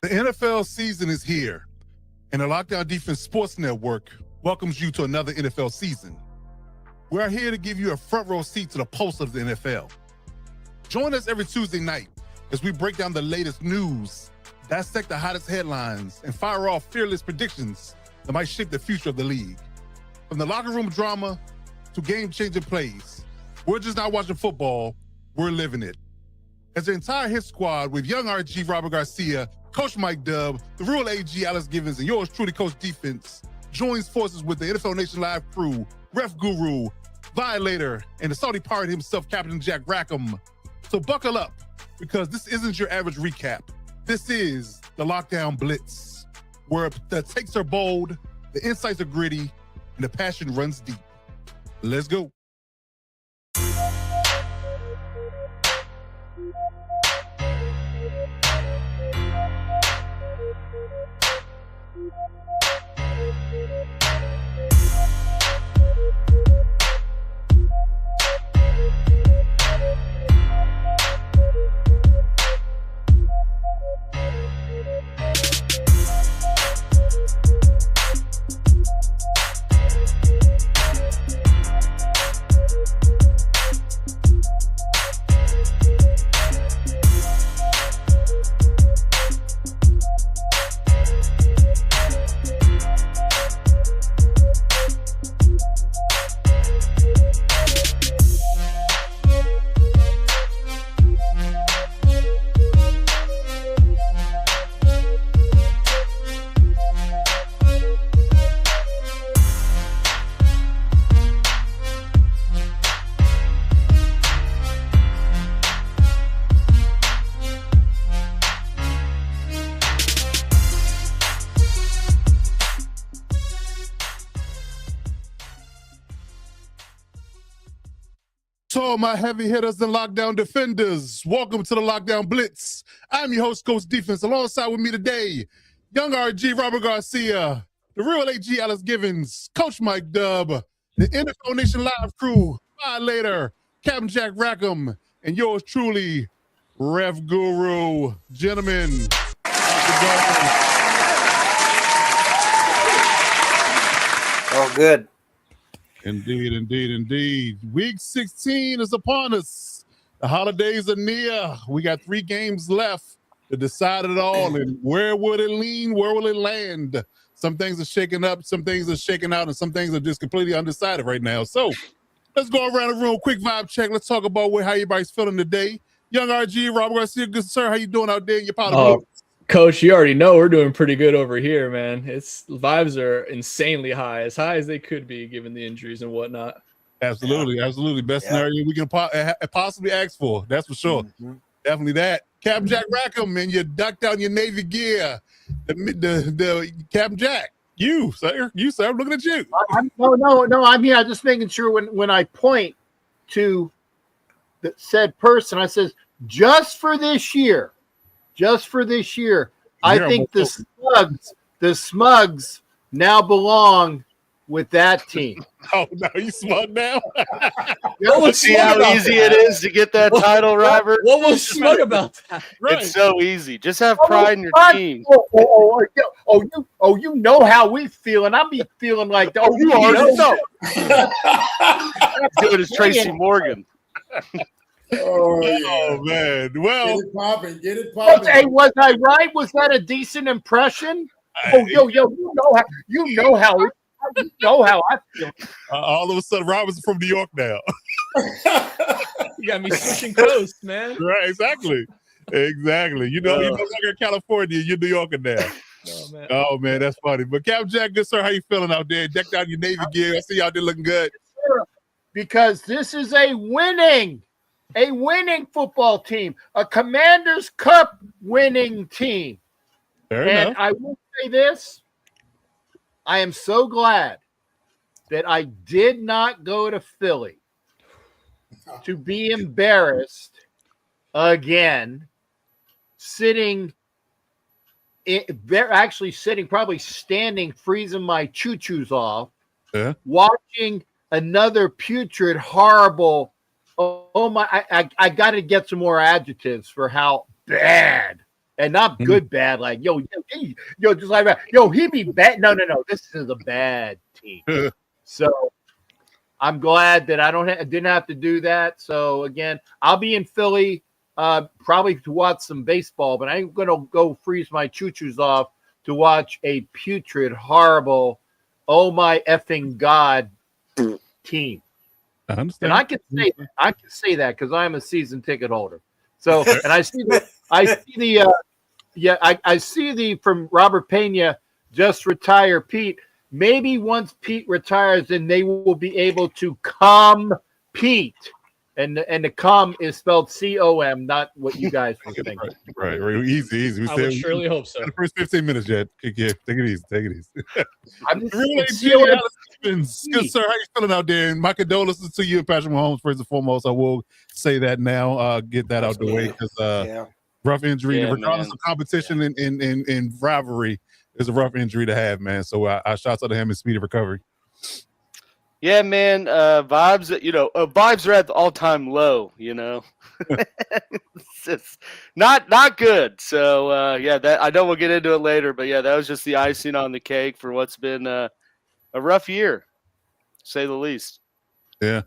The NFL season is here, and the Lockdown Defense Sports Network welcomes you to another NFL season. We are here to give you a front row seat to the pulse of the NFL. Join us every Tuesday night as we break down the latest news, dissect the hottest headlines, and fire off fearless predictions that might shape the future of the league. From the locker room drama to game-changing plays, we're just not watching football, we're living it. As the entire hit squad with young RG Robert Garcia, Coach Mike Dub, the real AG Alex Givens, and yours truly, Coach Defense, joins forces with the NFL Nation Live crew, Ref Guru, Violator, and the Saudi pirate himself, Captain Jack Rackham. So buckle up, because this isn't your average recap. This is the Lockdown Blitz, where the takes are bold, the insights are gritty, and the passion runs deep. Let's go. To all my heavy hitters and lockdown defenders, welcome to the Lockdown Blitz. I'm your host, Coach Defense. Alongside with me today, young RG Robert Garcia, the real AG Alex Givens, Coach Mike Dub, the NFL Nation Live crew, Violator, Captain Jack Rackham, and yours truly, Ref Guru. Gentlemen, Oh, good. Indeed. Week 16 is upon us. The holidays are near. We got 3 games left to decide it all. And where would it lean? Where will it land? Some things are shaking up, some things are shaking out, and some things are just completely undecided right now. So let's go around the room, quick vibe check. Let's talk about how everybody's feeling today. Young RG, Robert Garcia, good sir. How you doing out there in your pot of blue? Coach, you already know we're doing pretty good over here, man. Vibes are insanely high as they could be given the injuries and whatnot. Absolutely. Best scenario we can possibly ask for. That's for sure. Mm-hmm. Definitely that. Captain Jack Rackham, and you ducked down your Navy gear. The Captain Jack, you sir, I'm looking at you. No, I'm here. I'm just making sure when I point to the said person, I says, just for this year. I think the Smugs now belong with that team. Oh, no, you smug now? See how easy it is to get that title, Robert? What was smug about that? Right. It's so easy. Just have pride in your team. You know how we feel, and I be feeling like, you already know. Doing is Tracy Morgan. Oh man! Well, get it popping. Hey, was I right? Was that a decent impression? You know how I feel. All of a sudden, Robert's from New York now. You got me switching coasts, man. Right? Exactly. You know, you no longer in California. You're New Yorker now. Oh man, that's funny. But Captain Jack, good sir, how you feeling out there? Decked out your Navy gear. I see y'all there looking good. Because this is a winning football team, a Commanders Cup winning team. Fair enough. I will say this, I am so glad that I did not go to Philly to be embarrassed again, probably standing, freezing my choo-choos off, watching another putrid, horrible. Oh my! I got to get some more adjectives for how bad And not good bad, like just like that. He be bad. No. This is a bad team. So I'm glad that I didn't have to do that. So again, I'll be in Philly probably to watch some baseball, but I ain't gonna go freeze my choo-choos off to watch a putrid, horrible, oh my effing god team. I understand. And I can say that because I'm a season ticket holder. So and I see the from Robert Pena just retire Pete. Maybe once Pete retires, then they will be able to compete. And the com is spelled COM, not what you guys were thinking. Right. Easy. I would surely hope so. The first 15 minutes yet. Yeah, take it easy. I'm just Really, good sir. How you feeling out there? And my condolences to you and Patrick Mahomes first and foremost. I will say that now. Get that out the way because rough injury, regardless of competition and rivalry, is a rough injury to have, man. So I shout out to him and speedy recovery. Yeah, man. Vibes, vibes are at the all-time low. It's just not good. So that I know we'll get into it later, but yeah, that was just the icing on the cake for what's been a rough year, to say the least. Yeah,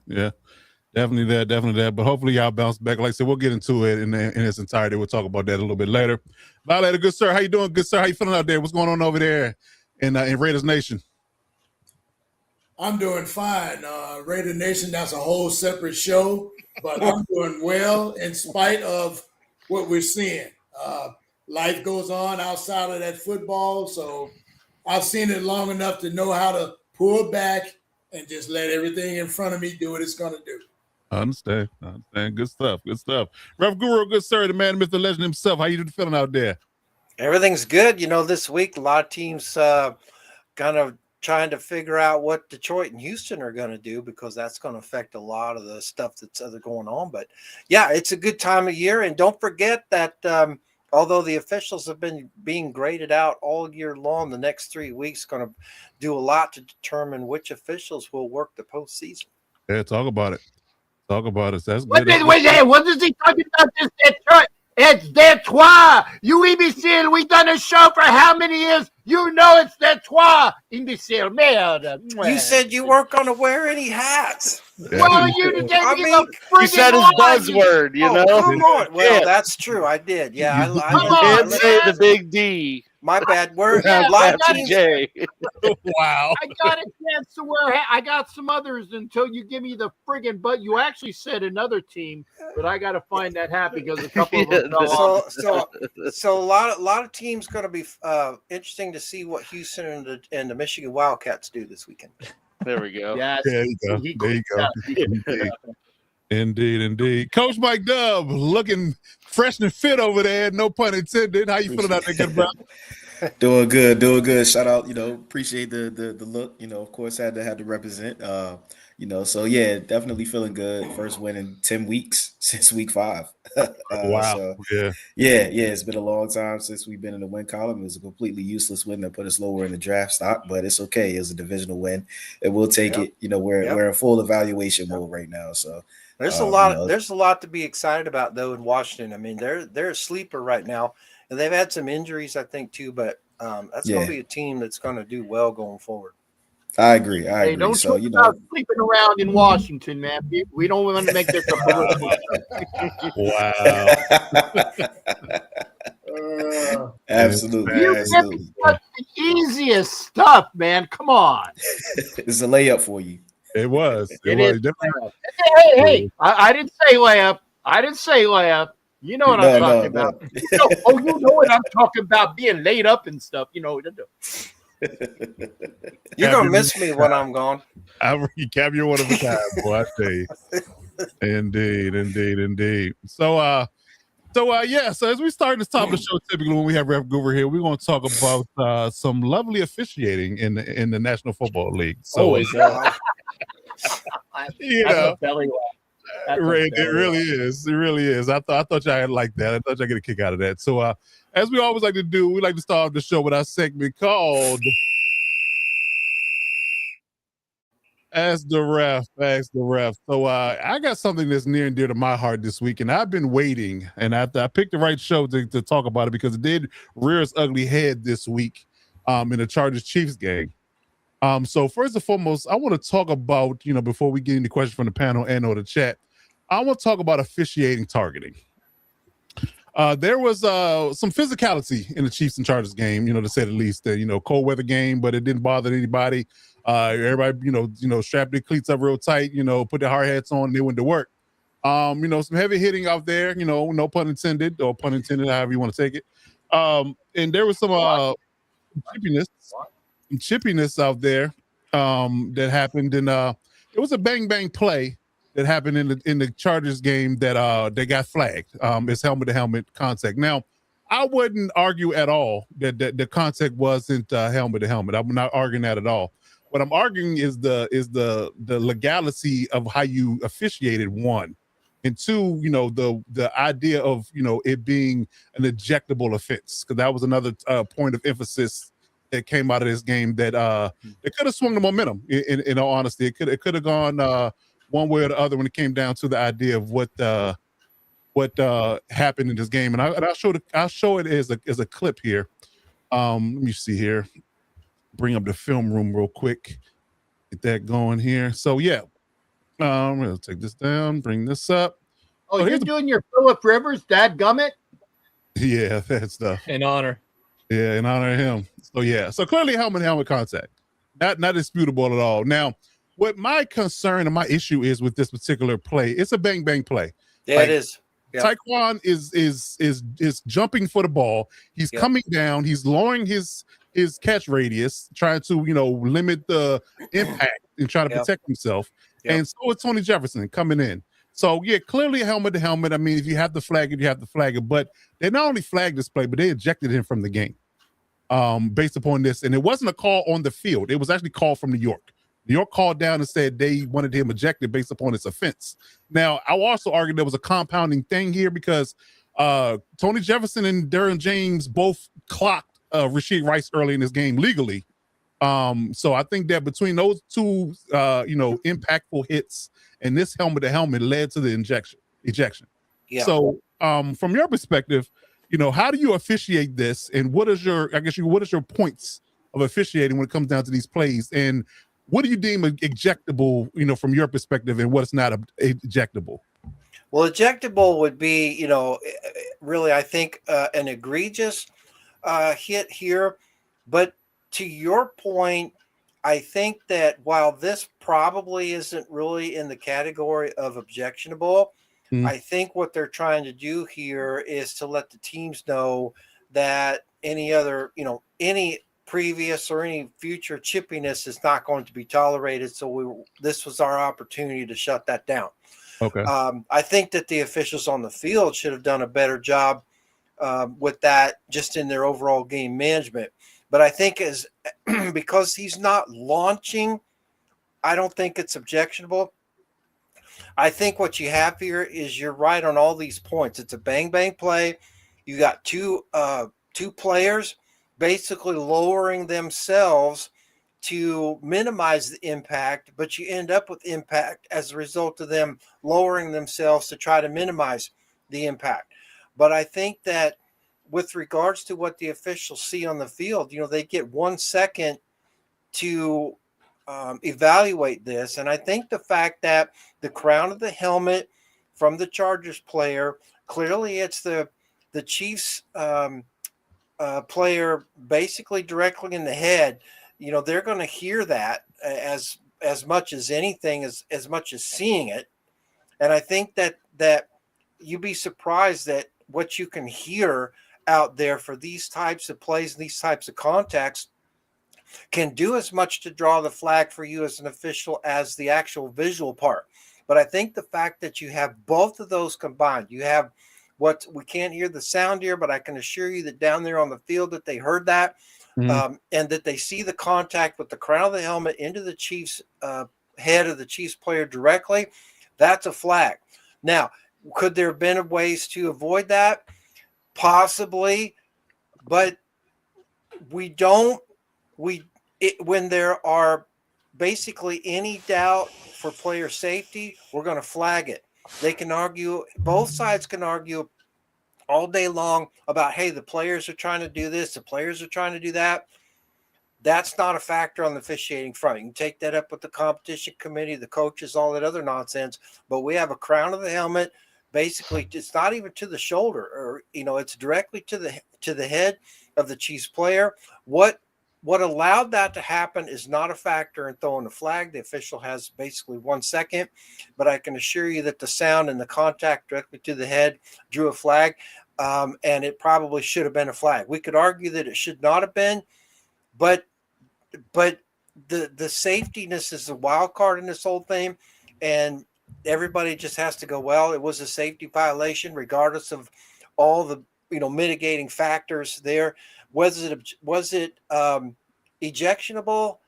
definitely that. But hopefully y'all bounce back. Like I said, we'll get into it in its entirety. We'll talk about that a little bit later. Violator, good sir, how you doing? Good sir, how you feeling out there? What's going on over there in Raiders Nation? I'm doing fine. Raider Nation, that's a whole separate show, but I'm doing well in spite of what we're seeing. Life goes on outside of that football, so I've seen it long enough to know how to pull back and just let everything in front of me do what it's going to do. I understand. Good stuff. Ref Guru, good sir, the man, Mr. Legend himself. How you feeling out there? Everything's good. This week, a lot of teams kind of trying to figure out what Detroit and Houston are going to do because that's going to affect a lot of the stuff that's going on. But yeah, it's a good time of year. And don't forget that although the officials have been being graded out all year long, the next 3 weeks going to do a lot to determine which officials will work the postseason. Yeah, talk about it. That's what good. What is he talking about this Detroit? It's Detroit. You imbecile. We've done a show for how many years? You know it's Detroit. Imbecile. Merde. You said you weren't going to wear any hats. Well, you said his buzzword, Come on. Well, that's true. I did. Yeah. I did say the big D. My bad. Word. Wow. I got a chance to wear hat. I got some others until you give me the friggin' butt. You actually said another team, but I got to find that hat because a couple of them fell off. So a lot of teams going to be interesting to see what Houston and the Michigan Wildcats do this weekend. There we go. Yes. There you go. Indeed. Coach Mike Dub looking fresh and fit over there. No pun intended. How you feeling out there, good brother? Doing good. Shout out, appreciate the look. Of course, had to represent. So yeah, definitely feeling good. First win in 10 weeks since week 5. Wow. So, yeah. It's been a long time since we've been in the win column. It was a completely useless win that put us lower in the draft stock, but it's okay. It was a divisional win, and we'll take it. We're in full evaluation mode right now. So there's a lot. There's a lot to be excited about though in Washington. I mean, they're a sleeper right now, and they've had some injuries, I think, too. But that's going to be a team that's going to do well going forward. I agree. Hey, don't talk about sleeping around in Washington, man. We don't want to make this a Wow. Absolutely. The easiest stuff, man. Come on. It's a layup for you. It was. It is. Hey. I didn't say layup. You know what I'm talking about. You know what I'm talking about, being laid up and stuff. You're going to miss me when I'm gone. Cap, you're one of a kind, boy, I tell you. Indeed. So as we start this top of the show, typically when we have Ref Goober here, we're going to talk about some lovely officiating in the National Football League. So, always. A belly laugh. It really is. I thought y'all had like that. I thought y'all get a kick out of that. So as we always like to do, we like to start off the show with our segment called As the ref. So I got something that's near and dear to my heart this week, and I've been waiting, and I picked the right show to talk about it because it did rear its ugly head this week in the Chargers Chiefs game. So first and foremost, I want to talk about, before we get into questions from the panel and or the chat, I want to talk about officiating targeting. There was some physicality in the Chiefs and Chargers game, to say the least. Cold weather game, but it didn't bother anybody. Everybody, strapped their cleats up real tight, put their hard hats on, and they went to work. Some heavy hitting out there, no pun intended, or pun intended, however you want to take it. And there was some chippiness out there that happened, and it was a bang bang play that happened in the Chargers game that they got flagged. It's helmet to helmet contact. Now, I wouldn't argue at all that the contact wasn't helmet to helmet. I'm not arguing that at all. What I'm arguing is the legality of how you officiated, one, and two, the idea of it being an ejectable offense, because that was another point of emphasis that came out of this game that it could have swung the momentum. In all honesty, it could have gone one way or the other when it came down to the idea of what happened in this game. And I'll show it as a clip here. Let me see here. Bring up the film room real quick. Get that going here. So yeah, I'm gonna take this down. Bring this up. Oh, so you're doing your Phillip Rivers, dadgummit? Yeah, that stuff. In honor. Yeah, in honor of him. So yeah, so clearly helmet contact, not disputable at all. Now, what my concern and my issue is with this particular play, it's a bang bang play. Yeah, it is. Yep. Tyquan is jumping for the ball. He's coming down. He's lowering his catch radius, trying to limit the impact and trying to protect himself. And so is Tony Jefferson coming in. So yeah, clearly helmet to helmet. I mean, if you have to flag it, you have to flag it. But they not only flagged this play, but they ejected him from the game based upon this. And it wasn't a call on the field. It was actually called from New York. New York called down and said they wanted him ejected based upon this offense. Now, I'll also argue there was a compounding thing here because Tony Jefferson and Derwin James both clocked Rashid Rice early in this game legally. So I think that between those two, impactful hits and this helmet to helmet led to the ejection. Yeah. So from your perspective, how do you officiate this, and what is your points of officiating when it comes down to these plays, and what do you deem ejectable, from your perspective, and what's not ejectable? Well, ejectable would be, really, I think, an egregious hit here. But to your point, I think that while this probably isn't really in the category of objectionable, I think what they're trying to do here is to let the teams know that any previous or any future chippiness is not going to be tolerated. So this was our opportunity to shut that down. Okay. I think that the officials on the field should have done a better job with that, just in their overall game management. But I think because he's not launching, I don't think it's objectionable. I think what you have here is you're right on all these points. It's a bang bang play. You got two players basically lowering themselves to minimize the impact, but you end up with impact as a result of them lowering themselves to try to minimize the impact. But I think that with regards to what the officials see on the field, they get 1 second to evaluate this. And I think the fact that the crown of the helmet from the Chargers player, clearly it's the Chiefs player basically directly in the head, they're going to hear that as much as anything, as much as seeing it. And I think that you'd be surprised at what you can hear out there for these types of plays and these types of contacts can do as much to draw the flag for you as an official as the actual visual part. But I think the fact that you have both of those combined, you have what we can't hear the sound here, but I can assure you that down there on the field that they heard that, and that they see the contact with the crown of the helmet into the Chiefs head of the Chiefs player directly. That's a flag. Now, could there have been ways to avoid that? Possibly, but when there are basically any doubt for player safety, we're going to flag it. They can argue, both sides can argue all day long about, hey, the players are trying to do this, the players are trying to do that. That's not a factor on the officiating front. You can take that up with the competition committee, the coaches, all that other nonsense. But we have a crown of the helmet. Basically, it's not even to the shoulder, or it's directly to the head of the Chiefs player. What allowed that to happen is not a factor in throwing the flag. The official has basically 1 second, but I can assure you that the sound and the contact directly to the head drew a flag, and it probably should have been a flag. We could argue that it should not have been, but the safetyness is the wild card in this whole thing, and everybody just has to go, well, it was a safety violation, regardless of all the mitigating factors there. Was it ejectionable?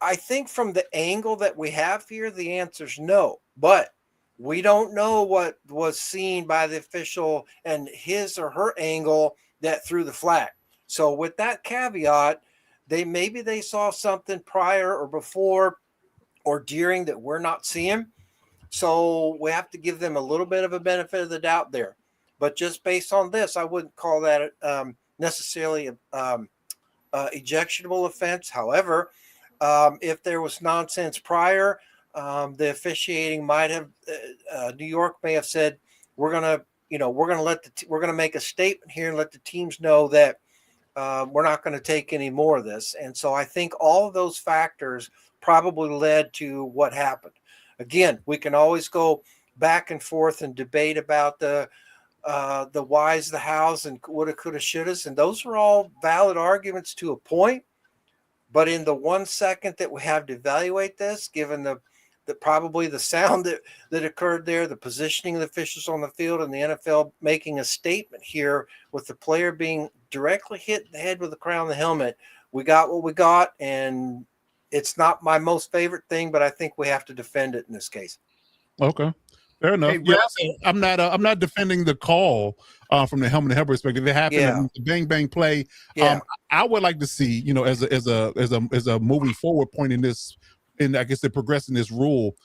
I think from the angle that we have here, the answer is no. But we don't know what was seen by the official and his or her angle that threw the flag. So with that caveat, maybe they saw something prior or before or during that we're not seeing. So we have to give them a little bit of a benefit of the doubt there. But just based on this, I wouldn't call that necessarily a ejectionable offense. However, if there was nonsense prior, the officiating might have New York may have said, we're gonna make a statement here and let the teams know that we're not going to take any more of this. And so I think all of those factors probably led to what happened. Again, we can always go back and forth and debate about the whys, the hows, and woulda, coulda, shouldas, and those are all valid arguments to a point. But in the 1 second that we have to evaluate this, given the probably the sound that occurred there, the positioning of the officials on the field, and the NFL making a statement here with the player being directly hit in the head with the crown of the helmet, we got what we got, and it's not my most favorite thing, but I think we have to defend it in this case. Okay, fair enough. Hey, Yeah, Ralph- so I'm not defending the call from the helmet to helmet perspective. It happened. Yeah. The bang bang play. Yeah. I would like to see, as a moving forward point in this, in I guess the progressing this rule,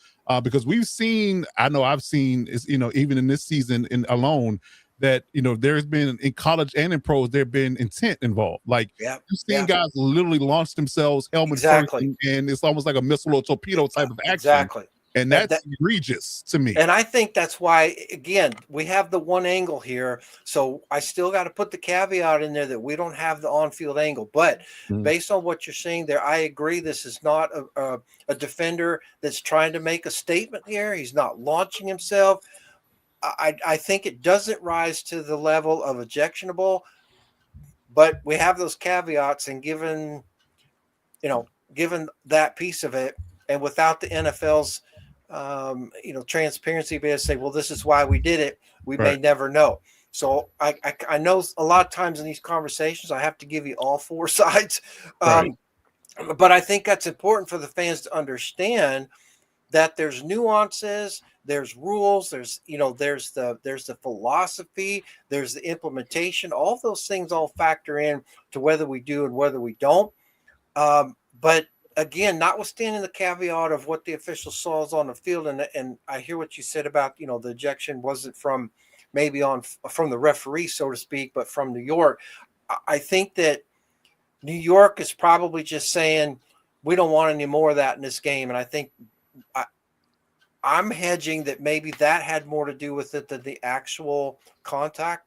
because we've seen, I've seen is even in this season alone, that there's been in college and in pros there been intent involved. Like you've seen guys literally launch themselves helmet first, and it's almost like a missile or torpedo type of action. Exactly. And that's egregious to me. And I think that's why, again, we have the one angle here. So I still got to put the caveat in there that we don't have the on-field angle. But based on what you're saying there, I agree this is not a defender that's trying to make a statement here. He's not launching himself. I think it doesn't rise to the level of ejectionable. But we have those caveats, and given that piece of it, and without the NFL's transparency, be able to say, well, this is why we did it. We may never know. So I know a lot of times in these conversations, I have to give you all four sides. But I think that's important for the fans to understand that there's nuances, there's rules, there's the philosophy, there's the implementation. All those things all factor in to whether we do and whether we don't. But again, notwithstanding the caveat of what the official saw is on the field, and I hear what you said about the ejection wasn't from the referee, so to speak, but from New York. I think that New York is probably just saying we don't want any more of that in this game, and I think I'm hedging that maybe that had more to do with it than the actual contact.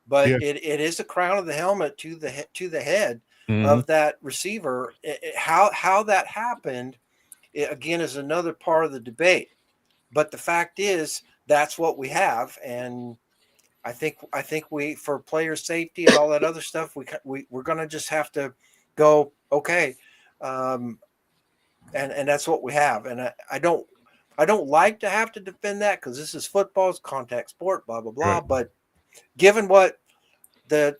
But it is a crown of the helmet to the head of that receiver. How that happened, again, is another part of the debate. But the fact is, that's what we have, and I think we, for player safety and all that other stuff, we're going to just have to go okay, and that's what we have. And I don't like to have to defend that because this is football, it's contact sport, blah blah blah. Right. But given what the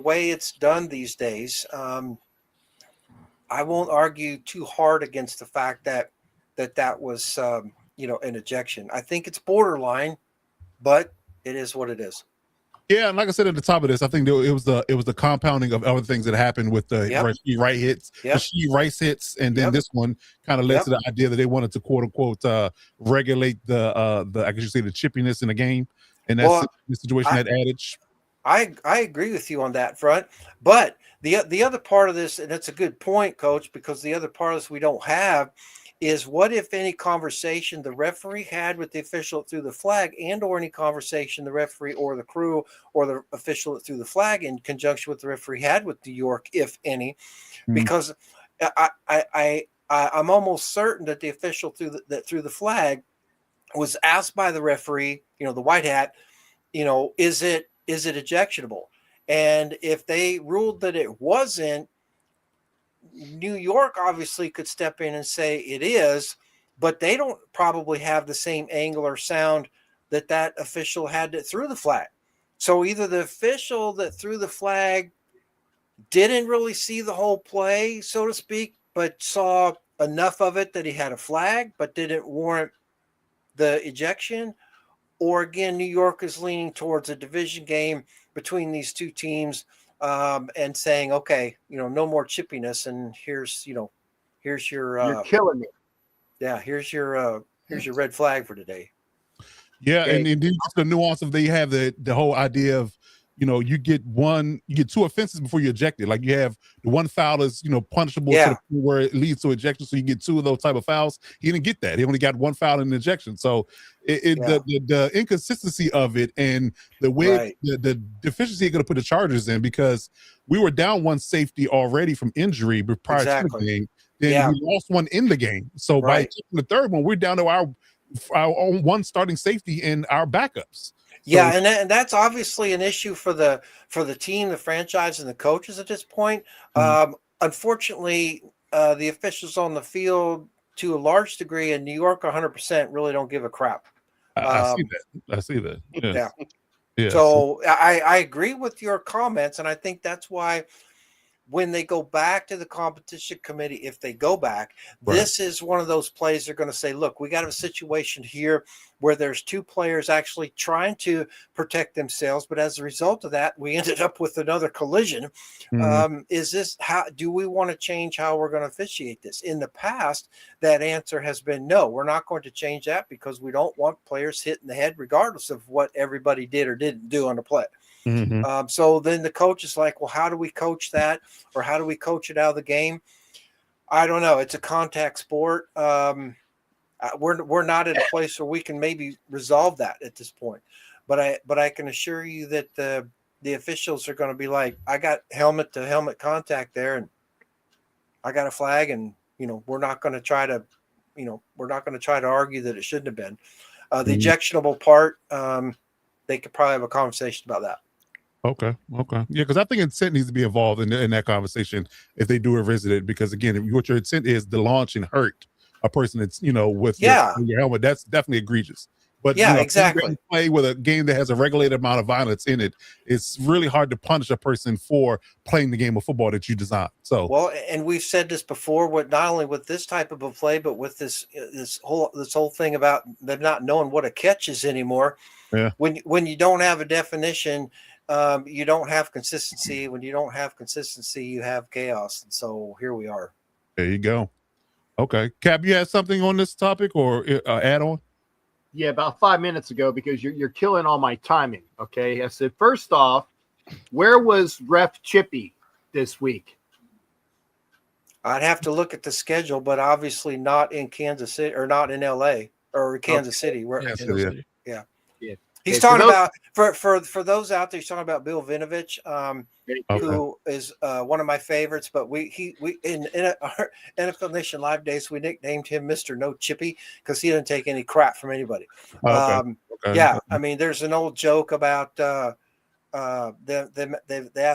way it's done these days, I won't argue too hard against the fact that was an ejection. I think it's borderline, but it is what it is. Yeah, and like I said at the top of this, I think it was the compounding of other things that happened with the Rashee Rice hits, Rashee Rice hits, and then this one kind of led to the idea that they wanted to quote unquote regulate the I guess you say the chippiness in the game, and that's the situation, that adage. I agree with you on that front, but the other part of this, and it's a good point, Coach, because the other part of this we don't have is what if any conversation the referee had with the official that threw the flag, and or any conversation the referee or the crew or the official that threw the flag in conjunction with the referee had with New York, if any, because I'm almost certain that the official that threw the flag was asked by the referee, the white hat, is it ejectionable? And if they ruled that it wasn't, New York obviously could step in and say it is, but they don't probably have the same angle or sound that official had that threw the flag. So either the official that threw the flag didn't really see the whole play, so to speak, but saw enough of it that he had a flag, but didn't warrant the ejection. Or again, New York is leaning towards a division game between these two teams, and saying, okay, no more chippiness, and here's your you're killing me. Yeah, here's your red flag for today. Yeah, and then just the nuance of they have the whole idea of you get two offenses before you're ejected. Like you have the one foul is punishable to the point where it leads to ejection, so you get two of those type of fouls. He didn't get that. He only got one foul in ejection. So the inconsistency of it and the way the deficiency going to put the Chargers in, because we were down one safety already from injury prior to the game. Then we lost one in the game. So by taking the third one, we're down to our own one starting safety and our backups. So, and that's obviously an issue for the team, the franchise, and the coaches at this point. Unfortunately, the officials on the field, to a large degree, in New York, 100% really don't give a crap. I see that. Yes. Yeah. So I agree with your comments, and I think that's why when they go back to the competition committee, if they go back, this is one of those plays they're going to say, look, we got a situation here where there's two players actually trying to protect themselves, but as a result of that, we ended up with another collision. How do we want to change how we're going to officiate this? In the past, that answer has been no, we're not going to change that, because we don't want players hit in the head regardless of what everybody did or didn't do on the play. So then the coach is like, well, how do we coach that? Or how do we coach it out of the game? I don't know. It's a contact sport. We're not in a place where we can maybe resolve that at this point. But I can assure you that the officials are going to be like, I got helmet to helmet contact there, and I got a flag, and we're not going to try to argue that it shouldn't have been. The ejectionable part, they could probably have a conversation about that. Okay. Yeah, because I think intent needs to be involved in that conversation if they do revisit it, because again, what your intent is to launch and hurt a person that's with your helmet, that's definitely egregious. But exactly. Play with a game that has a regulated amount of violence in it, it's really hard to punish a person for playing the game of football that you designed. So and we've said this before, not only with this type of a play, but with this whole thing about them not knowing what a catch is anymore. Yeah. When you don't have a definition, you don't have consistency. When you don't have consistency, you have chaos. And so here we are. There you go. Okay. Cap, you had something on this topic or add on? Yeah, about 5 minutes ago, because you're killing all my timing. Okay. I said, first off, where was Ref Chippy this week? I'd have to look at the schedule, but obviously not in Kansas City, or not in LA or Kansas City. Yeah. He's talking about, for those out there, he's talking about Bill Vinovich, who is one of my favorites. But we in our NFL Nation Live days, we nicknamed him Mr. No Chippy, because he didn't take any crap from anybody. Yeah, I mean, there's an old joke about the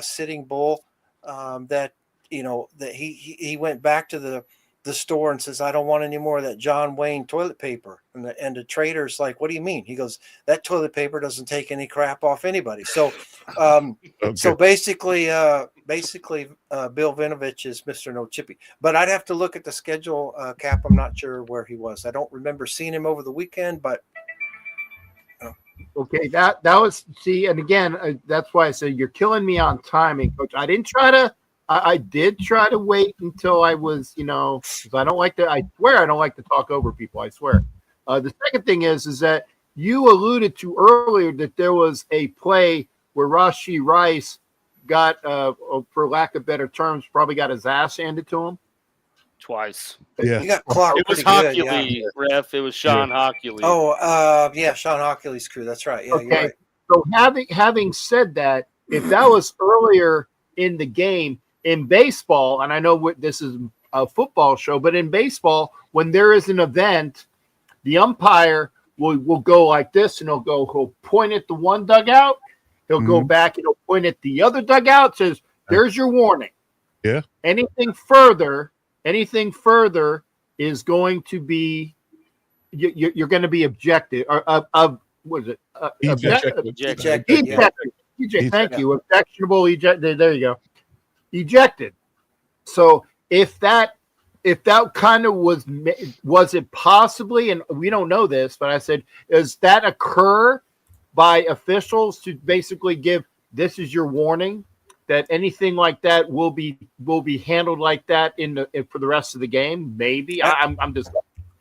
sitting bull, that that he went back to the store and says, I don't want any more of that John Wayne toilet paper. And the trader's like, what do you mean? He goes, that toilet paper doesn't take any crap off anybody. So, so basically, Bill Vinovich is Mr. No Chippy. But I'd have to look at the schedule, Cap. I'm not sure where he was. I don't remember seeing him over the weekend, but Okay, that was and again, that's why I said you're killing me on timing, Coach. I didn't try to. I did try to wait until I was, because I don't like to. I swear I don't like to talk over people. I swear. The second thing is that you alluded to earlier that there was a play where Rashee Rice got, for lack of better terms, probably got his ass handed to him. Twice. Yeah. You got clocked It was pretty good. Yeah. Hockley, ref. It was Sean Hockley. Oh, yeah, Sean Hockley's crew. That's right. Yeah, you're right. So having said that, if that was earlier in the game in baseball, and I know what this is a football show, but in baseball, when there is an event, the umpire will go like this, and he'll point at the one dugout, he'll go back and he'll point at the other dugout, says, "There's your warning." Yeah. Anything further is going to be you're going to be objected what is it? Ejected. Ejected. Thank you. Objectionable. Ejected. There you go. Ejected. So if that kind of was it possibly, and we don't know this, but I said, does that occur by officials to basically give, this is your warning, that anything like that will be handled like that for the rest of the game? Maybe. I'm just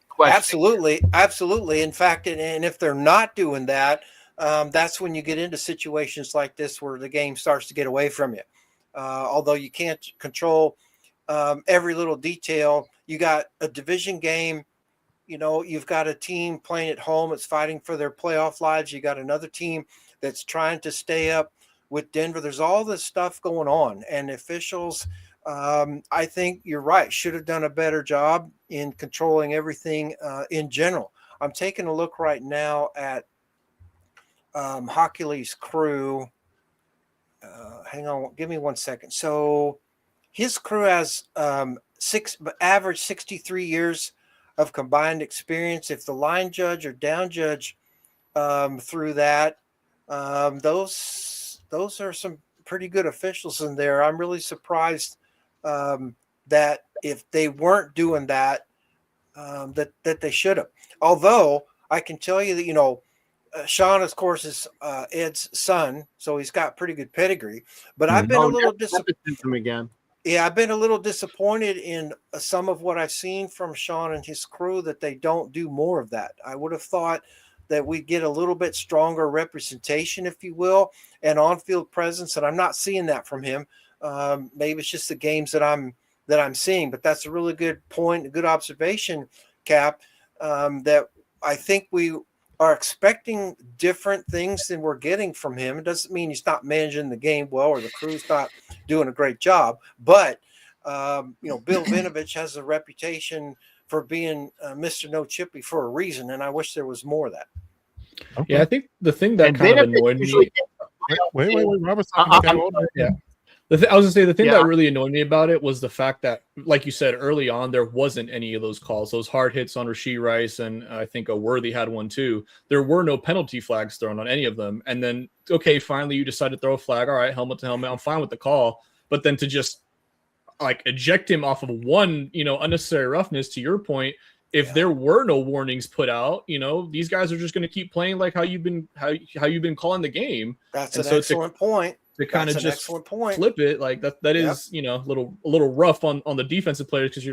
questioning. Absolutely. In fact, and if they're not doing that, that's when you get into situations like this where the game starts to get away from you. Although you can't control every little detail, you got a division game. You've got a team playing at home. It's fighting for their playoff lives. You got another team that's trying to stay up with Denver. There's all this stuff going on, and officials, I think you're right, should have done a better job in controlling everything in general. I'm taking a look right now at Hockley's crew. Hang on, give me 1 second. So his crew has average 63 years of combined experience. If the line judge or down judge through that, those are some pretty good officials in there. I'm really surprised that if they weren't doing that, that they should have. Although I can tell you that, Sean, of course, is Ed's son, so he's got pretty good pedigree. But I've been a little disappointed again. Yeah, I've been a little disappointed in some of what I've seen from Sean and his crew, that they don't do more of that. I would have thought that we get a little bit stronger representation, if you will, and on-field presence, and I'm not seeing that from him. Maybe it's just the games that I'm seeing, but that's a really good point, a good observation, Cap, that I think we are expecting different things than we're getting from him. It doesn't mean he's not managing the game well or the crew's not doing a great job, but Bill Vinovich has a reputation for being Mr. No Chippy for a reason, and I wish there was more of that. Okay. Yeah, I think the thing that kind of annoyed me. Wait, Robert's Yeah. I was gonna say the thing that really annoyed me about it was the fact that, like you said early on, there wasn't any of those calls. Those hard hits on Rashee Rice, and I think Worthy had one too. There were no penalty flags thrown on any of them. And then, okay, finally you decide to throw a flag. All right, helmet to helmet. I'm fine with the call. But then to just eject him off of one, unnecessary roughness, to your point, if there were no warnings put out, these guys are just going to keep playing like how you've been calling the game. That's an excellent point. To kind of just flip it like that is a little rough on the defensive players, because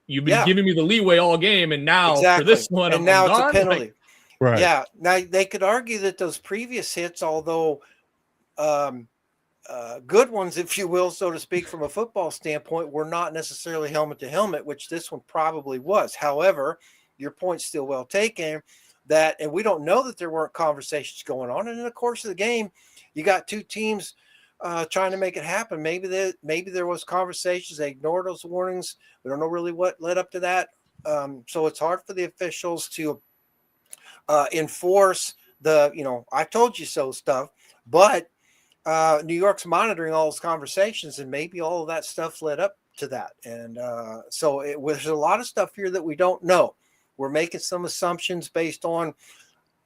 you've been giving me the leeway all game, and now for this one, and now it's a penalty. Right. Yeah. Now they could argue that those previous hits, although good ones, if you will, so to speak, from a football standpoint, were not necessarily helmet to helmet, which this one probably was. However, your point's still well taken, and we don't know that there weren't conversations going on. And in the course of the game, you got two teams trying to make it happen. Maybe there was conversations. They ignored those warnings. We don't know really what led up to that. So it's hard for the officials to enforce the, I told you so stuff, but New York's monitoring all those conversations, and maybe all of that stuff led up to that. And so there's a lot of stuff here that we don't know. We're making some assumptions based on,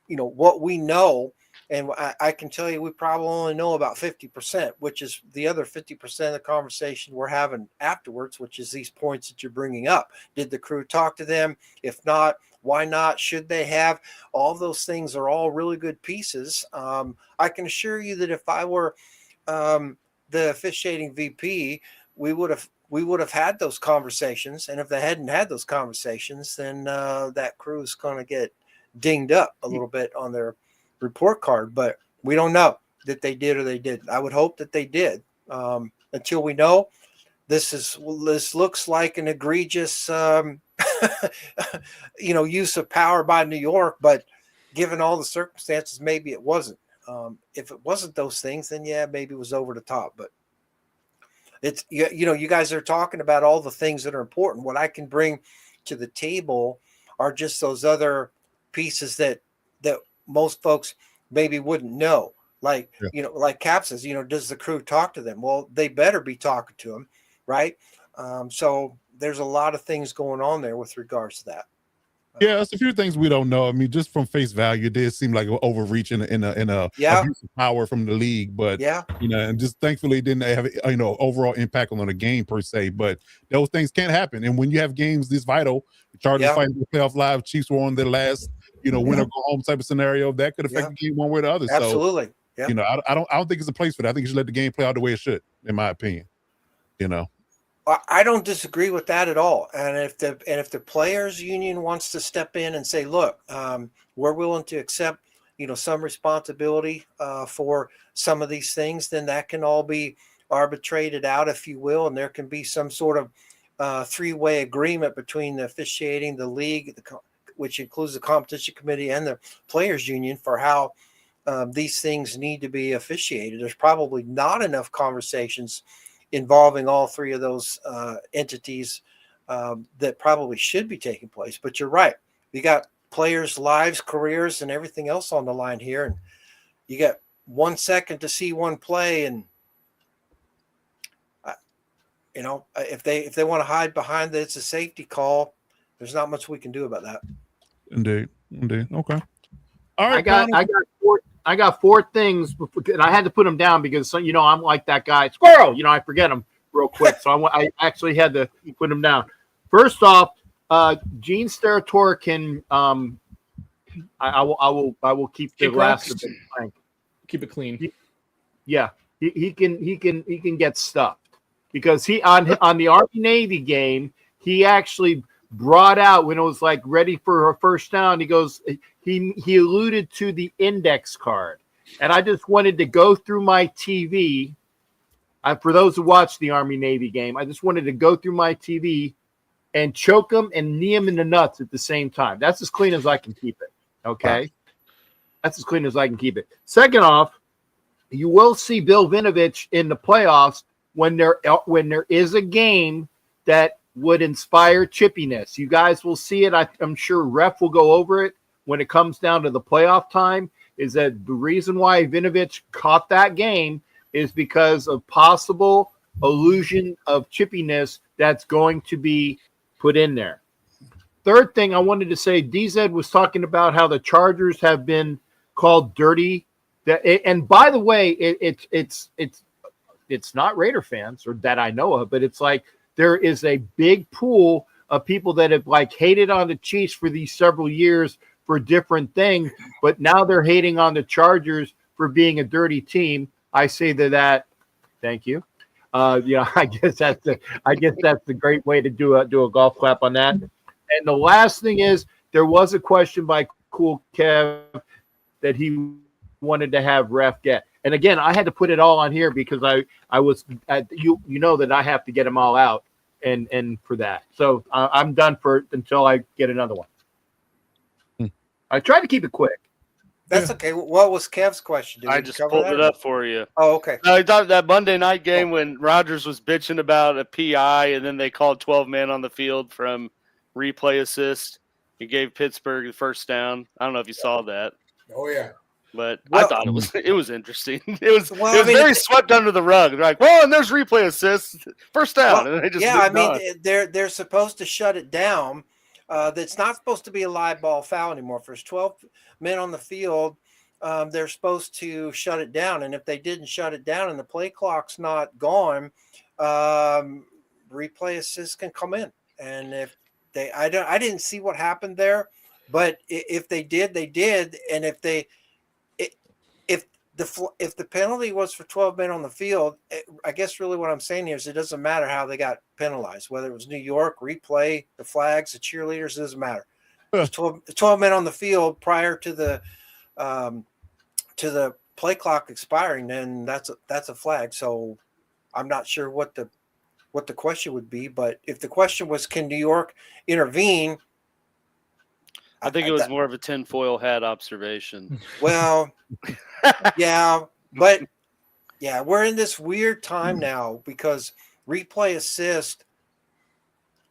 what we know. And I can tell you, we probably only know about 50%, which is the other 50% of the conversation we're having afterwards, which is these points that you're bringing up. Did the crew talk to them? If not, Why not? Should they have? All those things are all really good pieces. I can assure you that if I were the officiating VP, we would have had those conversations. And if they hadn't had those conversations, then that crew is going to get dinged up a little bit on their report card. But we don't know that they did or they didn't. I would hope that they did. Until we know, this looks like an egregious, use of power by New York. But given all the circumstances, maybe it wasn't. If it wasn't those things, then yeah, maybe it was over the top. But it's you guys are talking about all the things that are important. What I can bring to the table are just those other pieces that most folks maybe wouldn't know. Like, like Cap says, does the crew talk to them? Well, they better be talking to them, right? So there's a lot of things going on there with regards to that. Yeah, there's a few things we don't know. I mean, just from face value, it did seem like an overreach in a abuse of power from the league. But and just thankfully it didn't have overall impact on the game per se. But those things can happen. And when you have games this vital, the Chargers fighting the playoff live, Chiefs were on their last win or go home type of scenario, that could affect the game one way or the other. Absolutely. So I don't think it's a place for that. I think you should let the game play out the way it should, in my opinion. I don't disagree with that at all. And if the players union wants to step in and say, look, we're willing to accept, some responsibility for some of these things, then that can all be arbitrated out, if you will. And there can be some sort of three-way agreement between the officiating, the league, which includes the competition committee and the players union, for how these things need to be officiated. There's probably not enough conversations involving all three of those entities that probably should be taking place. But you're right. You got players' lives, careers, and everything else on the line here. And you got 1 second to see one play. And, if they want to hide behind that it's a safety call, there's not much we can do about that. Indeed. Okay. All right. I got four things, and I had to put them down because I'm like that guy squirrel. I forget them real quick, so I actually had to put them down. First off, Gene Steratore can. I will keep the last of it frank. Keep it clean. He can get stuffed because he on the Army Navy game he actually brought out when it was like ready for a first down. He goes. He alluded to the index card, and I just wanted to go through my TV. For those who watch the Army Navy game, I just wanted to go through my TV and choke him and knee him in the nuts at the same time. That's as clean as I can keep it. Okay, that's as clean as I can keep it. Second off, you will see Bill Vinovich in the playoffs when there is a game that would inspire chippiness. You guys will see it. I'm sure Ref will go over it. When it comes down to the playoff time, is that the reason why Vinovich caught that game is because of possible illusion of chippiness that's going to be put in there. Third thing I wanted to say, DZ was talking about how the Chargers have been called dirty. And by the way, it's not Raider fans or that I know of, but it's like there is a big pool of people that have like hated on the Chiefs for these several years for different things, but now they're hating on the Chargers for being a dirty team. I say that. Thank you. I guess that's the great way to do a golf clap on that. And the last thing is there was a question by Cool Kev that he wanted to have ref get. And again, I had to put it all on here because I was that I have to get them all out and for that. So I'm done until I get another one. I tried to keep it quick. That's okay. What was Kev's question? I just pulled it up for you. Oh, okay. I thought that Monday night game when Rodgers was bitching about a PI and then they called 12 men on the field from replay assist. He gave Pittsburgh the first down. I don't know if you saw that. Oh yeah. But I thought it was interesting. It was very swept under the rug. They're like, well, and there's replay assist, first down. And they just they're supposed to shut it down. That's not supposed to be a live ball foul anymore. If there's 12 men on the field, they're supposed to shut it down. And if they didn't shut it down and the play clock's not gone, replay assist can come in. And if I didn't see what happened there, But if they did, they did. And if the penalty was for 12 men on the field, I guess really what I'm saying here is it doesn't matter how they got penalized, whether it was New York, replay, the flags, the cheerleaders, it doesn't matter. 12 men on the field prior to the play clock expiring, then that's a flag. So I'm not sure what the question would be, but if the question was, can New York intervene? I think it was more of a tinfoil hat observation. Well, yeah, but yeah, we're in this weird time now because replay assist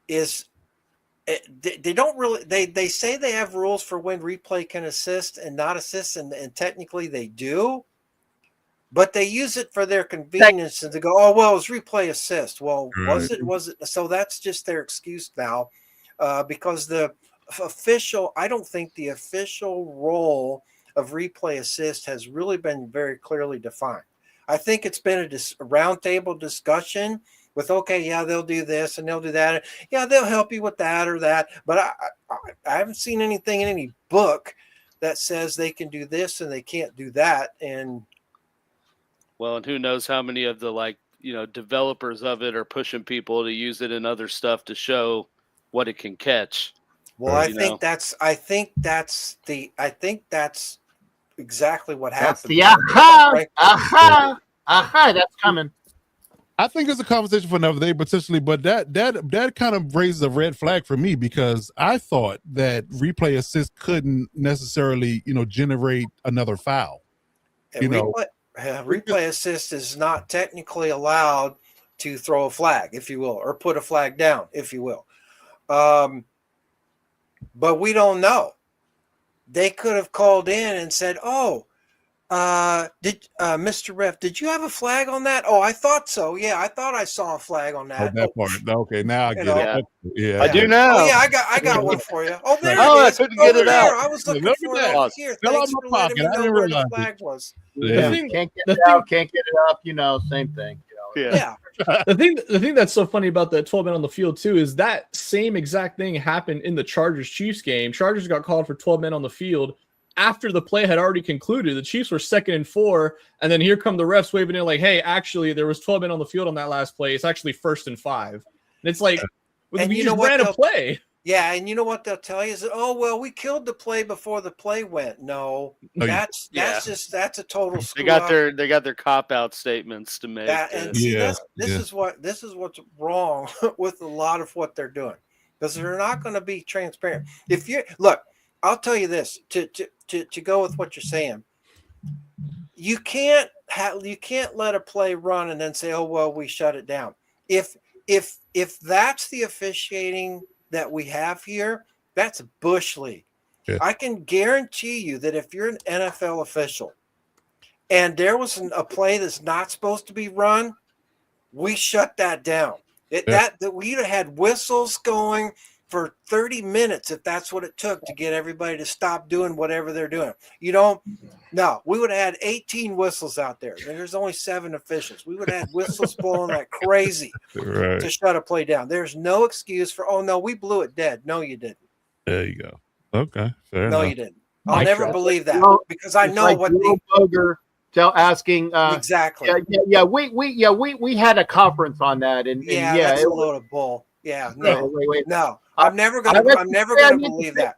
is they don't really they say they have rules for when replay can assist and not assist, and technically they do, but they use it for their convenience and to go, oh well, it's replay assist. Well, was it? So that's just their excuse now, because the official, I don't think the official role of replay assist has really been very clearly defined. I think it's been a roundtable discussion with, okay, yeah, they'll do this and they'll do that. Yeah, they'll help you with that or that. But I haven't seen anything in any book that says they can do this and they can't do that. And well, and who knows how many of the developers of it are pushing people to use it in other stuff to show what it can catch. Well, I think that's exactly what happened. That's that's coming. I think it's a conversation for another day, potentially, but that kind of raises a red flag for me because I thought that replay assist couldn't necessarily, generate another foul. Replay assist is not technically allowed to throw a flag, if you will, or put a flag down, if you will. But we don't know. They could have called in and said, "Oh, Mr. Ref, did you have a flag on that? Oh, I thought so. Yeah, I thought I saw a flag on that." Oh, that part. Okay, now I get it. Yeah, I do now. Oh, yeah, I got one for you. Oh, there it is. I couldn't get it out. I was looking for it over here. Thanks for letting me know where the flag was. Yeah. Can't get it out, can't get it up. Same thing. Yeah. The thing that's so funny about the 12 men on the field too is that same exact thing happened in the Chargers-Chiefs game. Chargers got called for 12 men on the field after the play had already concluded. The Chiefs were 2nd and 4, and then here come the refs waving in like, "Hey, actually, there was 12 men on the field on that last play. It's actually 1st and 5." And it's like, we just ran a play. Yeah, and you know what they'll tell you is, "Oh well, we killed the play before the play went." No, that's a total. They got their cop out statements to make. This is what's wrong with a lot of what they're doing, because they're not going to be transparent. If you look, I'll tell you this to go with what you're saying. You can't let a play run and then say, "Oh well, we shut it down." If that's the officiating that we have here, that's a bush league. Yeah. I can guarantee you that if you're an NFL official and there was a play that's not supposed to be run, we shut that down. That we'd have had whistles going for 30 minutes if that's what it took to get everybody to stop doing whatever they're doing. No, we would have had 18 whistles out there. And there's only 7 officials. We would have had whistles blowing like crazy to shut a play down. There's no excuse for, "Oh, no, we blew it dead." No, you didn't. There you go. Okay. Fair enough. You didn't. I'll never believe that because I know what Boger asking. Exactly. Yeah. We had a conference on that. And that's a load of bull. Yeah. No. Wait. No. I'm never gonna believe that.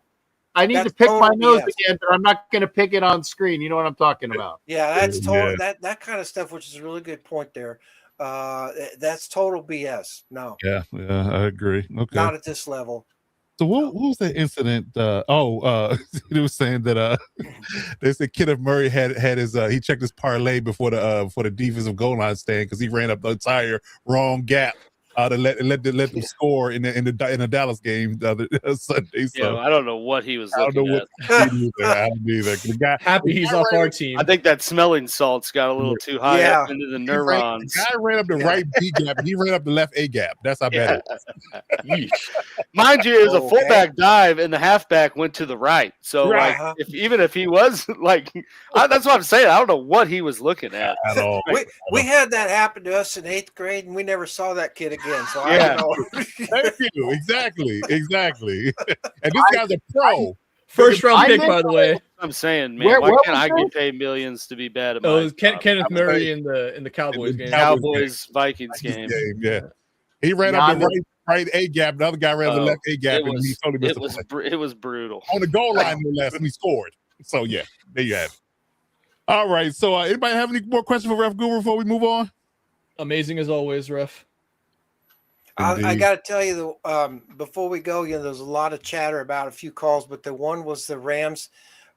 I need to pick my nose again, but I'm not going to pick it on screen. You know what I'm talking about? Yeah, that's total. That kind of stuff, which is a really good point there. That's total BS. No. Yeah, I agree. Okay. Not at this level. So what was the incident? It was saying that they said Kenneth Murray had his he checked his parlay before the defensive goal line stand because he ran up the entire wrong gap. To let them score in the Dallas game the other Sunday. So I don't know what he was looking at. I don't either. The guy happy he's off our team. I think that smelling salt's got a little too high up into the neurons. The guy ran up the right B gap and he ran up the left A gap. That's how bad it is. Mind you, it was a fullback dive and the halfback went to the right. So even if he was that's what I'm saying. I don't know what he was looking at all. We had that happen to us in 8th grade and we never saw that kid again. So I don't know. Thank you. Exactly. And this guy's a pro. First round I pick, meant- by the way. I'm saying, man, Where- why where can't I was get this? paid millions to be bad at It my was job? Kenneth was Murray in the Cowboys game. Cowboys Vikings game. Yeah. He ran up Yonder. the right A gap. The other guy ran the Oh, left A gap, It and he was totally missed it the was play. it was brutal. On the goal line, no less, and he scored. So, yeah, there you have it. All right. So, anybody have any more questions for Ref Guru before we move on? Amazing as always, Ref. I Indeed. got to tell you, before we go, there's a lot of chatter about a few calls, but the one was the Rams.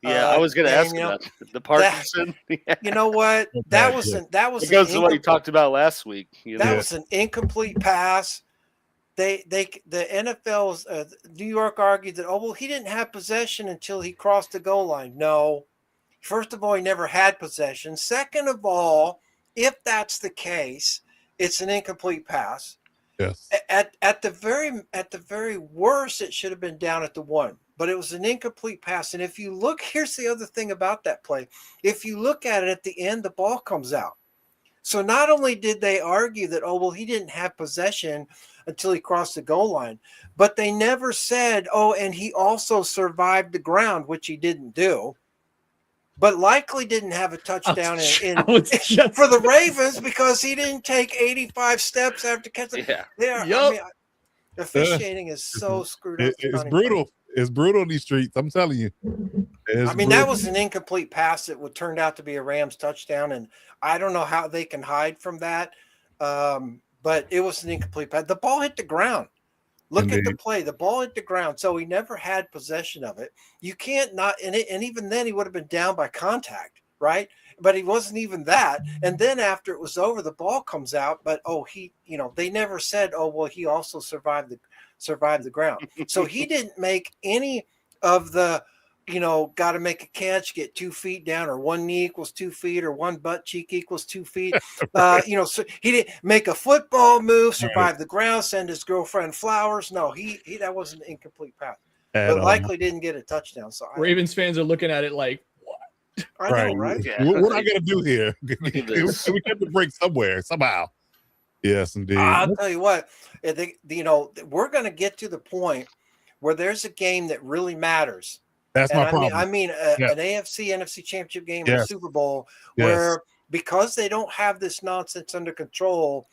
Yeah, I was going to game, ask about the Parkinson. You know what? That was Yeah. It goes to what you talked about last week. That was an incomplete pass. The NFL's New York argued that, well, he didn't have possession until he crossed the goal line. No. First of all, he never had possession. Second of all, if that's the case, it's an incomplete pass. Yes. At the very worst, it should have been down at the 1, but it was an incomplete pass. And if you look, here's the other thing about that play. If you look at it at the end, the ball comes out. So not only did they argue that, oh, well, he didn't have possession until he crossed the goal line, but they never said, oh, and he also survived the ground, which he didn't do. But likely didn't have a touchdown for the Ravens because he didn't take 85 steps after catching. Yeah. I mean, officiating is so screwed up. It's brutal. It's brutal in these streets. I'm telling you. I mean, that was an incomplete pass that turned out to be a Rams touchdown, and I don't know how they can hide from that. But it was an incomplete pass. The ball hit the ground. Look at the play. The ball hit the ground, so he never had possession of it. You can't not, and even then he would have been down by contact, right? But he wasn't even that. And then after it was over, the ball comes out. But they never said, oh, well, he also survived the ground. So he didn't make any of the, got to make a catch, get 2 feet down, or 1 knee equals 2 feet, or 1 butt cheek equals 2 feet. So he didn't make a football move, survive the ground, send his girlfriend flowers. No, he that was an incomplete pass, but likely didn't get a touchdown. So Ravens fans are looking at it like, what? I know, right? Yeah. What I got to do here? Look at We this. have to break somewhere, somehow. Yes, indeed. I'll tell you what, we're going to get to the point where there's a game that really matters. That's my problem. I mean, an AFC, NFC championship game or a Super Bowl where, because they don't have this nonsense under control,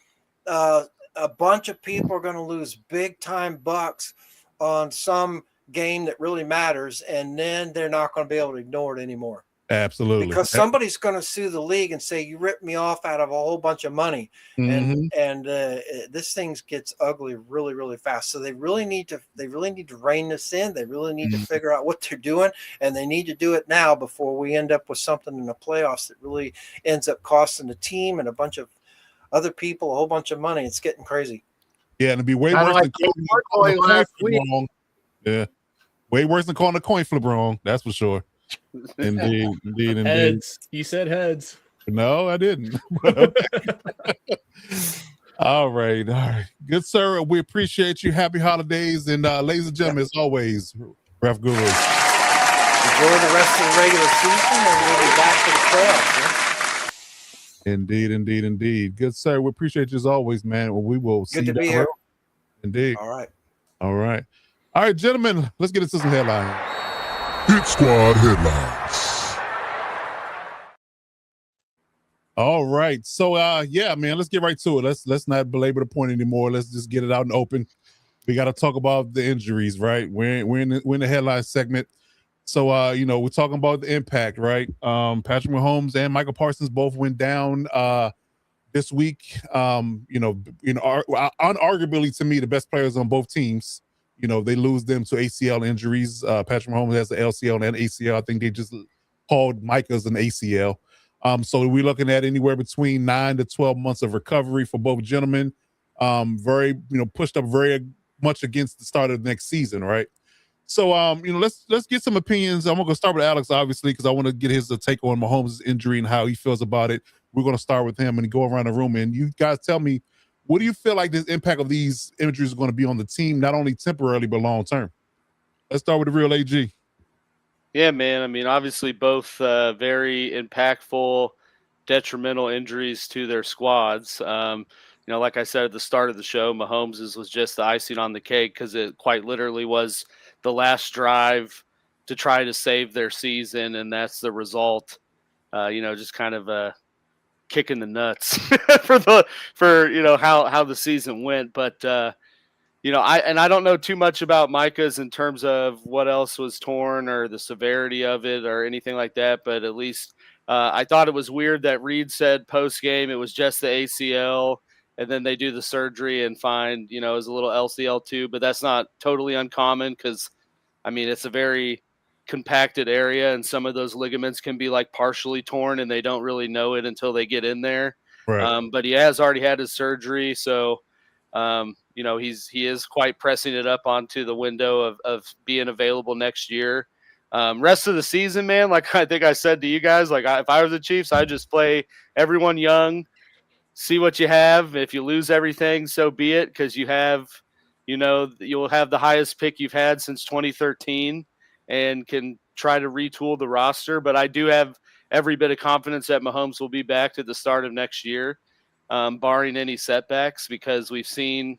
a bunch of people are going to lose big time bucks on some game that really matters. And then they're not going to be able to ignore it anymore. Absolutely. Because somebody's going to sue the league and say, you ripped me off out of a whole bunch of money. And this thing gets ugly really, really fast. So they really need to rein this in. They really need to figure out what they're doing, and they need to do it now before we end up with something in the playoffs that really ends up costing the team and a bunch of other people a whole bunch of money. It's getting crazy. Yeah, and it'd be way worse than calling the coin flip wrong. Yeah. Way worse than calling the coin flip wrong. That's for sure. Indeed. Heads. He said heads. No, I didn't. All right. Good, sir. We appreciate you. Happy holidays. And ladies and gentlemen, as always, Ref Guru. Enjoy the rest of the regular season, and we'll be back for the playoffs. Indeed. Good, sir. We appreciate you as always, man. Well, we will see you Good to be down here. the road. Indeed. All right. All right, gentlemen, let's get into some headlines. Hit Squad headlines. All right. So man, let's get right to it. Let's not belabor the point anymore. Let's just get it out in the open. We got to talk about the injuries, right? We're in the headline segment. So we're talking about the impact, right? Patrick Mahomes and Micah Parsons both went down this week. Unarguably to me, the best players on both teams. They lose them to ACL injuries. Patrick Mahomes has the LCL and ACL. I think they just called Micah's an ACL. So we're looking at anywhere between 9 to 12 months of recovery for both gentlemen. Very, pushed up very much against the start of the next season, right? So, let's get some opinions. I'm going to start with Alex, obviously, because I want to get his take on Mahomes' injury and how he feels about it. We're going to start with him and go around the room. And you guys tell me, what do you feel like this impact of these injuries is going to be on the team, not only temporarily, but long term? Let's start with the real AG. Yeah, man. I mean, obviously both very impactful, detrimental injuries to their squads. Like I said at the start of the show, Mahomes was just the icing on the cake because it quite literally was the last drive to try to save their season, and that's the result. Just kind of a kick in the nuts for how the season went. But I don't know too much about Micah's in terms of what else was torn or the severity of it or anything like that. But at least I thought it was weird that Reed said post game it was just the ACL, and then they do the surgery and find it was a little LCL too. But that's not totally uncommon because it's a very compacted area, and some of those ligaments can be like partially torn, and they don't really know it until they get in there. Right. But he has already had his surgery, so. He is quite pressing it up onto the window of being available next year. Rest of the season, man, like I think I said to you guys, like if I was the Chiefs, I'd just play everyone young, see what you have. If you lose everything, so be it, because you'll have the highest pick you've had since 2013 and can try to retool the roster. But I do have every bit of confidence that Mahomes will be back to the start of next year. Barring any setbacks, because we've seen,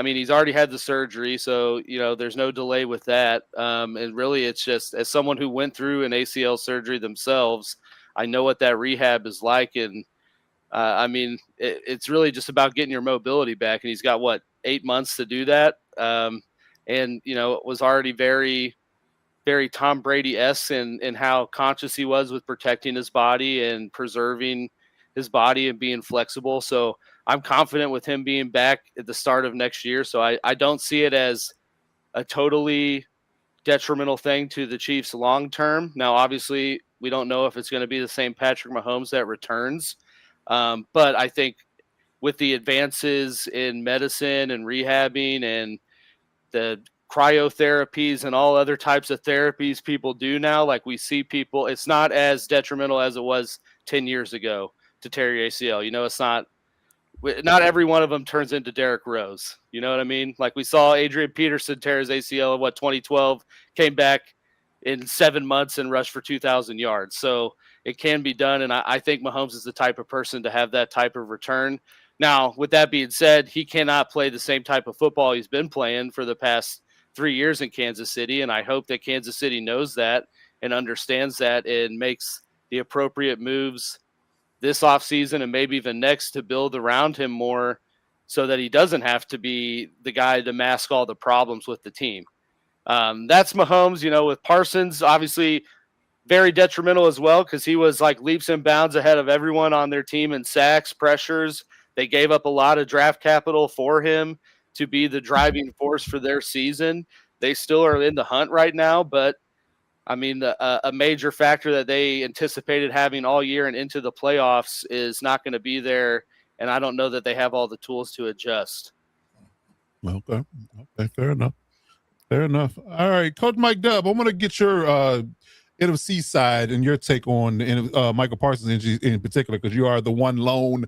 he's already had the surgery, so, there's no delay with that. And really, it's just as someone who went through an ACL surgery themselves, I know what that rehab is like. And it's really just about getting your mobility back. And he's got 8 months to do that. It was already very, very Tom Brady-esque in how conscious he was with protecting his body and preserving his body and being flexible. So I'm confident with him being back at the start of next year. So I don't see it as a totally detrimental thing to the Chiefs long term. Now, obviously, we don't know if it's going to be the same Patrick Mahomes that returns. But I think with the advances in medicine and rehabbing and the cryotherapies and all other types of therapies people do now, like we see people, it's not as detrimental as it was 10 years ago to tear your ACL. It's not every one of them turns into Derrick Rose. You know what I mean? Like we saw Adrian Peterson tear his ACL in 2012, came back in 7 months and rushed for 2,000 yards. So it can be done. And I think Mahomes is the type of person to have that type of return. Now, with that being said, he cannot play the same type of football he's been playing for the past 3 years in Kansas City. And I hope that Kansas City knows that and understands that and makes the appropriate moves this offseason and maybe even next to build around him more so that he doesn't have to be the guy to mask all the problems with the team. That's Mahomes, with Parsons, obviously very detrimental as well, because he was like leaps and bounds ahead of everyone on their team in sacks, pressures. They gave up a lot of draft capital for him to be the driving force for their season. They still are in the hunt right now, but a major factor that they anticipated having all year and into the playoffs is not going to be there, and I don't know that they have all the tools to adjust. Okay, fair enough. All right, Coach Mike Dubb, I'm going to get your NFC side and your take on Micah Parsons injury in particular, because you are the one lone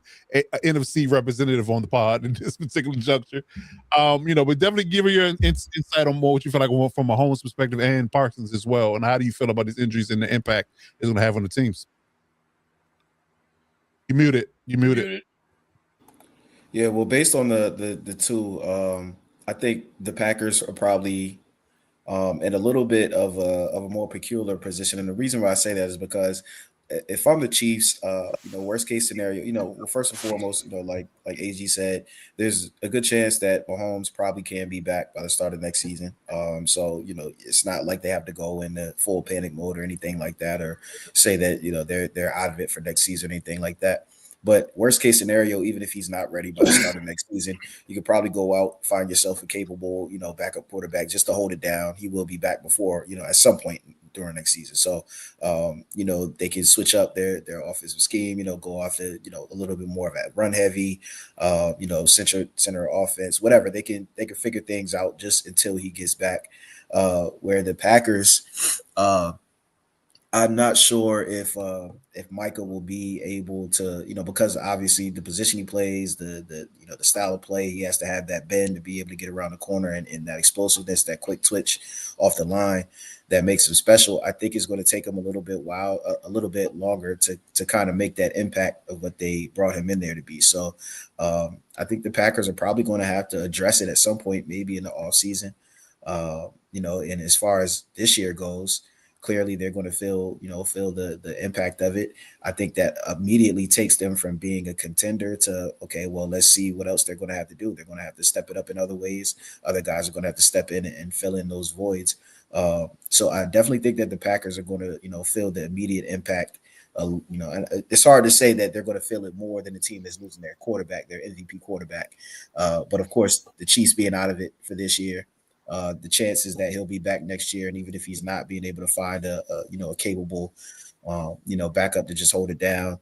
NFC representative on the pod in this particular juncture. But definitely give your insight on what you feel like from a Mahomes perspective and Parsons as well. And how do you feel about these injuries and the impact it's going to have on the teams? You muted. Yeah, well, based on the two, I think the Packers are probably in a little bit of a more peculiar position. And the reason why I say that is because if I'm the Chiefs, worst case scenario, well, first and foremost, like AG said, there's a good chance that Mahomes probably can be back by the start of next season. So it's not like they have to go into full panic mode or anything like that, or say that they're out of it for next season or anything like that. But worst case scenario, even if he's not ready by the start of next season, you could probably go out, find yourself a capable, backup quarterback just to hold it down. He will be back before, at some point during next season. So, they can switch up their offensive scheme, go off to, a little bit more of a run heavy, center offense, whatever. They can figure things out just until he gets back. Where the Packers, I'm not sure if Micah will be able to, because obviously the position he plays, the style of play, he has to have that bend to be able to get around the corner and that explosiveness, that quick twitch off the line that makes him special. I think it's going to take him a little bit longer to kind of make that impact of what they brought him in there to be. So I think the Packers are probably going to have to address it at some point, maybe in the offseason. And as far as this year goes, clearly they're going to feel the impact of it. I think that immediately takes them from being a contender to, okay, well, let's see what else they're going to have to do. They're going to have to step it up in other ways. Other guys are going to have to step in and fill in those voids. So I definitely think that the Packers are going to, feel the immediate impact. And it's hard to say that they're going to feel it more than the team that's losing their quarterback, their MVP quarterback. But of course, the Chiefs being out of it for this year, the chances that he'll be back next year, and even if he's not, being able to find a capable, backup to just hold it down.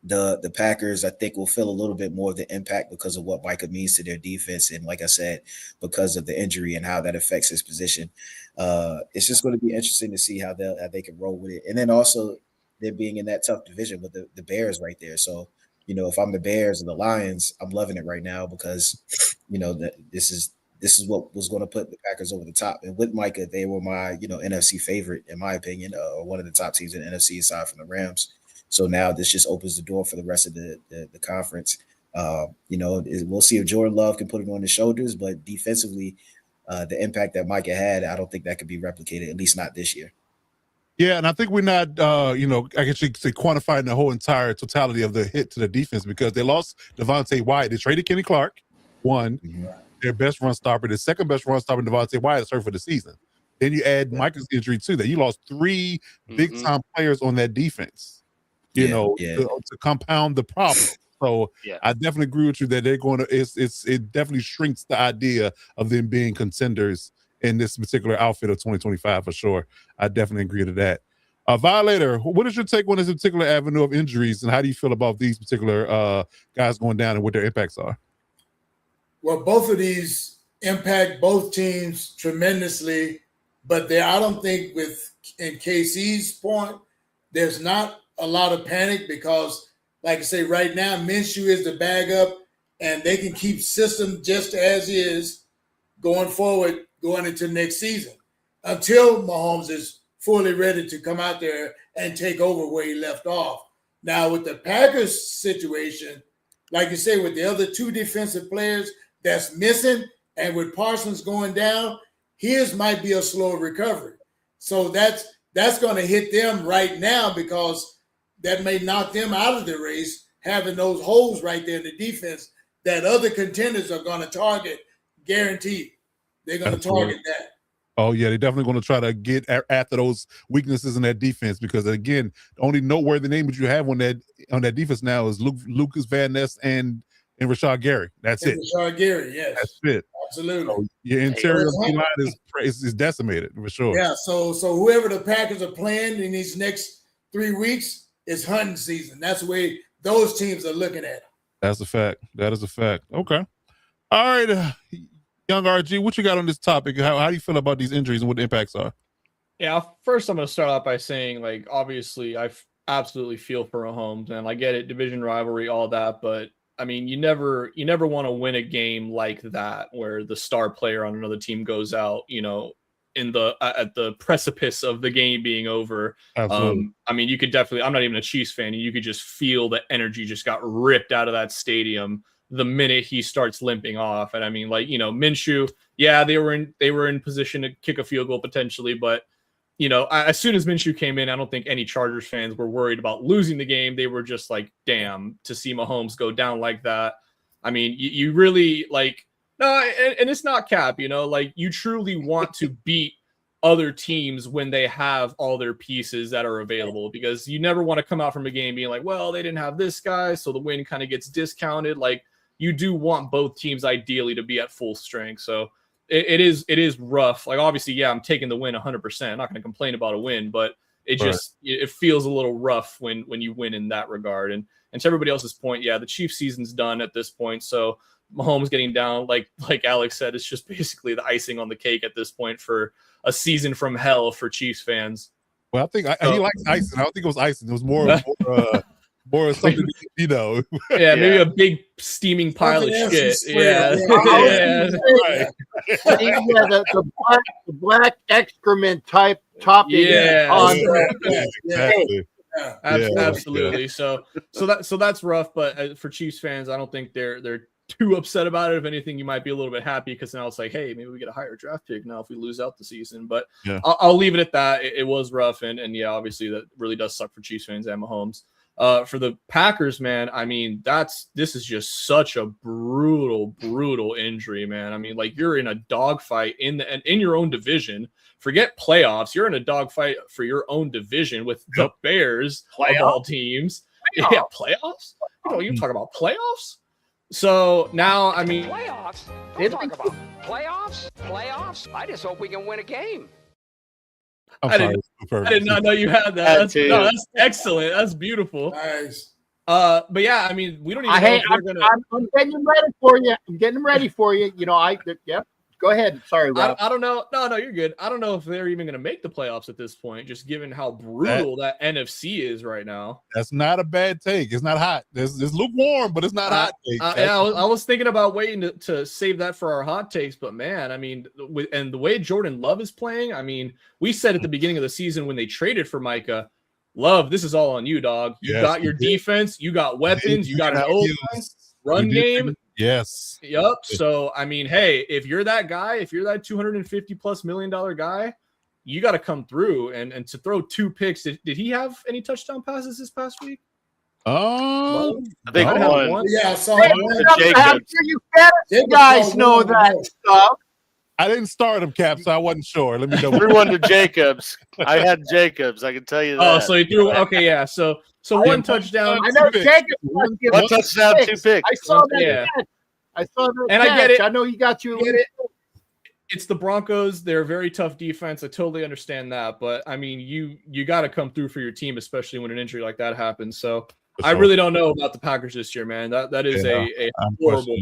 The Packers, I think, will feel a little bit more of the impact because of what Micah means to their defense, and like I said, because of the injury and how that affects his position. It's just going to be interesting to see how they can roll with it, and then also they're being in that tough division with the Bears right there. So, if I'm the Bears or the Lions, I'm loving it right now because, this is what was going to put the Packers over the top. And with Micah, they were my, NFC favorite, in my opinion, or one of the top teams in the NFC aside from the Rams. So now this just opens the door for the rest of the conference. We'll see if Jordan Love can put it on his shoulders, but defensively, the impact that Micah had, I don't think that could be replicated, at least not this year. Yeah, and I think we're not, I guess you could say quantifying the whole entire totality of the hit to the defense because they lost Devontae Wyatt. They traded Kenny Clark, one. Mm-hmm. Their best run stopper, the second best run stopper, Devontae Wyatt, is hurt for the season. Then you add Micah's injury to that. You lost three big-time players on that defense, to compound the problem. So I definitely agree with you that they're going to. It definitely shrinks the idea of them being contenders in this particular outfit of 2025 for sure. I definitely agree to that. Violator, what is your take on this particular avenue of injuries, and how do you feel about these particular guys going down and what their impacts are? Well, both of these impact both teams tremendously, but I don't think in KC's point, there's not a lot of panic because, like I say, right now, Minshew is the bag up, and they can keep system just as is going forward, going into next season, until Mahomes is fully ready to come out there and take over where he left off. Now, with the Packers situation, like you say, with the other two defensive players that's missing, and with Parsons going down, his might be a slow recovery. So that's going to hit them right now because that may knock them out of the race, having those holes right there in the defense that other contenders are going to target, guaranteed. They're going to target that. Oh, yeah, they're definitely going to try to get after those weaknesses in that defense because, again, the only noteworthy name that you have on that defense now is Lucas Van Ness and Rashad Gary. That's it. Rashad Gary, yes. That's it. Absolutely. So your interior line is decimated for sure. Yeah, so whoever the Packers are playing in these next 3 weeks is hunting season. That's the way those teams are looking at it. That's a fact. That is a fact. Okay. All right. Young RG, what you got on this topic? How do you feel about these injuries and what the impacts are? Yeah, first I'm going to start off by saying, like, obviously I absolutely feel for Mahomes, and I get it, division rivalry, all that, but I mean, you never want to win a game like that where the star player on another team goes out, at the precipice of the game being over. Absolutely. I mean, you could definitely, I'm not even a Chiefs fan, and you could just feel the energy just got ripped out of that stadium the minute he starts limping off. And I mean, like, Minshew, yeah, they were in position to kick a field goal potentially, but as soon as Minshew came in, I don't think any Chargers fans were worried about losing the game. They were just like, damn, to see Mahomes go down like that. I mean, you really and it's not cap, like you truly want to beat other teams when they have all their pieces that are available, because you never want to come out from a game being like, well, they didn't have this guy, so the win kind of gets discounted. Like, you do want both teams ideally to be at full strength. So it is rough. Like, obviously, yeah, I'm taking the win 100%. I'm not going to complain about a win, but it feels a little rough when you win in that regard. And to everybody else's point, yeah, the Chiefs season's done at this point. So Mahomes getting down, like Alex said, it's just basically the icing on the cake at this point for a season from hell for Chiefs fans. Well, I think he likes icing. I don't think it was icing. It was more something, Yeah, maybe a big steaming pile of shit. Yeah. The black excrement type topping. Exactly. Absolutely. So that's rough. But for Chiefs fans, I don't think they're too upset about it. If anything, you might be a little bit happy because now it's like, hey, maybe we get a higher draft pick now if we lose out the season. But I'll leave it at that. It was rough, and yeah, obviously that really does suck for Chiefs fans and Mahomes. For the Packers, man, I mean, this is just such a brutal injury, man. I mean, like, you're in a dogfight in your own division. Forget playoffs. You're in a dogfight for your own division with the Bears of all teams. Playoffs. Yeah, playoffs. You talk about playoffs. So now, I mean, playoffs. Don't talk about playoffs. I just hope we can win a game. I did not know you had that. That's excellent. That's beautiful. Nice. But yeah, I mean, we don't even know if we're gonna. I'm getting them ready for you. Yep. Go ahead. Sorry, Rob. I don't know. No, you're good. I don't know if they're even going to make the playoffs at this point, just given how brutal that NFC is right now. That's not a bad take. It's not hot. It's lukewarm, but it's not hot. Yeah, I was thinking about waiting to save that for our hot takes, but man, I mean, and the way Jordan Love is playing, I mean, we said at the beginning of the season when they traded for Micah, Love, this is all on you, dog. You got your defense, you got weapons, you got an run game. Yes. Yep. So, I mean, hey, if you're that guy, if you're that $250+ million guy, you got to come through and to throw 2 picks. Did he have any touchdown passes this past week? I think one. Yeah, I saw I'm sure you guys know that stuff. I didn't start him, Cap, so I wasn't sure. Let me know. Threw one to Jacobs. I had Jacobs. I can tell you that. Oh, so he threw. Okay, yeah. So one touchdown. I know Jacobs. One touchdown, 2 picks. I saw that. Yeah. I saw that. And I get it. I know he got you. It's the Broncos. They're a very tough defense. I totally understand that, but I mean, you got to come through for your team, especially when an injury like that happens. So I really don't know about the Packers this year, man. That is a horrible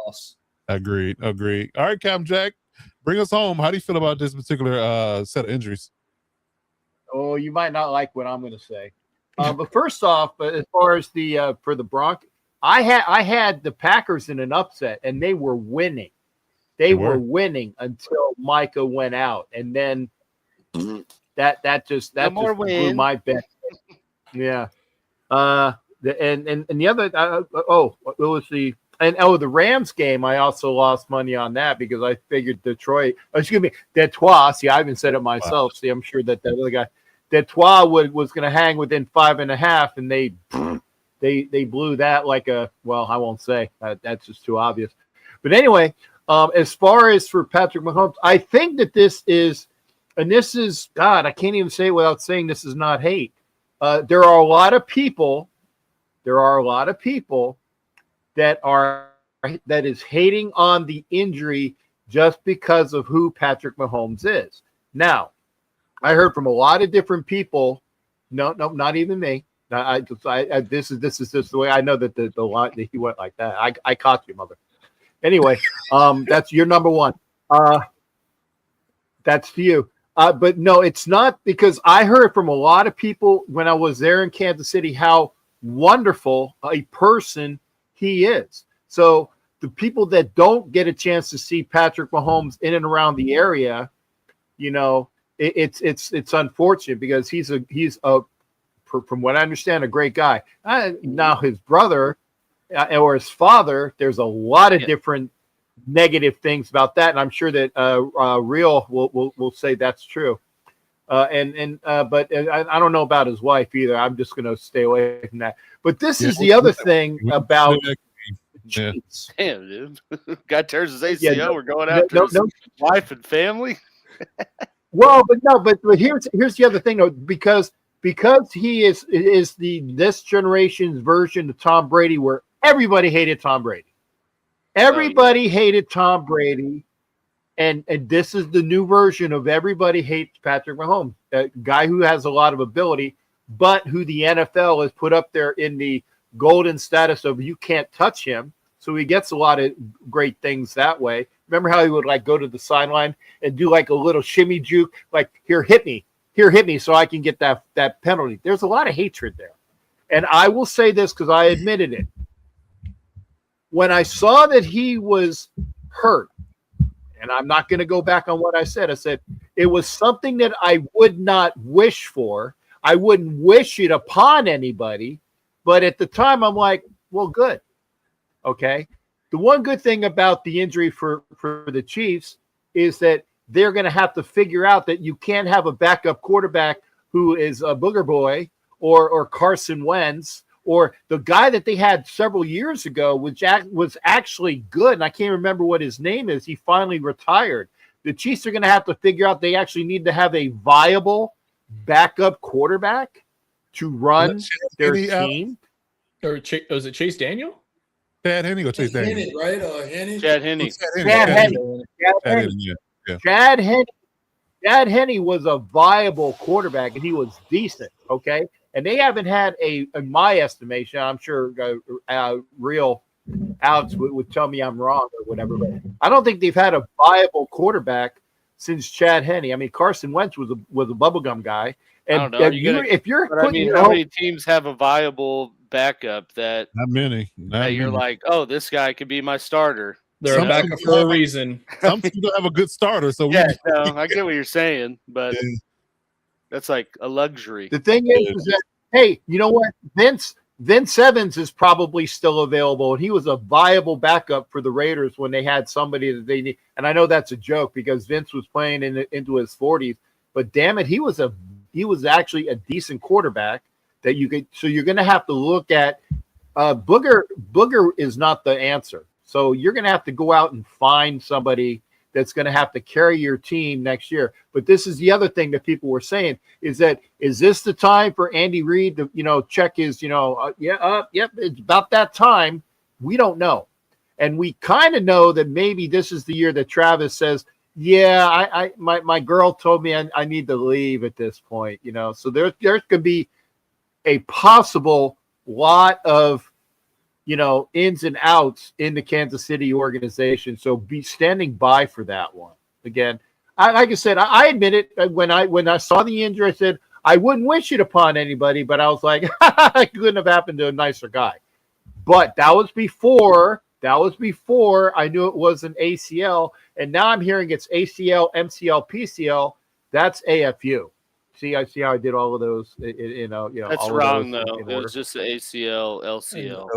loss. Agreed. All right, Cam Jack, bring us home. How do you feel about this particular set of injuries? Oh, you might not like what I'm going to say, but first off, as far as the for the Broncos, I had the Packers in an upset, and they were winning. They were winning until Micah went out, and then that just blew my bet. Yeah. And the other what was the the Rams game? I also lost money on that because I figured Detroit. Detroit. See, I haven't said it myself. Wow. See, I'm sure that other guy Detroit was going to hang within 5.5, and they blew that like a. Well, I won't say that's just too obvious. But anyway, as far as for Patrick Mahomes, I think that this is God. I can't even say it without saying this is not hate. There are a lot of people that is hating on the injury just because of who Patrick Mahomes is. Now, I heard from a lot of different people. No, not even me. This is just the way I know that the line that he went like that. I caught you, mother. Anyway, that's your number one. That's for you. But no, it's not, because I heard from a lot of people when I was there in Kansas City how wonderful a person he is. So the people that don't get a chance to see Patrick Mahomes in and around the area, it's unfortunate because he's from what I understand, a great guy. Now his brother or his father, there's a lot of different negative things about that, and I'm sure that Real will say that's true. But I don't know about his wife either. I'm just going to stay away from that. But this is the other thing about. Damn, dude! Guy tears his ACL. We're going after his wife and family. Well, but here's the other thing though, because he is this generation's version of Tom Brady, where everybody hated Tom Brady. Everybody hated Tom Brady, and this is the new version of everybody hates Patrick Mahomes, a guy who has a lot of ability, but who the NFL has put up there in the golden status of you can't touch him. So he gets a lot of great things that way. Remember how he would go to the sideline and do a little shimmy juke, here, hit me so I can get that penalty. There's a lot of hatred there. And I will say this because I admitted it. When I saw that he was hurt, and I'm not going to go back on what I said it was something that I would not wish for. I wouldn't wish it upon anybody. But at the time, I'm like, well, good. Okay. the one good thing about the injury for the Chiefs is that they're going to have to figure out that you can't have a backup quarterback who is a booger boy or Carson Wentz, or the guy that they had several years ago, which was actually good. And I can't remember what his name is. He finally retired. The Chiefs are going to have to figure out they actually need to have a viable backup quarterback to run their team. Or was it Chase Daniel? Chad Henne or Chase Daniel? Henne, right? Henne. Chad Henne. Chad Henne was a viable quarterback, and he was decent, okay? And they haven't had in my estimation, I'm sure real Alex would tell me I'm wrong or whatever, but I don't think they've had a viable quarterback since Chad Henne. I mean, Carson Wentz was a bubblegum guy. And I don't know. How many teams have a viable backup that not many. You're like, oh, this guy could be my starter. They're a backup for a reason. Some people have a good starter, so I get what you're saying, but that's like a luxury. The thing is that, hey, you know what? Vince Evans is probably still available, and he was a viable backup for the Raiders when they had somebody that they need. And I know that's a joke because Vince was playing into his 40s, but damn it, he was actually a decent quarterback that you could. So you're going to have to look at Booger. Booger is not the answer. So you're going to have to go out and find somebody that's going to have to carry your team next year. But this is the other thing that people were saying is this the time for Andy Reid to, check his, yep, it's about that time. We don't know. And we kind of know that maybe this is the year that Travis says, yeah, my girl told me I need to leave at this point, So there's going to be a possible lot of, ins and outs in the Kansas City organization. So be standing by for that one. Again, like I said, I admit it. When I saw the injury, I said, I wouldn't wish it upon anybody, but I was like, it couldn't have happened to a nicer guy. But that was before I knew it was an ACL. And now I'm hearing it's ACL, MCL, PCL. That's AFU. I see how I did all of those. That's wrong though. It was just the ACL, LCL.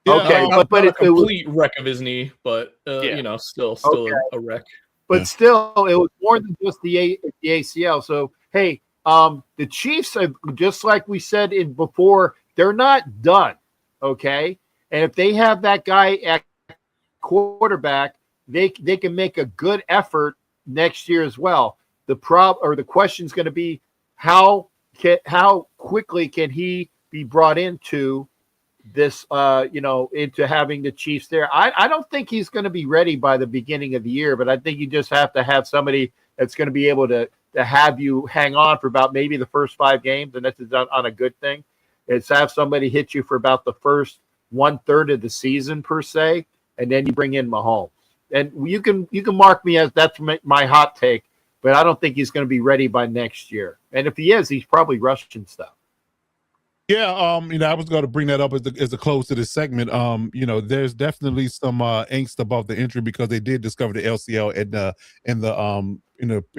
Yeah. Okay, but it's a complete wreck of his knee, but still a wreck. But still, it was more than just the ACL. So hey, the Chiefs, just like we said before, they're not done. Okay, and if they have that guy at quarterback, they can make a good effort next year as well. The question is going to be how quickly can he be brought into this, into having the Chiefs there. I don't think he's going to be ready by the beginning of the year, but I think you just have to have somebody that's going to be able to have you hang on for about maybe the first 5 games, and that's on a good thing. It's have somebody hit you for about the first 1/3 of the season per se, and then you bring in Mahomes. And you can mark me as that's my hot take. But I don't think he's going to be ready by next year. And if he is, he's probably rushing stuff. Yeah, I was going to bring that up as a close to this segment. There's definitely some angst about the injury because they did discover the LCL in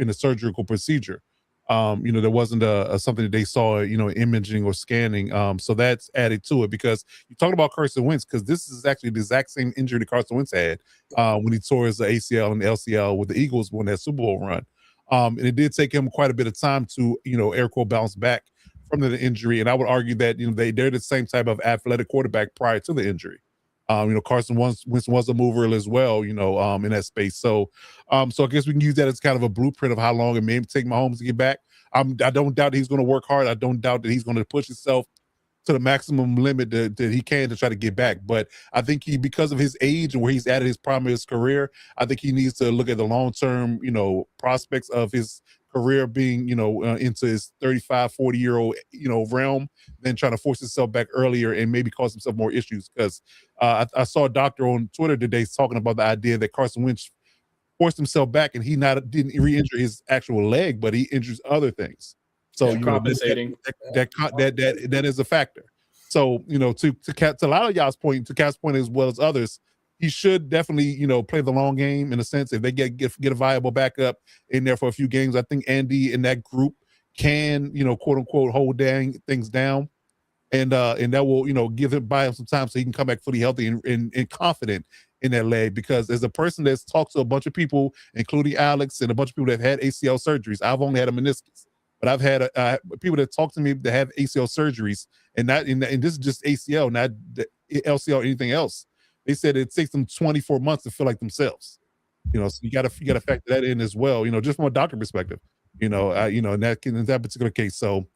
the surgical procedure. There wasn't something that they saw, imaging or scanning. So that's added to it because you talked about Carson Wentz because this is actually the exact same injury that Carson Wentz had when he tore his ACL and LCL with the Eagles when that Super Bowl run. And it did take him quite a bit of time to, air quote, bounce back from the injury. And I would argue that, they're the same type of athletic quarterback prior to the injury. Carson Wentz was a mover as well, in that space. So I guess we can use that as kind of a blueprint of how long it may take Mahomes to get back. I don't doubt that he's going to work hard. I don't doubt that he's going to push himself to the maximum limit that he can to try to get back. But I think because of his age and where he's at in his prime of his career, I think he needs to look at the long-term, prospects of his career being, into his 35, 40-year-old, realm, than trying to force himself back earlier and maybe cause himself more issues. Because I saw a doctor on Twitter today talking about the idea that Carson Wentz forced himself back and he didn't re-injure his actual leg, but he injures other things. So compensating that is a factor. So to a lot of y'all's point, to Cap's point as well as others, he should definitely play the long game in a sense. If they get a viable backup in there for a few games, I think Andy and that group can quote unquote hold things down. and that will give him buy him some time so he can come back fully healthy and confident in that leg. Because as a person that's talked to a bunch of people, including Alex and a bunch of people that have had ACL surgeries, I've only had a meniscus, but I've had people that talk to me that have ACL surgeries, and this is just ACL, not the LCL or anything else. They said it takes them 24 months to feel like themselves. So you got to factor that in as well. Just from a doctor perspective. In that particular case, so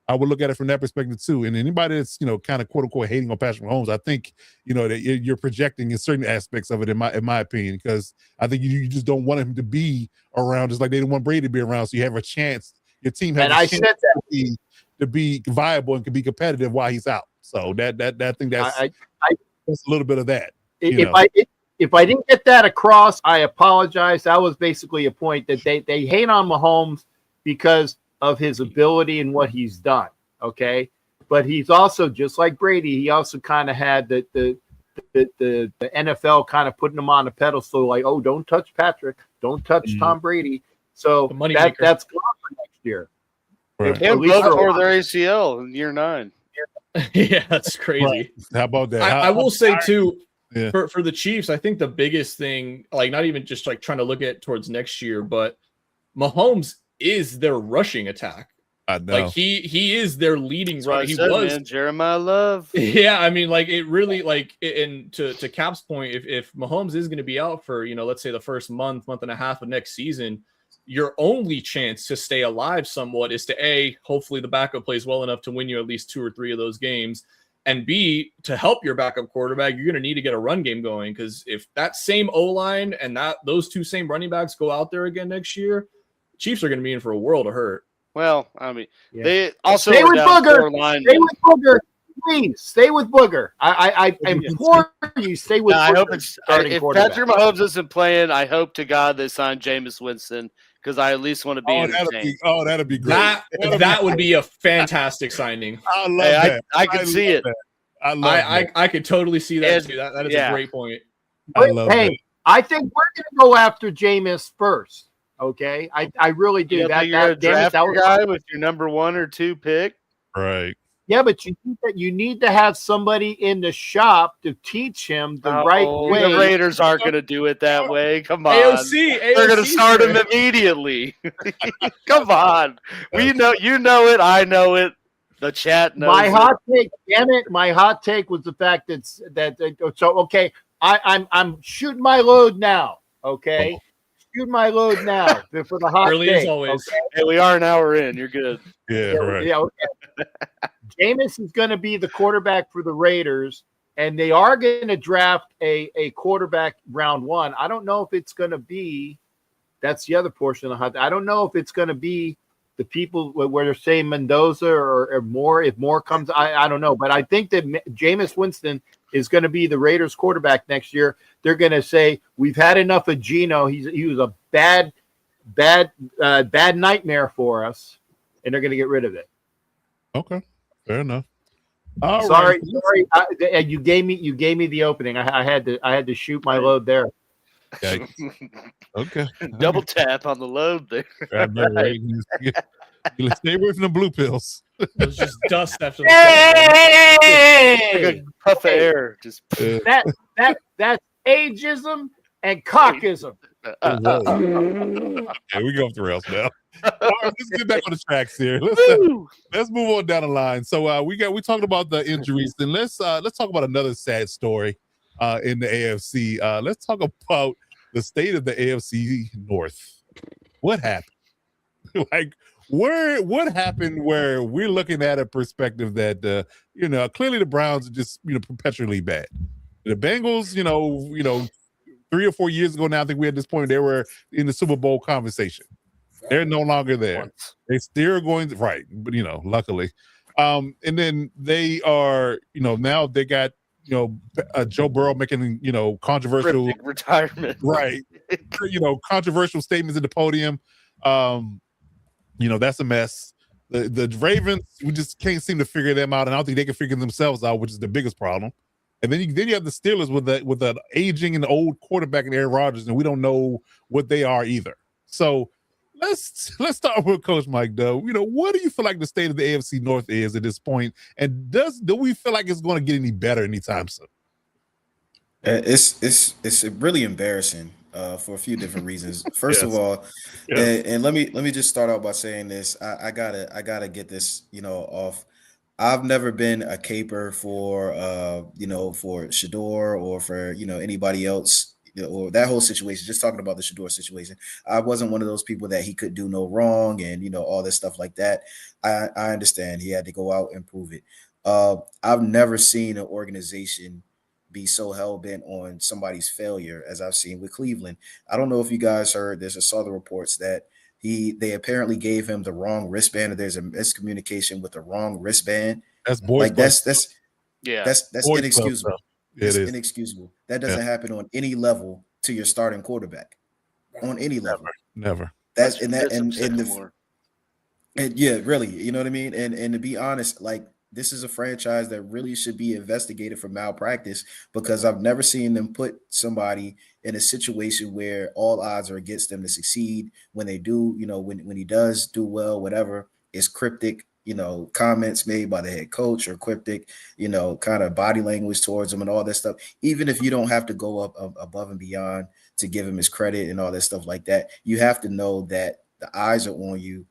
I would look at it from that perspective too. And anybody that's kind of quote unquote hating on Patrick Mahomes, I think that you're projecting in certain aspects of it, in my opinion, because I think you just don't want him to be around, just like they didn't want Brady to be around. So you have a chance, your team has a chance to be viable and can be competitive while he's out. So I think that's a little bit of that. If I didn't get that across, I apologize. That was basically a point that they hate on Mahomes because of his ability and what he's done. Okay. But he's also, just like Brady, he also kind of had the NFL kind of putting him on a pedestal, like, oh, don't touch Patrick, don't touch Tom Brady. So that's gone for next year. Right. And both tore their ACL in year 9. Yeah, that's crazy. Right. How about that? I will say too, for the Chiefs, I think the biggest thing, like not even just like trying to look at towards next year, but Mahomes is their rushing attack. I know. Like he is their leading runner. He was Jeremiah Love. Yeah, I mean, like it really, like, and to Cap's point, if Mahomes is going to be out for let's say the first month and a half of next season, your only chance to stay alive somewhat is to hopefully the backup plays well enough to win you at least 2 or 3 of those games, and B, to help your backup quarterback, you're going to need to get a run game going, because if that same O-line and those 2 same running backs go out there again next year, Chiefs are going to be in for a world of hurt. Well, I mean, they also stay with Booger. Stay with Booger. Please stay with Booger. I implore you, stay with Booger. I hope if Patrick Mahomes isn't playing, I hope to God they sign Jameis Winston, because I at least want to be entertained. That'd be great. That would be a fantastic signing. I love that. I could see it. I could totally see that too. That is a great point. I think we're going to go after Jameis first. Okay, I really do. You're a draft guy with your number 1 or 2 pick, right? Yeah, but you need to have somebody in the shop to teach him the right way. The Raiders aren't going to do it that way. Come on, AOC they're going to start him immediately. Come on, you know it. I know it. The chat knows. My hot take, damn it! My hot take was the fact that okay. I'm shooting my load now. Okay. Shoot my load now for the hot early take, as always. Okay? Hey, we are an hour in. You're good. Yeah, right. Yeah, okay. Jameis is going to be the quarterback for the Raiders, and they are going to draft a quarterback round 1. I don't know if it's going to be. That's the other portion of the hot. I don't know if it's going to be the people where they're saying Mendoza or more. If more comes, I don't know. But I think that Jameis Winston is going to be the Raiders quarterback next year. They're going to say, we've had enough of Geno. He was a bad nightmare for us, and they're going to get rid of it. Okay, fair enough. Sorry. You gave me the opening. I had to shoot my load there. Okay. Double tap on the load there. You stay away from the blue pills. It was just dust after like a puff of air. Just that's ageism and cockism. Okay, we go off the rails now. All right, let's get back on the tracks here. Let's move on down the line. So we talked about the injuries, and let's talk about another sad story in the AFC. Let's talk about the state of the AFC North. What happened? What happened where we're looking at a perspective that clearly the Browns are just perpetually bad. The Bengals, 3 or 4 years ago now, I think we at this point they were in the Super Bowl conversation. They're no longer there. They still going right, but luckily. And then they are, now they got Joe Burrow making controversial retirement, right? Controversial statements at the podium. That's a mess. The Ravens, we just can't seem to figure them out, and I don't think they can figure themselves out, which is the biggest problem. And then you have the Steelers with the aging and old quarterback in Aaron Rodgers, and we don't know what they are either. So Let's start with Coach Mike, though. What do you feel like the state of the AFC North is at this point, and do we feel like it's going to get any better anytime soon? It's really embarrassing for a few different reasons. First of all, and let me just start out by saying this. I gotta get this off. I've never been a caper for for Shador or for anybody else or that whole situation. Just talking about the Shador situation, I wasn't one of those people that he could do no wrong and all this stuff like that. I understand he had to go out and prove it. I've never seen an organization be so hell-bent on somebody's failure as I've seen with Cleveland. I don't know if you guys heard this or saw the reports that they apparently gave him the wrong wristband, or there's a miscommunication with the wrong wristband. That's boys. That's boys inexcusable. It's is inexcusable. That doesn't happen on any level to your starting quarterback. On any level. Never. Yeah, really. You know what I mean? And to be honest, like, this is a franchise that really should be investigated for malpractice, because I've never seen them put somebody in a situation where all odds are against them to succeed. When they do, when he does do well, whatever, it's cryptic, comments made by the head coach, or cryptic, kind of body language towards him and all that stuff. Even if you don't have to go up above and beyond to give him his credit and all that stuff like that, you have to know that the eyes are on you.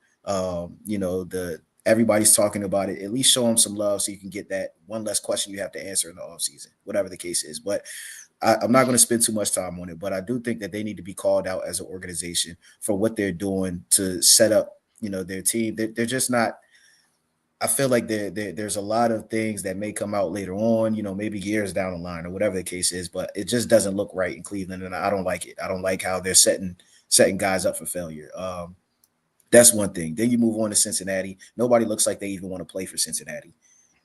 Everybody's talking about it. At least show them some love so you can get that one less question you have to answer in the offseason, whatever the case is. But I'm not going to spend too much time on it, but I do think that they need to be called out as an organization for what they're doing to set up, their team. They're just not. I feel like there's a lot of things that may come out later on, maybe years down the line or whatever the case is, but it just doesn't look right in Cleveland, and I don't like it. I don't like how they're setting guys up for failure. That's one thing. Then you move on to Cincinnati. Nobody looks like they even want to play for Cincinnati.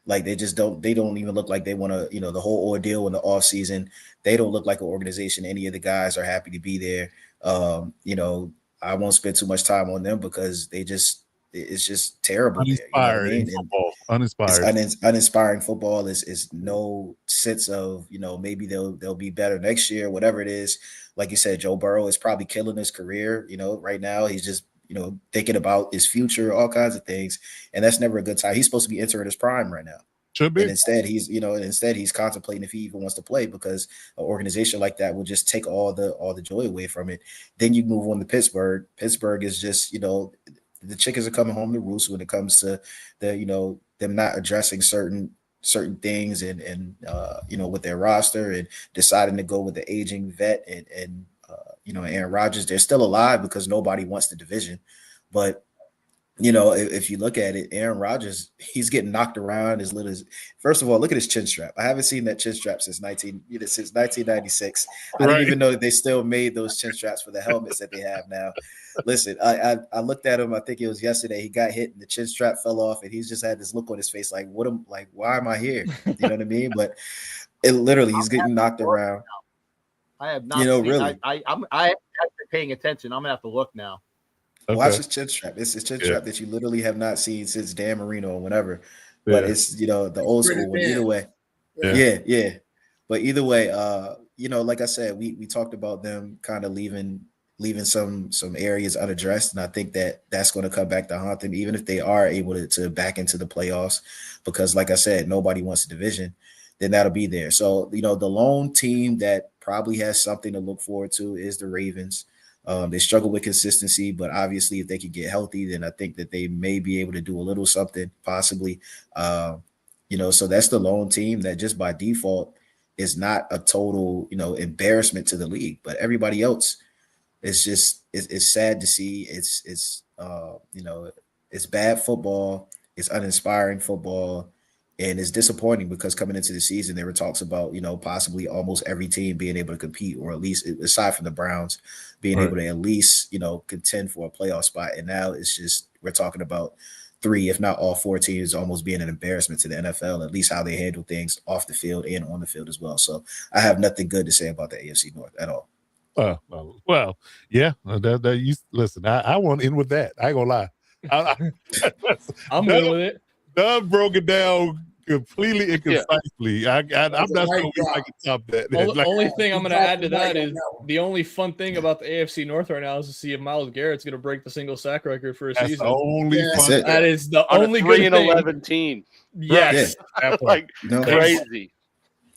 Like, they don't even look like they want to, the whole ordeal in the offseason. They don't look like an organization. Any of the guys are happy to be there. I won't spend too much time on them because it's just terrible. Uninspiring football. Uninspiring. It's uninspiring football. Is no sense of, maybe they'll be better next year, whatever it is. Like you said, Joe Burrow is probably killing his career. Right now he's just, thinking about his future, all kinds of things. And that's never a good time. He's supposed to be entering his prime right now. Should be. And instead he's contemplating if he even wants to play, because an organization like that will just take all the joy away from it. Then you move on to Pittsburgh. Pittsburgh is just, the chickens are coming home to roost when it comes to the, them not addressing certain things and with their roster and deciding to go with the aging vet and Aaron Rodgers. They're still alive because nobody wants the division. But, if you look at it, Aaron Rodgers, he's getting knocked around as little as, first of all, look at his chin strap. I haven't seen that chin strap since 1996. I didn't even know that they still made those chin straps for the helmets that they have now. Listen, I looked at him, I think it was yesterday. He got hit and the chin strap fell off, and he's just had this look on his face like, why am I here? You know what I mean? But it literally, he's getting knocked around. I have not seen, really. I haven't been paying attention. I'm gonna have to look now. Okay. Watch his chin strap. It's a chin strap that you literally have not seen since Dan Marino or whatever. But it's the old school one. Either way. Yeah. But either way, like I said, we talked about them kind of leaving some areas unaddressed, and I think that's going to come back to haunt them, even if they are able to back into the playoffs, because like I said, nobody wants a division. Then that'll be there. So, the lone team that probably has something to look forward to is the Ravens. They struggle with consistency, but obviously if they could get healthy, then I think that they may be able to do a little something possibly. So that's the lone team that just by default is not a total, embarrassment to the league, but everybody else is just, it's sad to see. It's bad football. It's uninspiring football. And it's disappointing because coming into the season, there were talks about, possibly almost every team being able to compete, or at least aside from the Browns being able to at least, contend for a playoff spot. And now it's just, we're talking about 3, if not all 4 teams almost being an embarrassment to the NFL, at least how they handle things off the field and on the field as well. So I have nothing good to say about the AFC North at all. Well, yeah. Listen, I want to end with that. I ain't gonna lie. I'm good with it. Doug broke it down completely and concisely. I'm not sure if I can top that. Only thing I'm going to add to that is the only fun thing about the AFC North right now is to see if Myles Garrett's going to break the single sack record for a That's season. the only fun. That is the On only a good 3-11 team. Yes. Like crazy.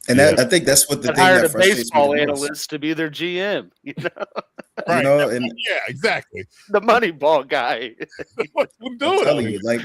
And I think that's what the thing hired that a frustrates me baseball the most. analyst to be their GM. You know, Right. You know, and yeah, exactly. the money ball guy. What's we I'm doing? telling you, like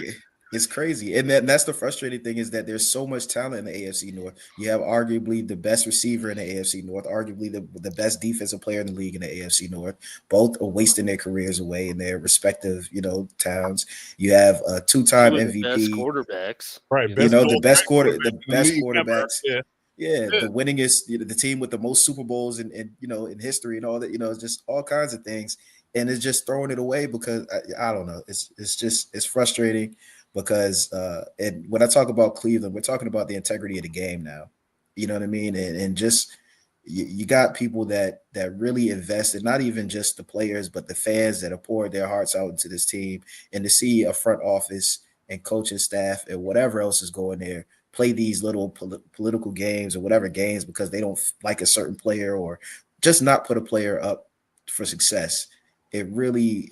it's crazy. And that's the frustrating thing is that there's so much talent in the AFC North. You have arguably the best receiver in the AFC North, arguably the best defensive player in the league in the AFC North. Both are wasting their careers away in their respective, towns. You have a two-time MVP, best quarterbacks, right? the best league quarterbacks. ever. Yeah, the winningest, the team with the most Super Bowls in history and all that. It's just all kinds of things, and it's just throwing it away because I don't know. It's frustrating because and when I talk about Cleveland, we're talking about the integrity of the game now. You know what I mean? And just you got people that really invested, not even just the players, but the fans that have poured their hearts out into this team, and to see a front office and coaching staff and whatever else is going there play these little political games or whatever games because they don't like a certain player or just not put a player up for success. It really,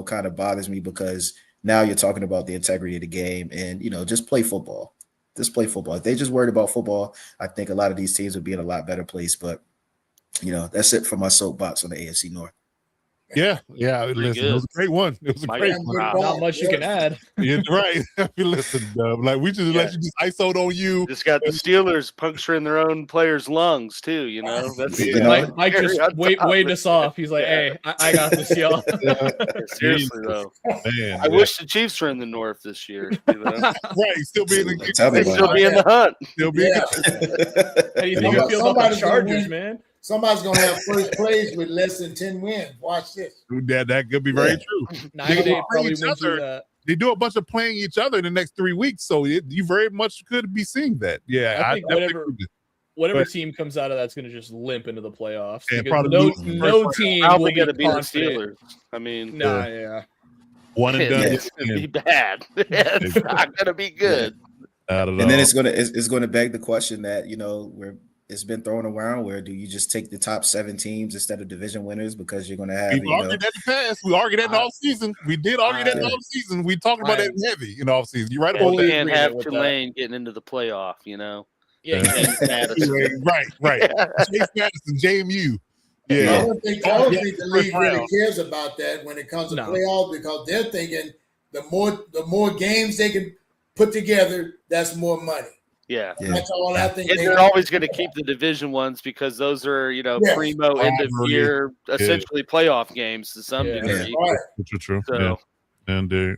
kind of bothers me because now you're talking about the integrity of the game and, just play football. Just play football. If they just worried about football, I think a lot of these teams would be in a lot better place. But, that's it for my soapbox on the AFC North. Yeah. Listen, it was a great one. It was a great one. Not much you can add. Yeah, right. Listen, like we just let you just ISO'd on you. Just got the Steelers puncturing their own players' lungs too. That's Mike just waved us off. He's like, "Hey, I got this, y'all." Seriously though, man, I wish the Chiefs were in the North this year. Right, still be in the hunt. Still be. How do you think it feels about the Chargers, man? Somebody's gonna have first place with less than 10 wins. Watch this. That could be very true. They probably went through that. They do a bunch of playing each other in the next 3 weeks, so you very much could be seeing that. Yeah, I think whatever team comes out of that's going to just limp into the playoffs. Yeah, no team will be going to be the confident. Steelers. I mean, one and done. It's going to be bad. It's not going to be good. And then it's going to beg the question that it's been thrown around where do you just take the top 7 teams instead of division winners because you're going to have. We argued that in the past. We argued that in the offseason. We did argue that in the offseason. We talked about that heavy in the offseason. You're right about that. You can't have Tulane getting into the playoff, Yeah, right. Chase Madison, JMU. Yeah, I don't think the league really cares about that when it comes to playoffs because they're thinking the more games they can put together, that's more money. Yeah, that's all I think. And they're always going to keep the division ones because those are, primo end of year, essentially playoff games to some degree. Right. True. So, and okay.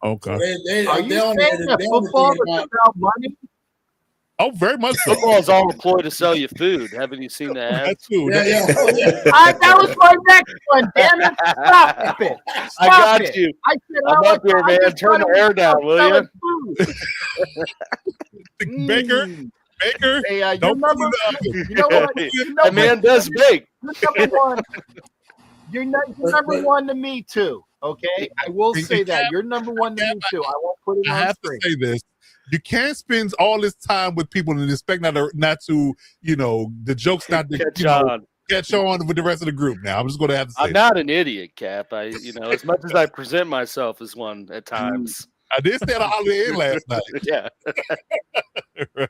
So are you saying that football is about money? Oh, very much so. Football is all a ploy to sell you food. Haven't you seen the ads? That was my next one. Damn it! Stop it! I got you. I'm up here, man. Turn the air down, will you? Baker. Hey, don't you know what? That man does bake. You're number one to me too. Okay, I will say that you're number one to me too. I won't put it on I have screen. to say this. You can't spend all this time with people and expect not to the jokes not to catch on with the rest of the group. Now I'm just going to have to say I'm not an idiot, Cap. As much as I present myself as one at times. I did stay at a Holiday Inn last night. Yeah. Right.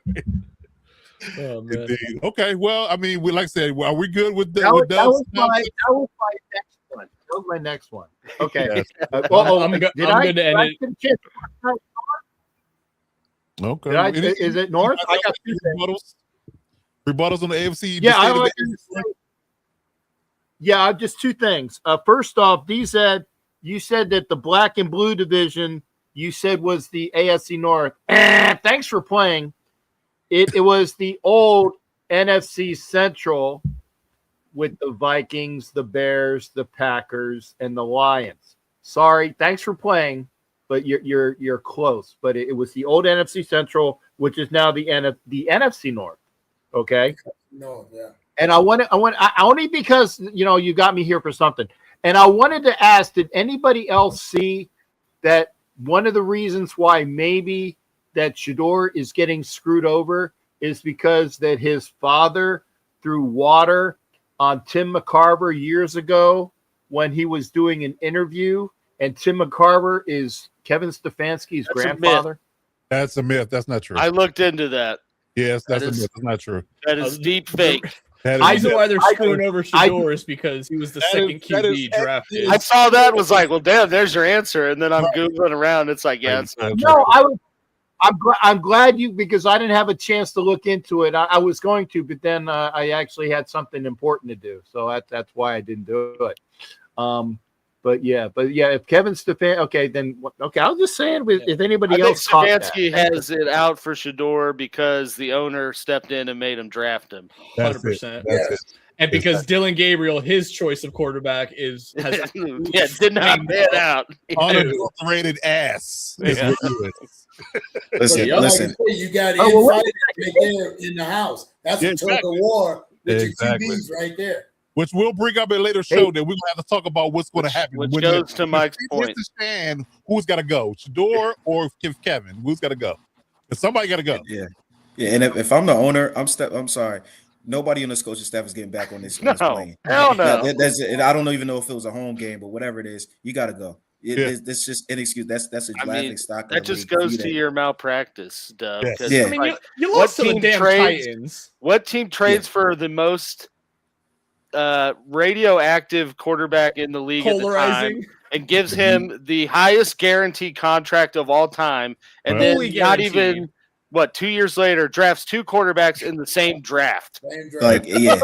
Oh, man. Indeed. Okay. Well, I mean, like I said, are we good with that? That was my next one. That was my next one. Okay. I'm good to end it. Okay. Is it North? I got two rebuttals on the AFC. Yeah, just two things. First off, you said that the black and blue division you said was the AFC North. Thanks for playing. It was the old NFC Central with the Vikings, the Bears, the Packers, and the Lions. Sorry, thanks for playing. But you're close. But it was the old NFC Central, which is now the NFC North. Okay. No, yeah. And I only because you got me here for something. And I wanted to ask, did anybody else see that one of the reasons why maybe that Shador is getting screwed over is because that his father threw water on Tim McCarver years ago when he was doing an interview, and Tim McCarver is Kevin Stefanski's grandfather. That's a myth. That's not true. I looked into that. Yes, that's a myth. That's not true. That is deep fake. The reason why they're screwing over Shador is because he was the second QB drafted. I saw that and was like, well, damn, there's your answer. And then I'm Googling around. It's like, yeah, it's not no, I'm glad you, because I didn't have a chance to look into it. I was going to, but then I actually had something important to do. So that's why I didn't do it. But yeah, if Kevin Stefan, okay, I was just saying, if anybody else caught Stefanski has it out for Shador because the owner stepped in and made him draft him. 100%. And because Dylan Gabriel, his choice of quarterback has did not pan out. Unadulterated ass. Listen. You got infighting right there in the house. That's a tug of war with your QBs right there. Which we'll bring up in a later show that we're going to have to talk about what's going to happen. Which goes to Mike's point. Stand, who's got to go, Shador or Kevin? Who's got to go? Somebody got to go. Yeah. And if I'm the owner, I'm sorry. Nobody on this coaching staff is getting back on this plane. Hell no. I don't even know if it was a home game, but whatever it is, you got to go. It's just an excuse. That's a laughing stock. That just goes to your malpractice, Doug. Yeah. I mean, you lost to the damn Titans. What team trades for the most radioactive quarterback in the league at the time and gives him the highest guaranteed contract of all time, and then not even 2 years later drafts two quarterbacks in the same draft? Like, yeah.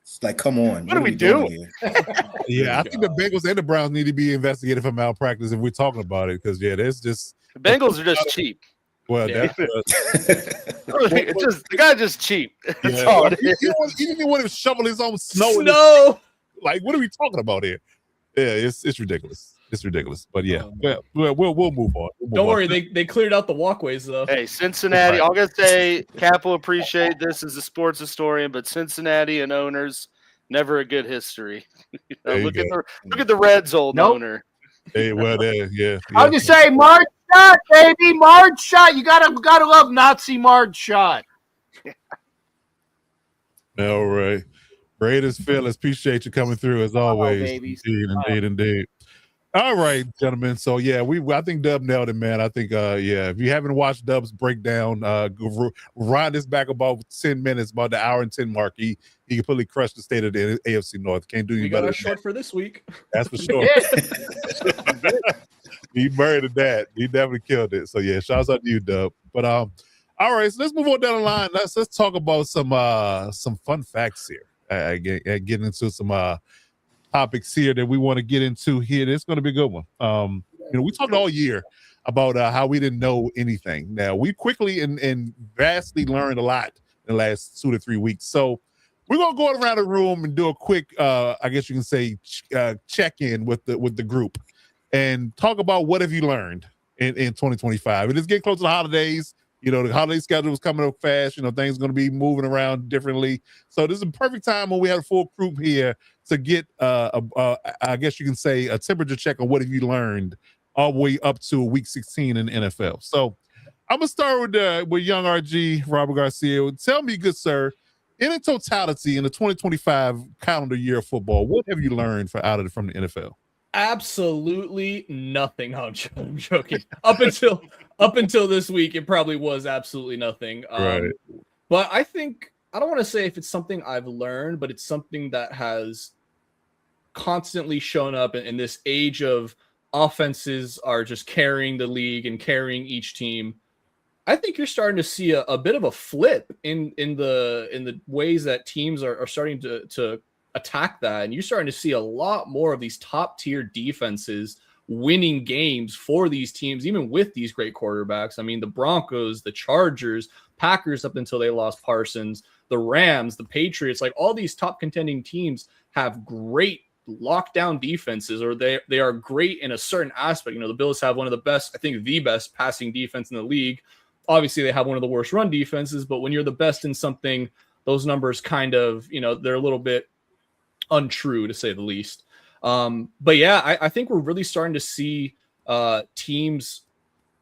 It's like, come on. What are we doing? I think the Bengals and the Browns need to be investigated for malpractice if we're talking about it, because there's just the Bengals are just cheap. Well, that's the guy's just cheap. That's all it is. He didn't even want to shovel his own snow. Like, what are we talking about here? Yeah, it's ridiculous. It's ridiculous. But we'll move on. Don't worry, they cleared out the walkways though. Hey, Cincinnati. I'm gonna say Cap will appreciate this as a sports historian, but Cincinnati and owners never a good history. Look at the Reds' old owner. Hey, yeah. I'll just say Marge Shot, baby, Marge Shot. You gotta love Nazi Marge Shot. All right. Raiders, Phyllis, appreciate you coming through as always. Indeed. All right, gentlemen. So I think Dub nailed it, man. I think if you haven't watched Dub's breakdown, ride this back about 10 minutes, about the hour and 10 mark. He completely crushed the state of the AFC North. Can't do any better. We got short for this week. That's for sure. He murdered that. He definitely killed it. So shouts out to you, Dub. But all right, so let's move on down the line. Let's talk about some fun facts here. Get into some topics here that we want to get into here. It's going to be a good one. We talked all year about how we didn't know anything. Now we quickly and vastly learned a lot in the last 2 to 3 weeks. So we're going to go around the room and do a quick, I guess you can say, check-in with the group and talk about what have you learned in 2025. It is getting close to the holidays. The holiday schedule is coming up fast. Things are going to be moving around differently. So this is a perfect time when we have a full group here to get, I guess you can say, a temperature check on what have you learned all the way up to week 16 in the NFL. So I'm going to start with young RG, Robert Garcia. Tell me, good sir, in its totality, in the 2025 calendar year of football, what have you learned from the NFL? Absolutely nothing. No, I'm joking. Up until this week, it probably was absolutely nothing. Right. But I think, I don't want to say if it's something I've learned, but it's something that has constantly shown up in this age of offenses are just carrying the league and carrying each team. I think you're starting to see a bit of a flip in the ways that teams are starting to attack that, and you're starting to see a lot more of these top tier defenses winning games for these teams, even with these great quarterbacks. I mean, the Broncos, the Chargers, Packers up until they lost Parsons, the Rams, the Patriots, like all these top contending teams have great lockdown defenses, or they are great in a certain aspect. The Bills have one of the best, I think the best passing defense in the league. Obviously they have one of the worst run defenses, but when you're the best in something, those numbers kind of, they're a little bit untrue, to say the least. But I think we're really starting to see teams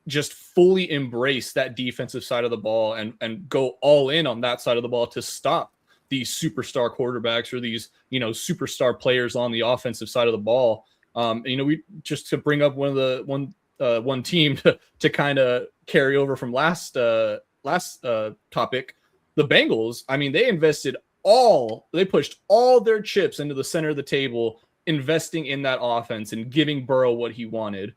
just fully embrace that defensive side of the ball and go all in on that side of the ball to stop these superstar quarterbacks or these, superstar players on the offensive side of the ball. We just to bring up one team to kind of carry over from last topic, the Bengals. I mean, they pushed all their chips into the center of the table, investing in that offense and giving Burrow what he wanted.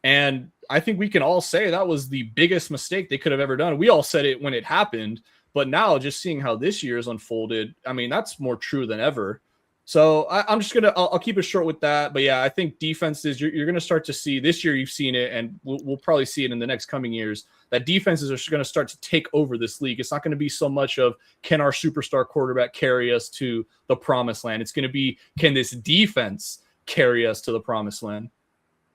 And I think we can all say that was the biggest mistake they could have ever done. We all said it when it happened, but now just seeing how this year has unfolded, I mean, that's more true than ever. So I'll keep it short with that. But yeah, I think defenses, you're going to start to see this year, you've seen it, and we'll probably see it in the next coming years, that defenses are going to start to take over this league. It's not going to be so much of, can our superstar quarterback carry us to the promised land? It's going to be, can this defense carry us to the promised land?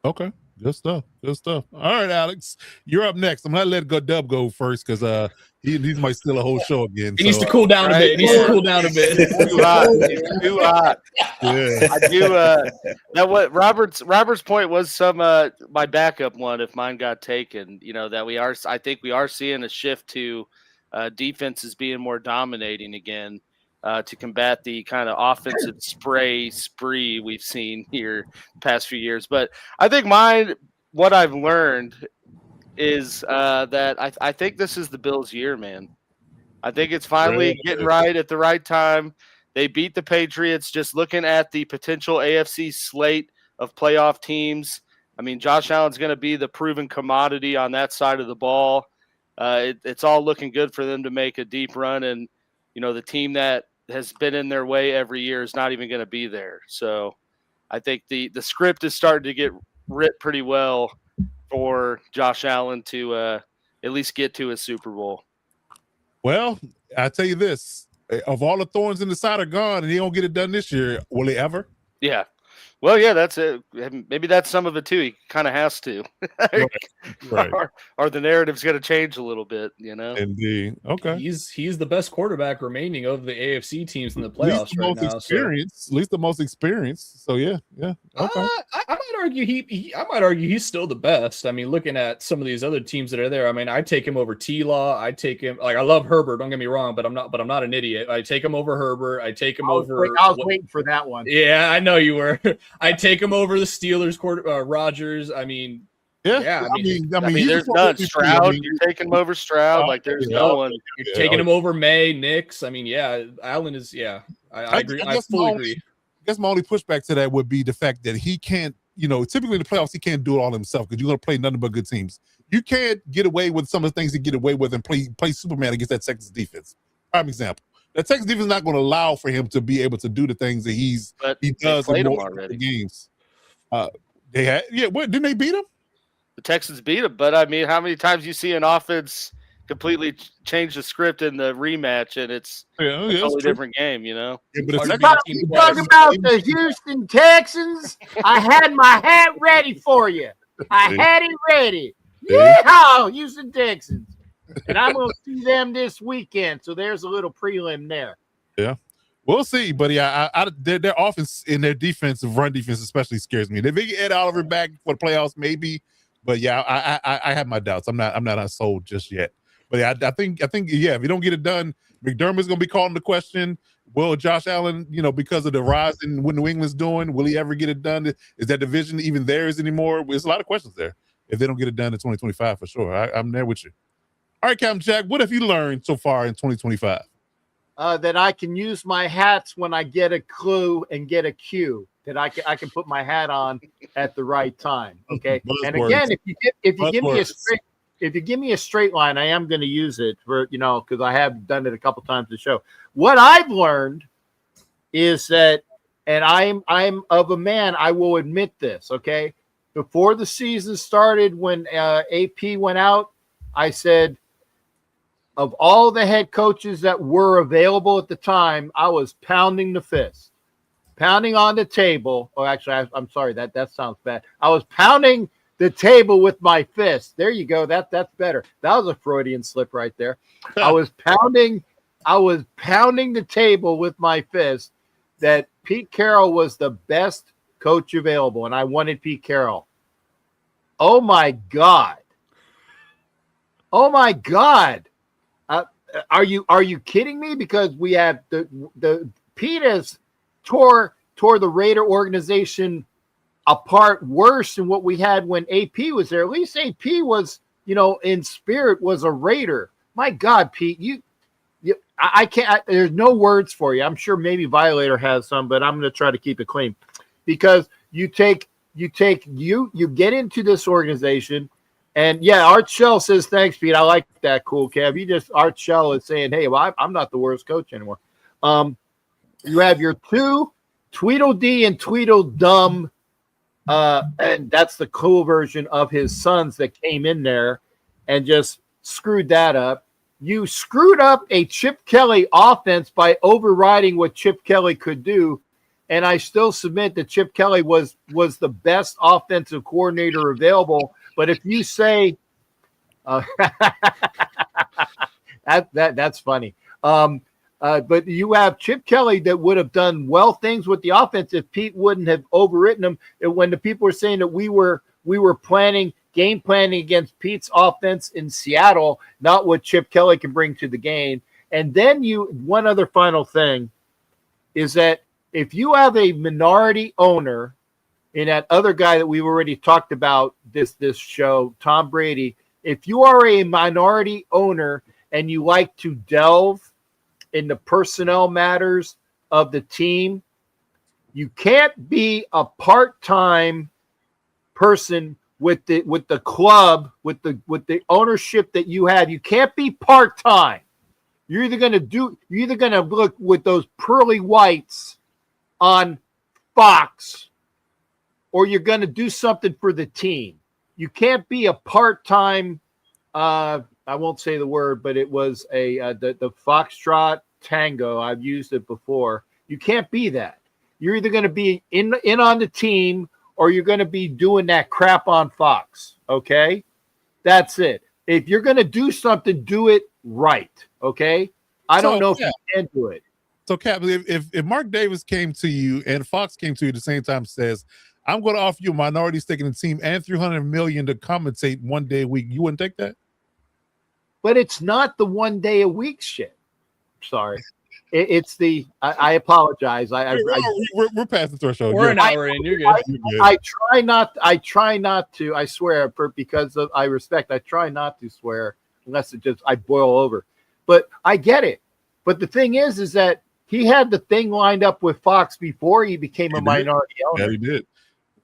Okay. Good stuff. All right, Alex, you're up next. I'm going to let Dub go first because he might steal a whole show again. He needs to cool down a bit. Too hot. It's too hot. Yeah. I do. Now, what Robert's point was my backup one. If mine got taken, that I think we are seeing a shift to defenses being more dominating again to combat the kind of offensive spree we've seen here the past few years. But I think what I've learned is that I think this is the Bills' year, man. I think it's finally getting right at the right time. They beat the Patriots. Just looking at the potential AFC slate of playoff teams, I mean, Josh Allen's going to be the proven commodity on that side of the ball. It's all looking good for them to make a deep run, and the team that has been in their way every year is not even going to be there. So I think the script is starting to get writ pretty well for Josh Allen to at least get to a Super Bowl. Well, I tell you this, of all the thorns in the side are gone and he don't get it done this year, will he ever? Yeah. Well, yeah, that's it. Maybe that's some of it too. He kind of has to, right. Or the narrative's going to change a little bit, Indeed. Okay. He's the best quarterback remaining of the AFC teams in the playoffs right now. At least the most experienced. So yeah. Okay. I might argue he's still the best. I mean, looking at some of these other teams that are there, I mean, I take him over T-Law. I take him, I love Herbert. Don't get me wrong, but I'm not an idiot. I take him over Herbert. I take him over. I was waiting for that one. Yeah, I know you were. I take him over the Steelers, Rodgers. I mean, I mean, there's none. Stroud, you're taking him over Stroud. Like, there's no one. You're taking him over May, Knicks. I mean, yeah, Allen is. Yeah, I agree. I fully agree. I guess my only pushback to that would be the fact that he can't. Typically in the playoffs, he can't do it all himself because you're going to play nothing but good teams. You can't get away with some of the things he get away with and play Superman against that Texas defense. Prime example. The Texas defense is not going to allow for him to be able to do the things that he does in most of the games. They had, didn't they beat him? The Texans beat him, but I mean, how many times you see an offense completely change the script in the rematch, and it's a totally different game, Yeah, but you talk about the Houston Texans. I had my hat ready for you. I had it ready. Yeah, Houston Texans. And I'm going to see them this weekend. So there's a little prelim there. Yeah. We'll see. But yeah, their offense and their run defense especially scares me. If they get Ed Oliver back for the playoffs, maybe. But yeah, I have my doubts. I'm not sold just yet. But yeah, I think if you don't get it done, McDermott's going to be calling the question. Will Josh Allen, because of the rise in what New England's doing, will he ever get it done? Is that division even theirs anymore? There's a lot of questions there. If they don't get it done in 2025, for sure. I'm there with you. All right, Captain Jack, what have you learned so far in 2025? That I can use my hats when I get a clue and get a cue. That I can put my hat on at the right time. Okay. And again, if you give me a straight line, I am going to use it for because I have done it a couple times to show. What I've learned is that, and I'm of a man, I will admit this. Okay. Before the season started, when AP went out, I said, of all the head coaches that were available at the time, I was pounding the fist, pounding on the table. Oh, actually, I'm sorry. That sounds bad. I was pounding the table with my fist. There you go. That's better. That was a Freudian slip right there. I was pounding the table with my fist that Pete Carroll was the best coach available, and I wanted Pete Carroll. Oh my God. Oh my God. Are you kidding me? Because we have the Pete has tore the Raider organization apart worse than what we had when AP was there. At least AP was, in spirit was a Raider. My God, Pete, I can't. There's no words for you. I'm sure maybe Violator has some, but I'm going to try to keep it clean, because you get into this organization, and yeah, Art Shell says thanks, Pete. I like that. Cool, Kev. Art Shell is saying, hey, well, I'm not the worst coach anymore. You have your two Tweedledee and Tweedledum, and that's the cool version of his sons that came in there and just screwed that up. You screwed up a Chip Kelly offense by overriding what Chip Kelly could do, and I still submit that Chip Kelly was the best offensive coordinator available. But if you say that's funny, but you have Chip Kelly that would have done things with the offense if Pete wouldn't have overwritten him. When the people were saying that we were game planning against Pete's offense in Seattle, not what Chip Kelly can bring to the game. And then one other final thing is that if you have a minority owner in that other guy that we've already talked about this show, Tom Brady, if you are a minority owner and you like to delve in the personnel matters of the team, you can't be a part-time person with the club, with the ownership that you have. You can't be part-time. You're either going to look with those pearly whites on Fox, or you're going to do something for the team. You can't be a part-time, I won't say the word, but it was the Foxtrot Tango. I've used it before. You can't be that. You're either going to be in on the team, or you're going to be doing that crap on Fox, okay? That's it. If you're going to do something, do it right, okay? I don't know if you can do it. So, Cap, if Mark Davis came to you and Fox came to you at the same time, says, I'm going to offer you a minority stake in the team and $300 million to compensate 1 day a week, you wouldn't take that? But it's not the 1 day a week shit. Sorry. It's the I apologize. We're past the threshold. We're an hour in. You're good. I try not to. I swear, because I respect. I try not to swear unless I boil over. But I get it. But the thing is that he had the thing lined up with Fox before he became a minority owner. Yeah, he did.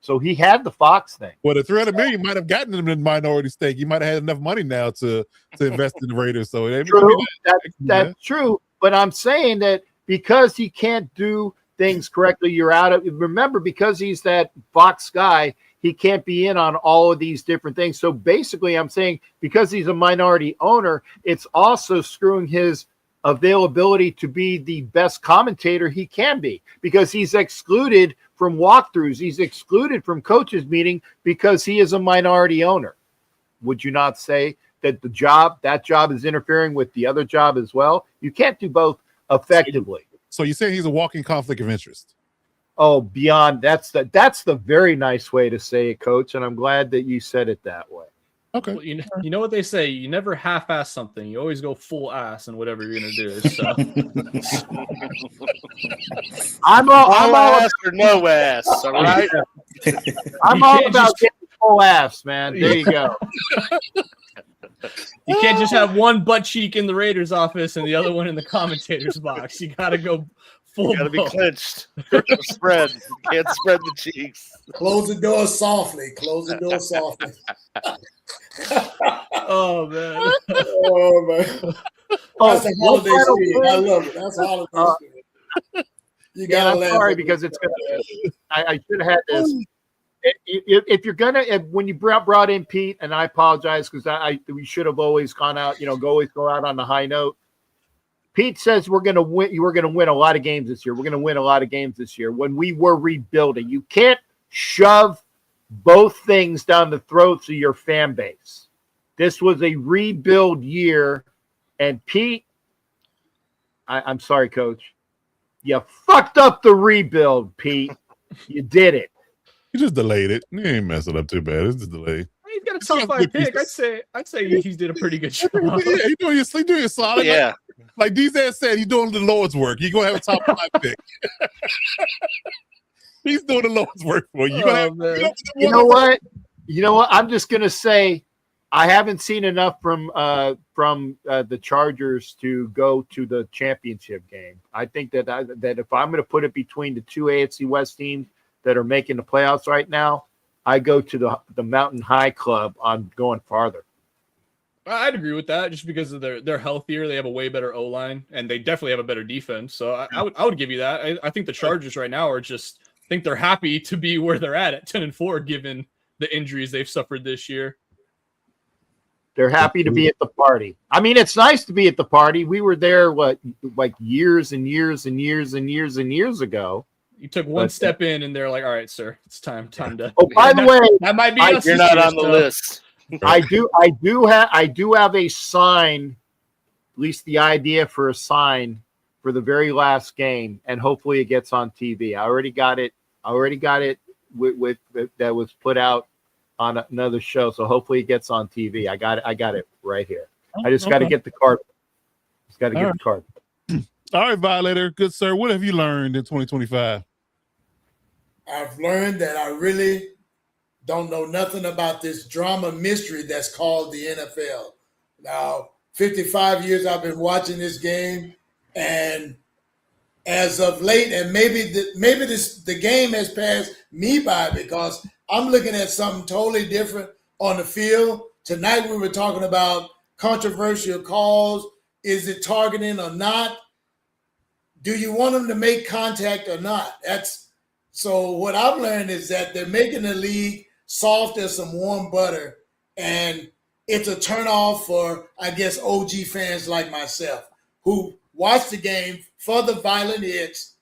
So he had the Fox thing. Well, the $300 million might have gotten him a minority stake. He might have had enough money now to invest in the Raiders. So that's true. But I'm saying that because he can't do things correctly, you're out of. Remember, because he's that Fox guy, he can't be in on all of these different things. So basically, I'm saying because he's a minority owner, it's also screwing his availability to be the best commentator he can be, because he's excluded from walkthroughs. He's excluded from coaches meeting because he is a minority owner. Would you not say that that job is interfering with the other job as well? You can't do both effectively. So you're saying he's a walking conflict of interest? Oh, beyond. That's the very nice way to say it, Coach, and I'm glad that you said it that way. Okay. Well, you know what they say, you never half-ass something. You always go full ass in whatever you're gonna do. So I'm all ass or no ass, all right? I'm all about getting full ass, man. There you go. You can't just have one butt cheek in the Raiders office and the other one in the commentator's box. You gotta go full. You gotta be clinched. Spread. You can't spread the cheeks. Close the door softly. Close the door softly. Oh man. Oh man. That's a holiday spirit. I love it. That's a holiday spirit. You gotta laugh. Sorry, because it's gonna. I should have had this. If you're gonna, when you brought in Pete, and I apologize because we should have always gone out. Always go out on the high note. Pete says we're gonna win. We're gonna win a lot of games this year. We're gonna win a lot of games this year. When we were rebuilding, you can't shove both things down the throats of your fan base. This was a rebuild year, and Pete, I'm sorry, Coach, you fucked up the rebuild, Pete. You did it. You just delayed it. You ain't messing up too bad. It's just delayed. He's got a top 5 pick. I'd say he did a pretty good job. Yeah, he's doing your solid. Yeah. Like D-Zan said, he's doing the Lord's work. He's gonna have a top 5 pick. He's doing the Lord's work for you. You know what? I'm just gonna say I haven't seen enough from the Chargers to go to the championship game. I think that if I'm going to put it between the two AFC West teams that are making the playoffs right now, I go to the Mountain High Club on going farther. I'd agree with that, just because of they're healthier, they have a way better O-line, and they definitely have a better defense. So I would give you that. I think the Chargers right now think they're happy to be where they're at 10-4, given the injuries they've suffered this year. They're happy to be at the party. I mean, it's nice to be at the party. We were there, like years and years and years and years and years ago. You took one step in, and they're like, "All right, sir, it's time to." Oh, by the way, that might be us. You're not on the list. I do have a sign, at least the idea for a sign for the very last game, and hopefully it gets on TV. I already got it with that was put out on another show, so hopefully it gets on TV. I got it right here. I just got to get the card. The card. All right, Violator, good sir. What have you learned in 2025? I've learned that I really don't know nothing about this drama mystery that's called the NFL. Now, 55 years I've been watching this game, and as of late, and maybe the game has passed me by, because I'm looking at something totally different on the field. Tonight we were talking about controversial calls. Is it targeting or not? Do you want them to make contact or not? So what I've learned is that they're making the league soft as some warm butter, and it's a turnoff for, I guess, OG fans like myself who watch the game for the violent hits.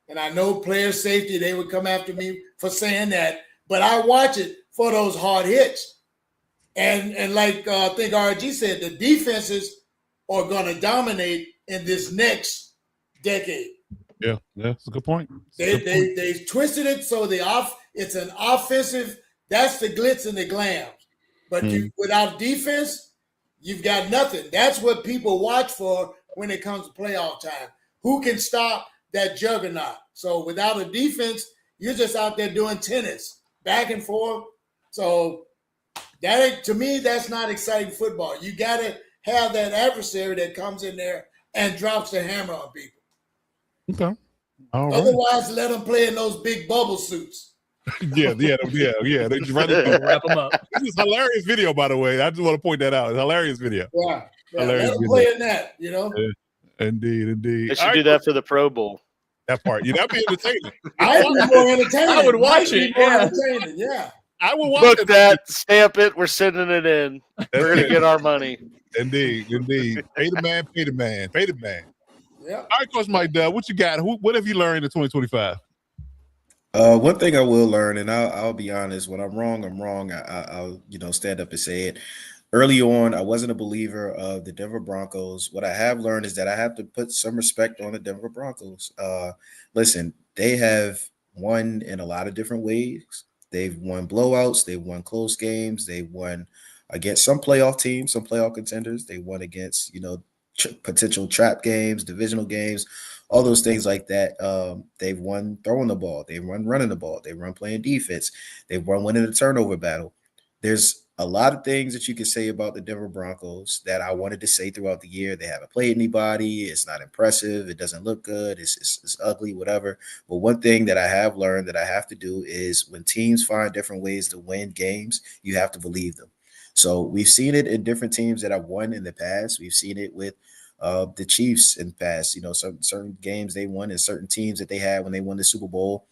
And I know player safety, they would come after me for saying that, but I watch it for those hard hits. And like I think RG said, the defenses are going to dominate in this next decade. Yeah, that's a good point. They twisted it so it's an offensive. That's the glitz and the glam. But without defense, you've got nothing. That's what people watch for when it comes to playoff time. Who can stop that juggernaut? So without a defense, you're just out there doing tennis, back and forth. So to me, that's not exciting football. You got to have that adversary that comes in there and drops the hammer on people. Okay. All Otherwise, right. let them play in those big bubble suits. Yeah. They just wrap them up. This is a hilarious video, by the way. I just want to point that out. It's a hilarious video. Yeah. Hilarious let them video. play in that, Yeah. Indeed. They should do that for the Pro Bowl. That part. That'd be entertaining. I'd be more entertaining. I would watch it. Yeah. I would watch Book it. that, stamp it, we're sending it in. We're going to get our money. Indeed. Pay the man. Yeah. All right, Coach Mike Dub, what you got? What have you learned in 2025? One thing I will learn, and I'll be honest, when I'm wrong, I'm wrong. I'll stand up and say it. Early on, I wasn't a believer of the Denver Broncos. What I have learned is that I have to put some respect on the Denver Broncos. Listen, they have won in a lot of different ways. They've won blowouts. They've won close games. They won against some playoff teams, some playoff contenders. They won against, potential trap games, divisional games, all those things like that. They've won throwing the ball. They won running the ball. They won playing defense. They've won winning the turnover battle. There's a lot of things that you can say about the Denver Broncos that I wanted to say throughout the year. They haven't played anybody. It's not impressive. It doesn't look good. It's ugly, whatever. But one thing that I have learned that I have to do is when teams find different ways to win games, you have to believe them. So we've seen it in different teams that have won in the past. We've seen it with the Chiefs in the past. Certain games they won and certain teams that they had when they won the Super Bowl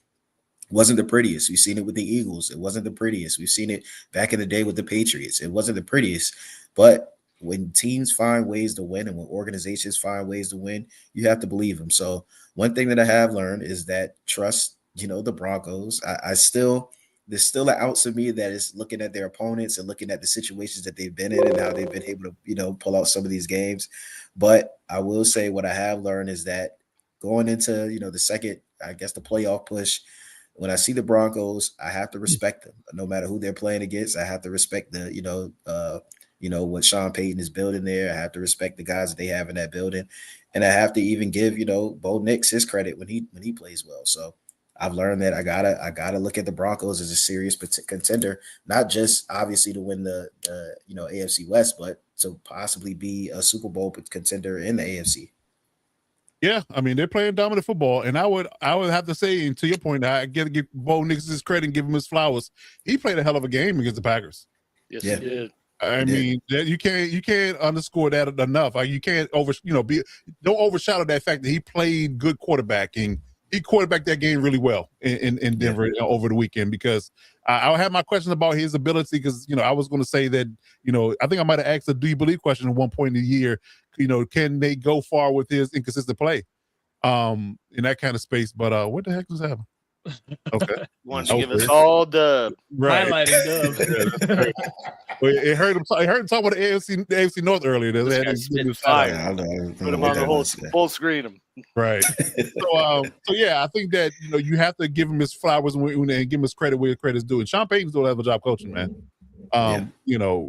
wasn't the prettiest. We've seen it with the Eagles. It wasn't the prettiest. We've seen it back in the day with the Patriots. It wasn't the prettiest. But when teams find ways to win and when organizations find ways to win, you have to believe them. So one thing that I have learned is that trust, the Broncos. There's still an ounce of me that is looking at their opponents and looking at the situations that they've been in and how they've been able to, pull out some of these games. But I will say what I have learned is that going into, the second, I guess, the playoff push, when I see the Broncos, I have to respect them. No matter who they're playing against, I have to respect the, what Sean Payton is building there. I have to respect the guys that they have in that building. And I have to even give, Bo Nix his credit when he plays well. So I've learned that I gotta look at the Broncos as a serious contender, not just obviously to win the AFC West, but to possibly be a Super Bowl contender in the AFC. Yeah, I mean they're playing dominant football, and I would have to say, and to your point, I got to give Bo Nix his credit and give him his flowers. He played a hell of a game against the Packers. Yes, Yeah. he did. I mean, you can't underscore that enough. You can't don't overshadow that fact that he played good quarterbacking. He quarterbacked that game really well in Denver over the weekend, because I have my questions about his ability, because I was going to say that I think I might have asked a "Do you believe?" question at one point in the year. Can they go far with his inconsistent play in that kind of space? But what the heck was happening? Okay, wanted to give us all Dub. Right. Highlighting Dub. It hurt him. It hurt him talking about the AFC North earlier. This guy's spitting fire. Put him on the full screen him. Right. So yeah, I think that you have to give him his flowers and give him his credit where credit's due. And Sean Payton's doing a hell of a job coaching, man.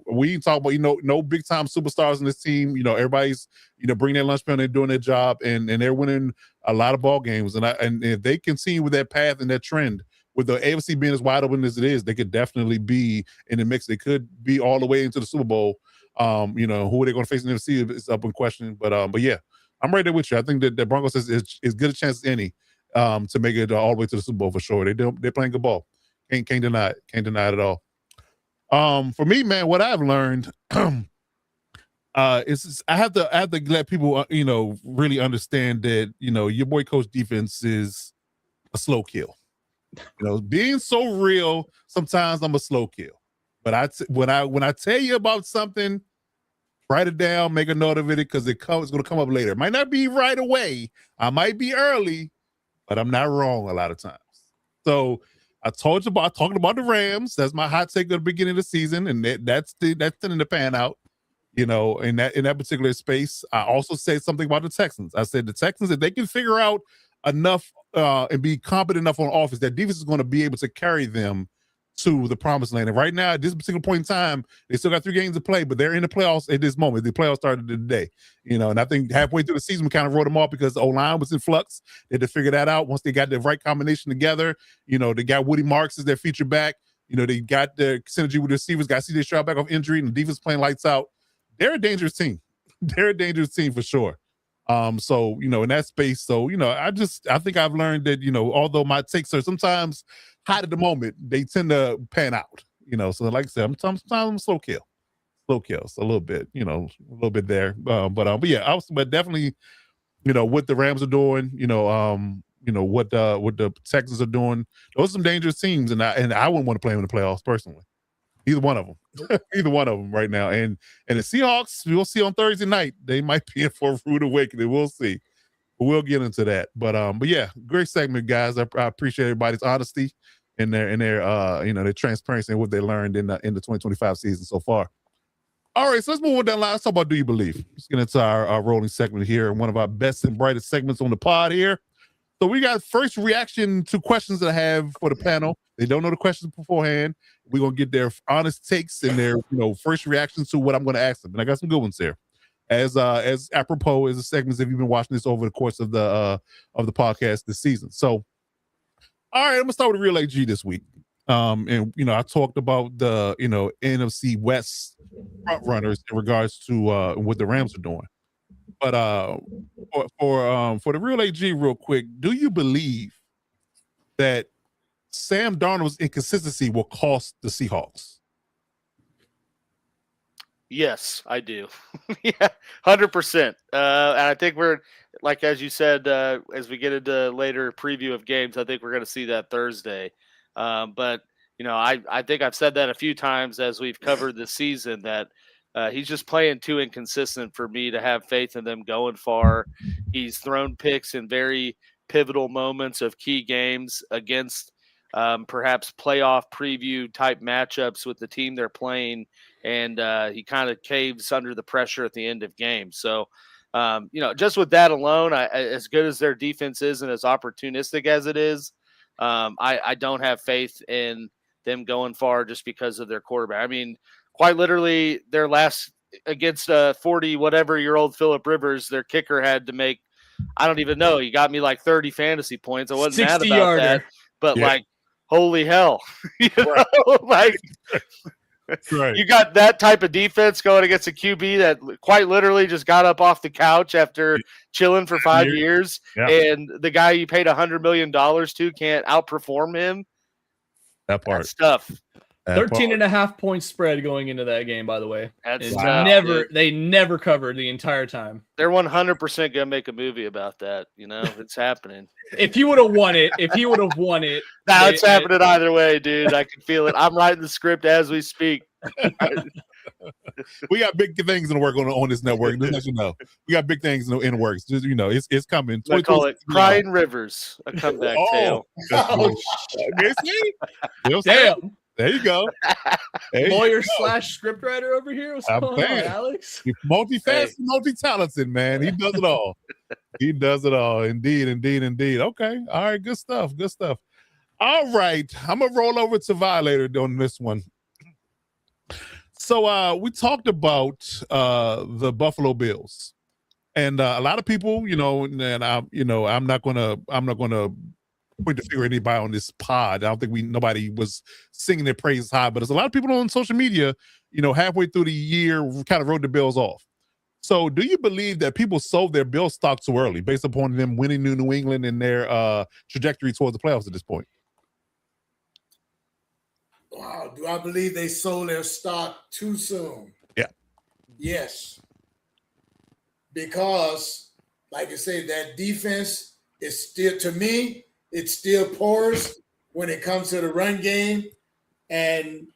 We talk about no big time superstars in this team. Everybody's bring their lunch pail, they're doing their job, and they're winning a lot of ball games. And if they continue with that path and that trend, with the AFC being as wide open as it is, they could definitely be in the mix. They could be all the way into the Super Bowl. Who are they going to face in the NFC is up in question. But yeah, I'm right there with you. I think that the Broncos is as good a chance as any to make it all the way to the Super Bowl for sure. They're playing good ball. Can't deny it. Can't deny it at all. For me, man, what I've learned is I have to let people really understand that your boy coach defense is a slow kill. Being so real, sometimes I'm a slow kill. But when I tell you about something, write it down, make a note of it, because it's going to come up later. It might not be right away. I might be early, but I'm not wrong a lot of times. So I talked about the Rams. That's my hot take at the beginning of the season, and that's tending to pan out. In that particular space. I also said something about the Texans. I said the Texans, if they can figure out enough and be competent enough on offense, that defense is going to be able to carry them to the promised land. And right now, at this particular point in time, they still got 3 games to play, but they're in the playoffs at this moment. The playoffs started today, and I think halfway through the season, we kind of wrote them off because the O-line was in flux. They had to figure that out. Once they got the right combination together, they got Woody Marks as their feature back. They got the synergy with the receivers, got CJ Stroud back off injury, and the defense playing lights out. They're a dangerous team. They're a dangerous team for sure. So, in that space, so, I think I've learned that, although my takes are sometimes hot at the moment, they tend to pan out, so like I said, sometimes I'm a slow kills a little bit, a little bit there. But yeah, but definitely, what the Rams are doing, what the Texans are doing, those are some dangerous teams. And I wouldn't want to play them in the playoffs personally. Either one of them right now. And the Seahawks, we'll see on Thursday night. They might be in for a rude awakening. We'll see. But we'll get into that. But yeah, great segment, guys. I appreciate everybody's honesty and their transparency and what they learned in the 2025 season so far. All right, so let's move on down the line. Let's talk about Do You Believe? Let's get into our rolling segment here, one of our best and brightest segments on the pod here. So we got first reaction to questions that I have for the panel. They don't know the questions beforehand. We're going to get their honest takes and their first reactions to what I'm going to ask them. And I got some good ones here. As apropos as a segment, if you've been watching this over the course of the podcast this season. So, all right, I'm going to start with Real AG this week. And I talked about the NFC West front runners in regards to what the Rams are doing. But for the Real AG, real quick, do you believe that Sam Darnold's inconsistency will cost the Seahawks? Yes, I do. Yeah, 100%. And I think we're, like, as you said, as we get into later preview of games, I think we're going to see that Thursday. But, I think I've said that a few times as we've covered the season, that he's just playing too inconsistent for me to have faith in them going far. He's thrown picks in very pivotal moments of key games against perhaps playoff preview type matchups with the team they're playing. And he kind of caves under the pressure at the end of games. So, just with that alone, as good as their defense is and as opportunistic as it is, I don't have faith in them going far just because of their quarterback. I mean, quite literally, their last against a 40-whatever-year-old Phillip Rivers, their kicker had to make, I don't even know, he got me like 30 fantasy points. I wasn't mad about that, but like, holy hell, you know, like. Right. You got that type of defense going against a QB that quite literally just got up off the couch after chilling for 5 years, and the guy you paid $100 million to can't outperform him. That part. That's tough. 13.5 point spread going into that game, by the way. That's they never covered the entire time. They're 100% gonna make a movie about that. You know, it's happening. If he would have won it, now it's happening either way, dude. I can feel it. I'm writing the script as we speak. We got big things in the work on this network. Just let you know, we got big things in the works. Just it's coming. I call it Crying Rivers, a comeback tale. Damn. There you go. Lawyer / scriptwriter over here. What's going on, Alex? He's multifaceted, multi-talented, man. He does it all. He does it all. Indeed. Okay. All right. Good stuff. All right. I'm going to roll over to Violator on this one. So we talked about the Buffalo Bills. And a lot of people, and I'm not gonna point the finger at anybody on this pod. I don't think nobody was singing their praises high, but there's a lot of people on social media, halfway through the year kind of wrote the Bills off. So do you believe that people sold their Bill stock too early based upon them winning New England and their trajectory towards the playoffs at this point? Wow. Do I believe they sold their stock too soon? Yeah. Yes. Because, like I say, that defense is still, to me, it's still porous when it comes to the run game. And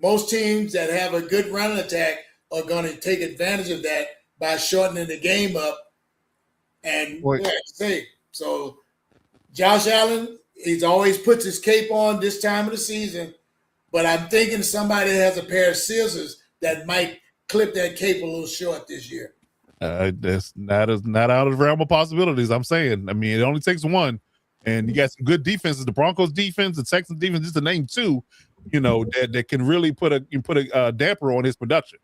most teams that have a good running attack are going to take advantage of that by shortening the game up. And so Josh Allen, he's always puts his cape on this time of the season, but I'm thinking somebody has a pair of scissors that might clip that cape a little short this year. That's not out of the realm of possibilities. I'm saying, I mean, it only takes one. And you got some good defenses, the Broncos defense, the Texans defense, just to name two, that can really put a damper on his production.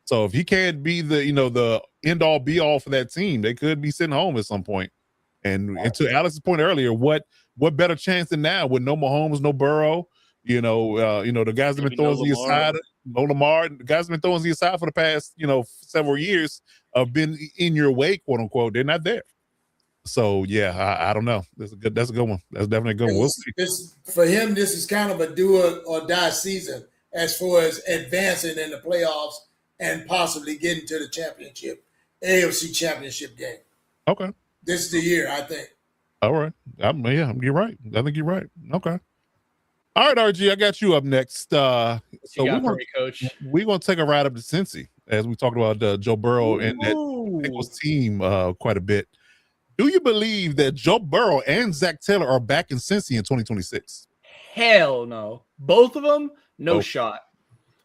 So if he can't be the end all be all for that team, they could be sitting home at some point. And to Alex's point earlier, what better chance than now with no Mahomes, no Burrow, the guys that have been throwing to your side, no Lamar, the guys that have been throwing to your side for the past, several years have been in your way, quote unquote. They're not there. So yeah, I don't know. That's a good one. That's definitely a good one. We'll see. For him, this is kind of a do or die season as far as advancing in the playoffs and possibly getting to the AFC championship game. Okay. This is the year, I think. All right. You're right. I think you're right. Okay. All right, RG, I got you up next. So we're going to take a ride up to Cincy as we talked about Joe Burrow and that Bengals team quite a bit. Do you believe that Joe Burrow and Zach Taylor are back in Cincy in 2026? Hell no. Both of them, no shot.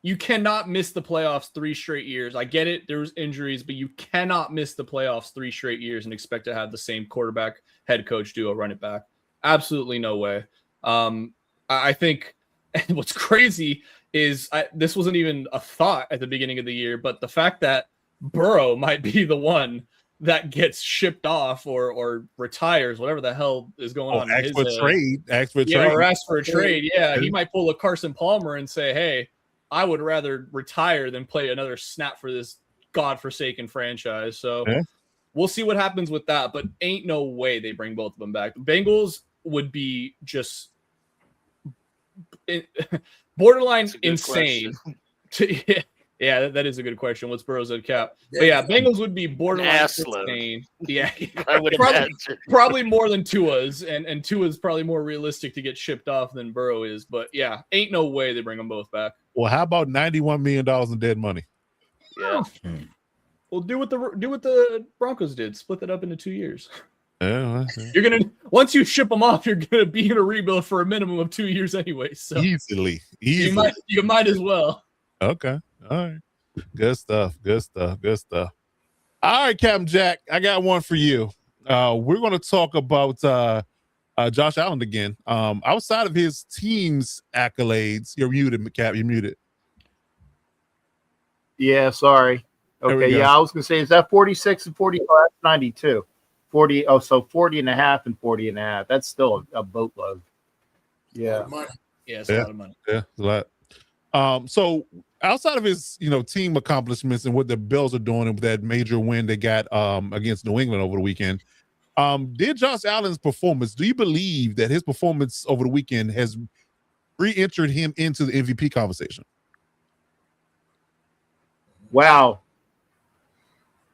You cannot miss the playoffs 3 straight years. I get it. There was injuries, but you cannot miss the playoffs 3 straight years and expect to have the same quarterback head coach duo run it back. Absolutely no way. I think what's crazy is this wasn't even a thought at the beginning of the year, but the fact that Burrow might be the one that gets shipped off or retires, whatever the hell is going on. Ask for a trade. Yeah, he might pull a Carson Palmer and say, hey, I would rather retire than play another snap for this godforsaken franchise. So we'll see what happens with that, but ain't no way they bring both of them back. The Bengals would be just borderline insane. Yeah, that is a good question. What's Burrow's head cap? But yeah, Bengals would be borderline insane. Yeah, probably more than Tua's, and Tua's probably more realistic to get shipped off than Burrow is. But yeah, ain't no way they bring them both back. Well, how about $91 million in dead money? Yeah. Well, do what the Broncos did. Split that up into 2 years. Yeah, you're gonna once you ship them off, you're gonna be in a rebuild for a minimum of 2 years anyway. So easily. You might as well. Okay. All right. Good stuff. All right, Captain Jack, I got one for you. We're going to talk about Josh Allen again. Outside of his team's accolades, you're muted, Cap. You're muted. Yeah, sorry. Okay, yeah, I was going to say, is that 46 and 45? That's 92. 40, so 40 and a half and 40 and a half. That's still a boatload. Yeah. Yeah, it's a lot of money. Yeah, it's a lot. So outside of his, team accomplishments and what the Bills are doing with that major win they got against New England over the weekend, did Josh Allen's performance, do you believe that his performance over the weekend has re-entered him into the MVP conversation? Wow.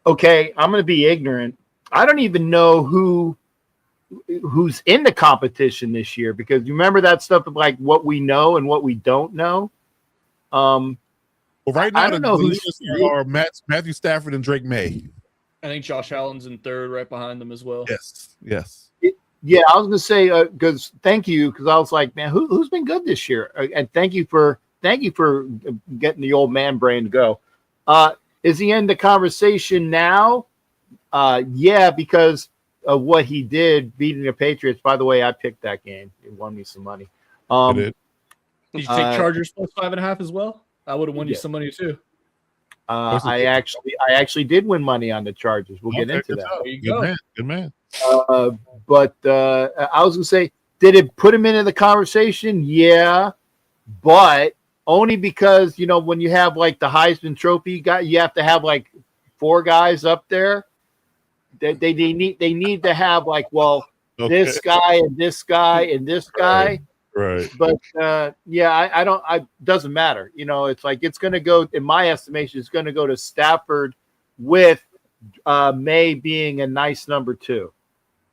Okay, I'm going to be ignorant. I don't even know who's in the competition this year, because you remember that stuff of like what we know and what we don't know. Well, right now, I don't know who's are Matthew Stafford and Drake May. I think Josh Allen's in third, right behind them as well. Yes. Yeah, I was going to say, because thank you, because I was like, man, who's been good this year? And thank you for getting the old man brain to go. Is he in the conversation now? Yeah, because of what he did beating the Patriots. By the way, I picked that game. It won me some money. Did you take Chargers plus 5.5 as well? I would have won you some money too. I actually did win money on the Chargers. We'll get into that. There you go. Good man. But I was going to say, did it put him into the conversation? Yeah, but only because, when you have like the Heisman Trophy guy, you have to have like 4 guys up there. They need to have like, this guy and this guy and this guy. Right. But I doesn't matter. It's like it's going to go, in my estimation, it's going to go to Stafford with May being a nice number 2.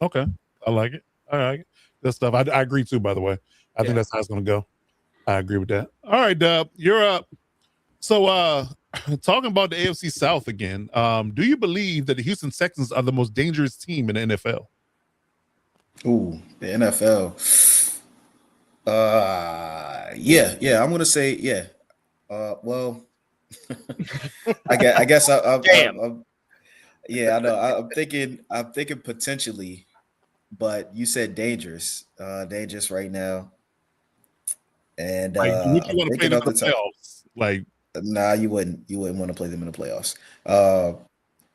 Okay. I like it. All right. That stuff. I agree too, by the way. I think that's how it's going to go. I agree with that. All right, Dub, you're up. So talking about the AFC South again, do you believe that the Houston Texans are the most dangerous team in the NFL? Ooh, the NFL. Yeah. I'm gonna say yeah. Well, I guess I'm yeah, I know. I'm thinking potentially, but you said dangerous right now. And would you want to play them in the playoffs? Like, nah, you wouldn't want to play them in the playoffs.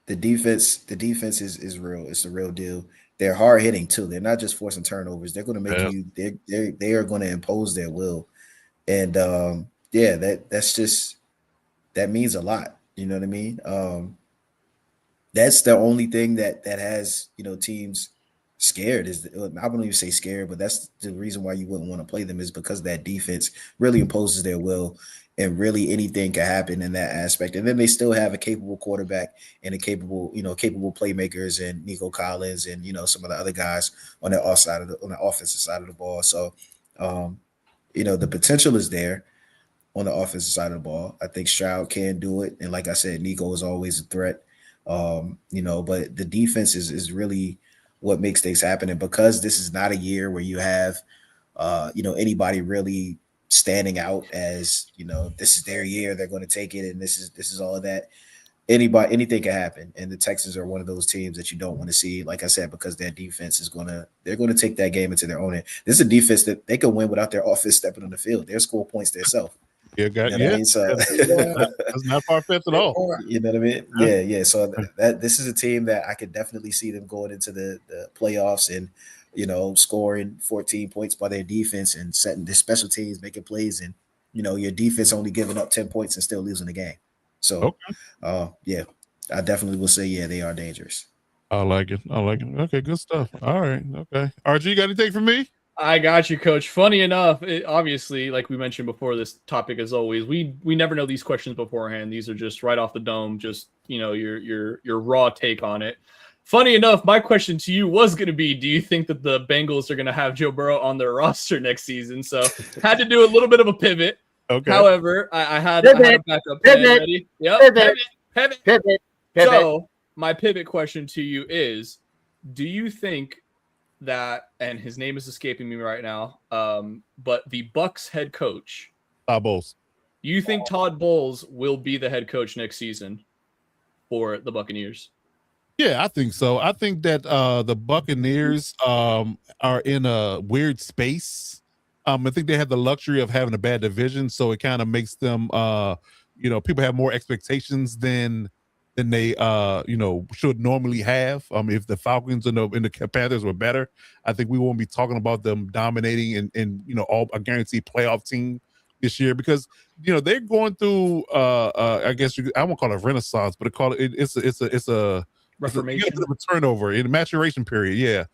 The defense is real. It's the real deal. They're hard hitting too. They're not just forcing turnovers. They're going to make you. They are going to impose their will, and that means a lot. You know what I mean? That's the only thing that has teams scared. I wouldn't even say scared, but that's the reason why you wouldn't want to play them, is because that defense really imposes their will, and really anything can happen in that aspect. And then they still have a capable quarterback and a capable playmakers, and Nico Collins and some of the other guys on the offensive side of the ball. So the potential is there on the offensive side of the ball. I think Stroud can do it, and like I said, Nico is always a threat. But the defense is really what makes things happen. And because this is not a year where you have anybody really standing out as this is their year, they're going to take it, and this is all of that. Anything can happen, and the Texans are one of those teams that you don't want to see, like I said, because their defense they're going to take that game into their own hand. This is a defense that they can win without their offense stepping on the field. They'll score points themselves. So that's not far-fetched at all. You know what I mean? Yeah. So this is a team that I could definitely see them going into the playoffs and scoring 14 points by their defense and setting their special teams, making plays, and your defense only giving up 10 points and still losing the game. So I definitely will say they are dangerous. I like it. Okay, good stuff. All right. Okay. RG, you got anything for me? I got you, Coach. Funny enough, obviously, like we mentioned before, this topic, as always, we never know these questions beforehand. These are just right off the dome, just your raw take on it. Funny enough, my question to you was going to be, do you think that the Bengals are going to have Joe Burrow on their roster next season? So had to do a little bit of a pivot. Okay. However, I had a backup plan ready. Yep. Pivot. So my pivot question to you is, do you think that, and his name is escaping me right now, but the Bucs head coach, Todd Bowles, you think Todd Bowles will be the head coach next season for the Buccaneers? Yeah, I think so. I think that the Buccaneers are in a weird space. I think they have the luxury of having a bad division, so it kind of makes them people have more expectations than they should normally have. If the Falcons and the Panthers were better, I think we won't be talking about them dominating and all a guaranteed playoff team this year because they're going through I guess I won't call it a renaissance, but it's a Reformation. bit of a turnover in the maturation period, yeah.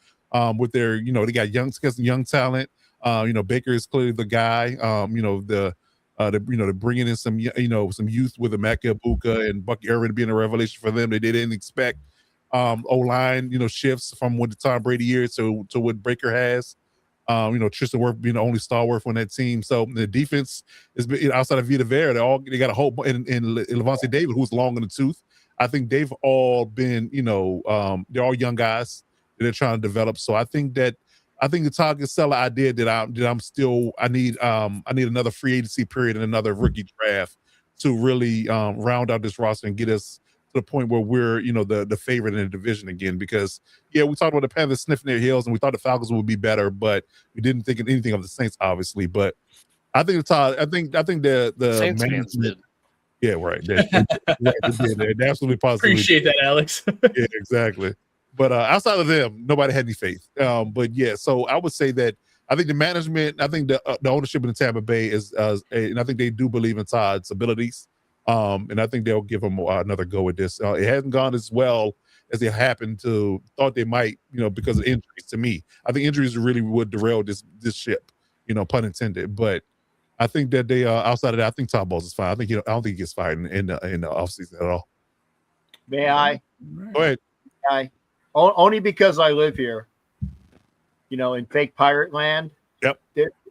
With their, they got some young talent. Baker is clearly the guy. They're bringing in some youth with Emeka Ibuka and Bucky Irvin being a revelation for them that they didn't expect. O-line, shifts from what the Tom Brady years to what Baker has. Tristan Wirth being the only stalwart on that team. So the defense is outside of Vita Vea. They got a whole in Levante David, who's long in the tooth. I think they've all been, they're all young guys that they're trying to develop. So I think the Todd Casella idea that I need another free agency period and another rookie draft to really round out this roster and get us to the point where we're, the favorite in the division again. Because we talked about the Panthers sniffing their heels and we thought the Falcons would be better, but we didn't think of anything of the Saints, obviously. But I think the Saints fans management. did. Yeah, right. They absolutely positively. Appreciate that, Alex. Yeah, exactly. But outside of them, nobody had any faith. But yeah, so I would say that I think the management, I think the ownership in the Tampa Bay is, and I think they do believe in Todd's abilities. And I think they'll give him another go at this. It hasn't gone as well as they thought they might, because of injuries. To me, I think injuries really would derail this ship, pun intended. But I think that they outside of that, I think Todd Bowles is fine. I don't think he gets fired in the offseason at all. May I? Go ahead. Only because I live here, in fake pirate land. Yep.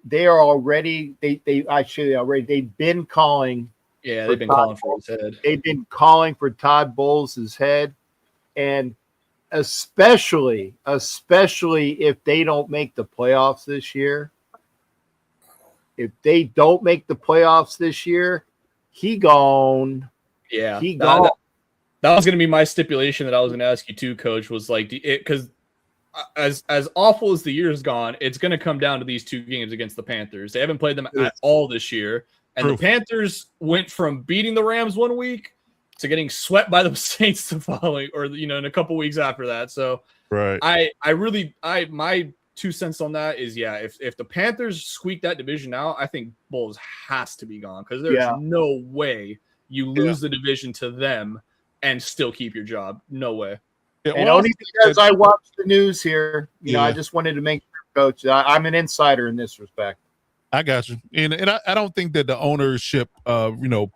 They are already. They've been calling. Yeah, they've been calling for his head. They've been calling for Todd Bowles' head, and especially if they don't make the playoffs this year. If they don't make the playoffs this year, he gone. Yeah, he gone. That was going to be my stipulation that I was going to ask you too, Coach. Was like because as awful as the year's gone, it's going to come down to these two games against the Panthers. They haven't played them at all this year, and the Panthers went from beating the Rams one week to getting swept by the Saints the following, or in a couple weeks after that. So right, my 2 cents on that is if the Panthers squeak that division out, I think Bowles has to be gone because there's no way you lose the division to them and still keep your job. No way. Yeah, and only because I watched the news here, I just wanted to make sure, Coach, I'm an insider in this respect. I got you, and I don't think that the ownership,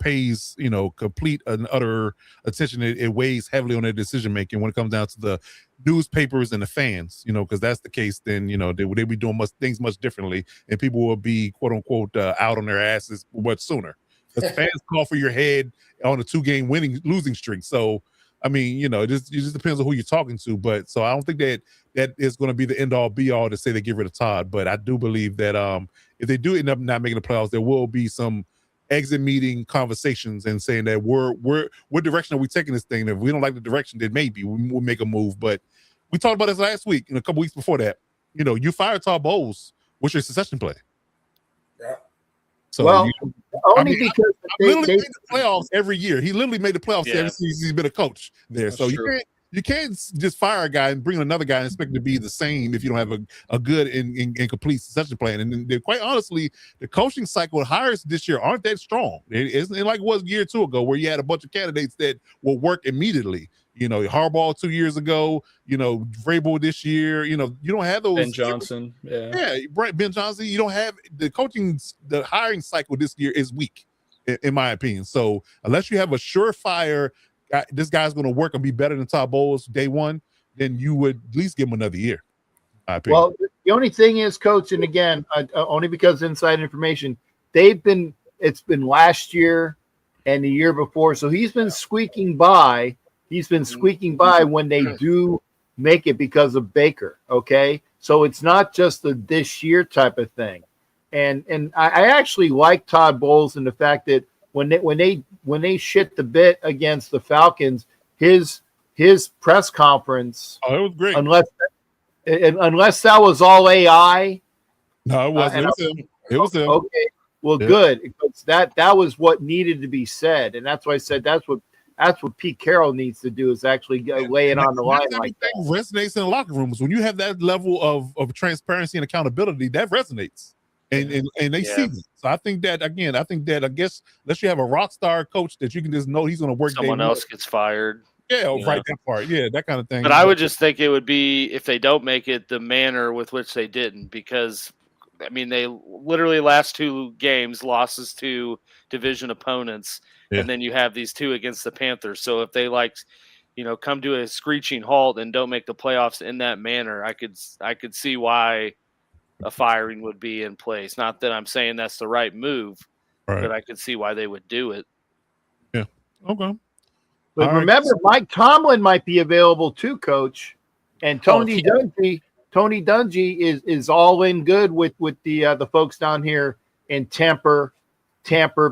pays complete and utter attention. It weighs heavily on their decision making when it comes down to the newspapers and the fans. Because that's the case, then they be doing things much differently, and people will be quote unquote out on their asses much sooner. Because fans call for your head on a 2-game losing streak. So I mean, it just depends on who you're talking to. But so I don't think that is going to be the end all be all to say they get rid of Todd. But I do believe that if they do end up not making the playoffs, there will be some exit meeting conversations and saying that what direction are we taking this thing? If we don't like the direction, then maybe we'll make a move. But we talked about this last week and a couple weeks before that. You fired Todd Bowles. What's your succession play? Yeah. So only because they made the playoffs every year. He literally made the playoffs every season he's been a coach there. That's so true. you can't just fire a guy and bring another guy and expect him to be the same if you don't have a good and complete succession plan. And then, quite honestly, the coaching cycle hires this year aren't that strong. It isn't like it was a year or two ago where you had a bunch of candidates that will work immediately. Harbaugh 2 years ago, Vrabel this year, you don't have those. Ben Johnson. Yeah, right. Ben Johnson, you don't have the hiring cycle this year is weak, in my opinion. So unless you have a surefire, this guy's going to work and be better than Todd Bowles day one, then you would at least give him another year. Well, the only thing is, Coach, and again, only because inside information, it's been last year and the year before. So he's been squeaking by. He's been squeaking by when they do make it because of Baker. Okay. So it's not just this year type of thing. And I actually like Todd Bowles in the fact that when they shit the bit against the Falcons, his his press conference. Oh, it was great. Unless that was all AI. No, it wasn't. It was him. It was him. Okay. Well, Yeah. good. Because that was what needed to be said, and that's why I said that's what Pete Carroll needs to do is actually lay it on the line like that. Resonates in the locker rooms when you have that level of transparency and accountability. That resonates, and they see it. So I think that I guess unless you have a rock star coach that you can just know he's going to work. Someone else gets fired. Yeah, right. That part. Yeah, that kind of thing. But I would just think it would be if they don't make it the manner with which they didn't, because I mean they literally last 2 games losses to division opponents. Yeah. And then you have these 2 against the Panthers. So if they come to a screeching halt and don't make the playoffs in that manner, I could see why a firing would be in place. Not that I'm saying that's the right move, but I could see why they would do it. Yeah. Okay. But remember, Mike Tomlin might be available too, Coach. And Tony Dungy is all in good with the folks down here in Tampa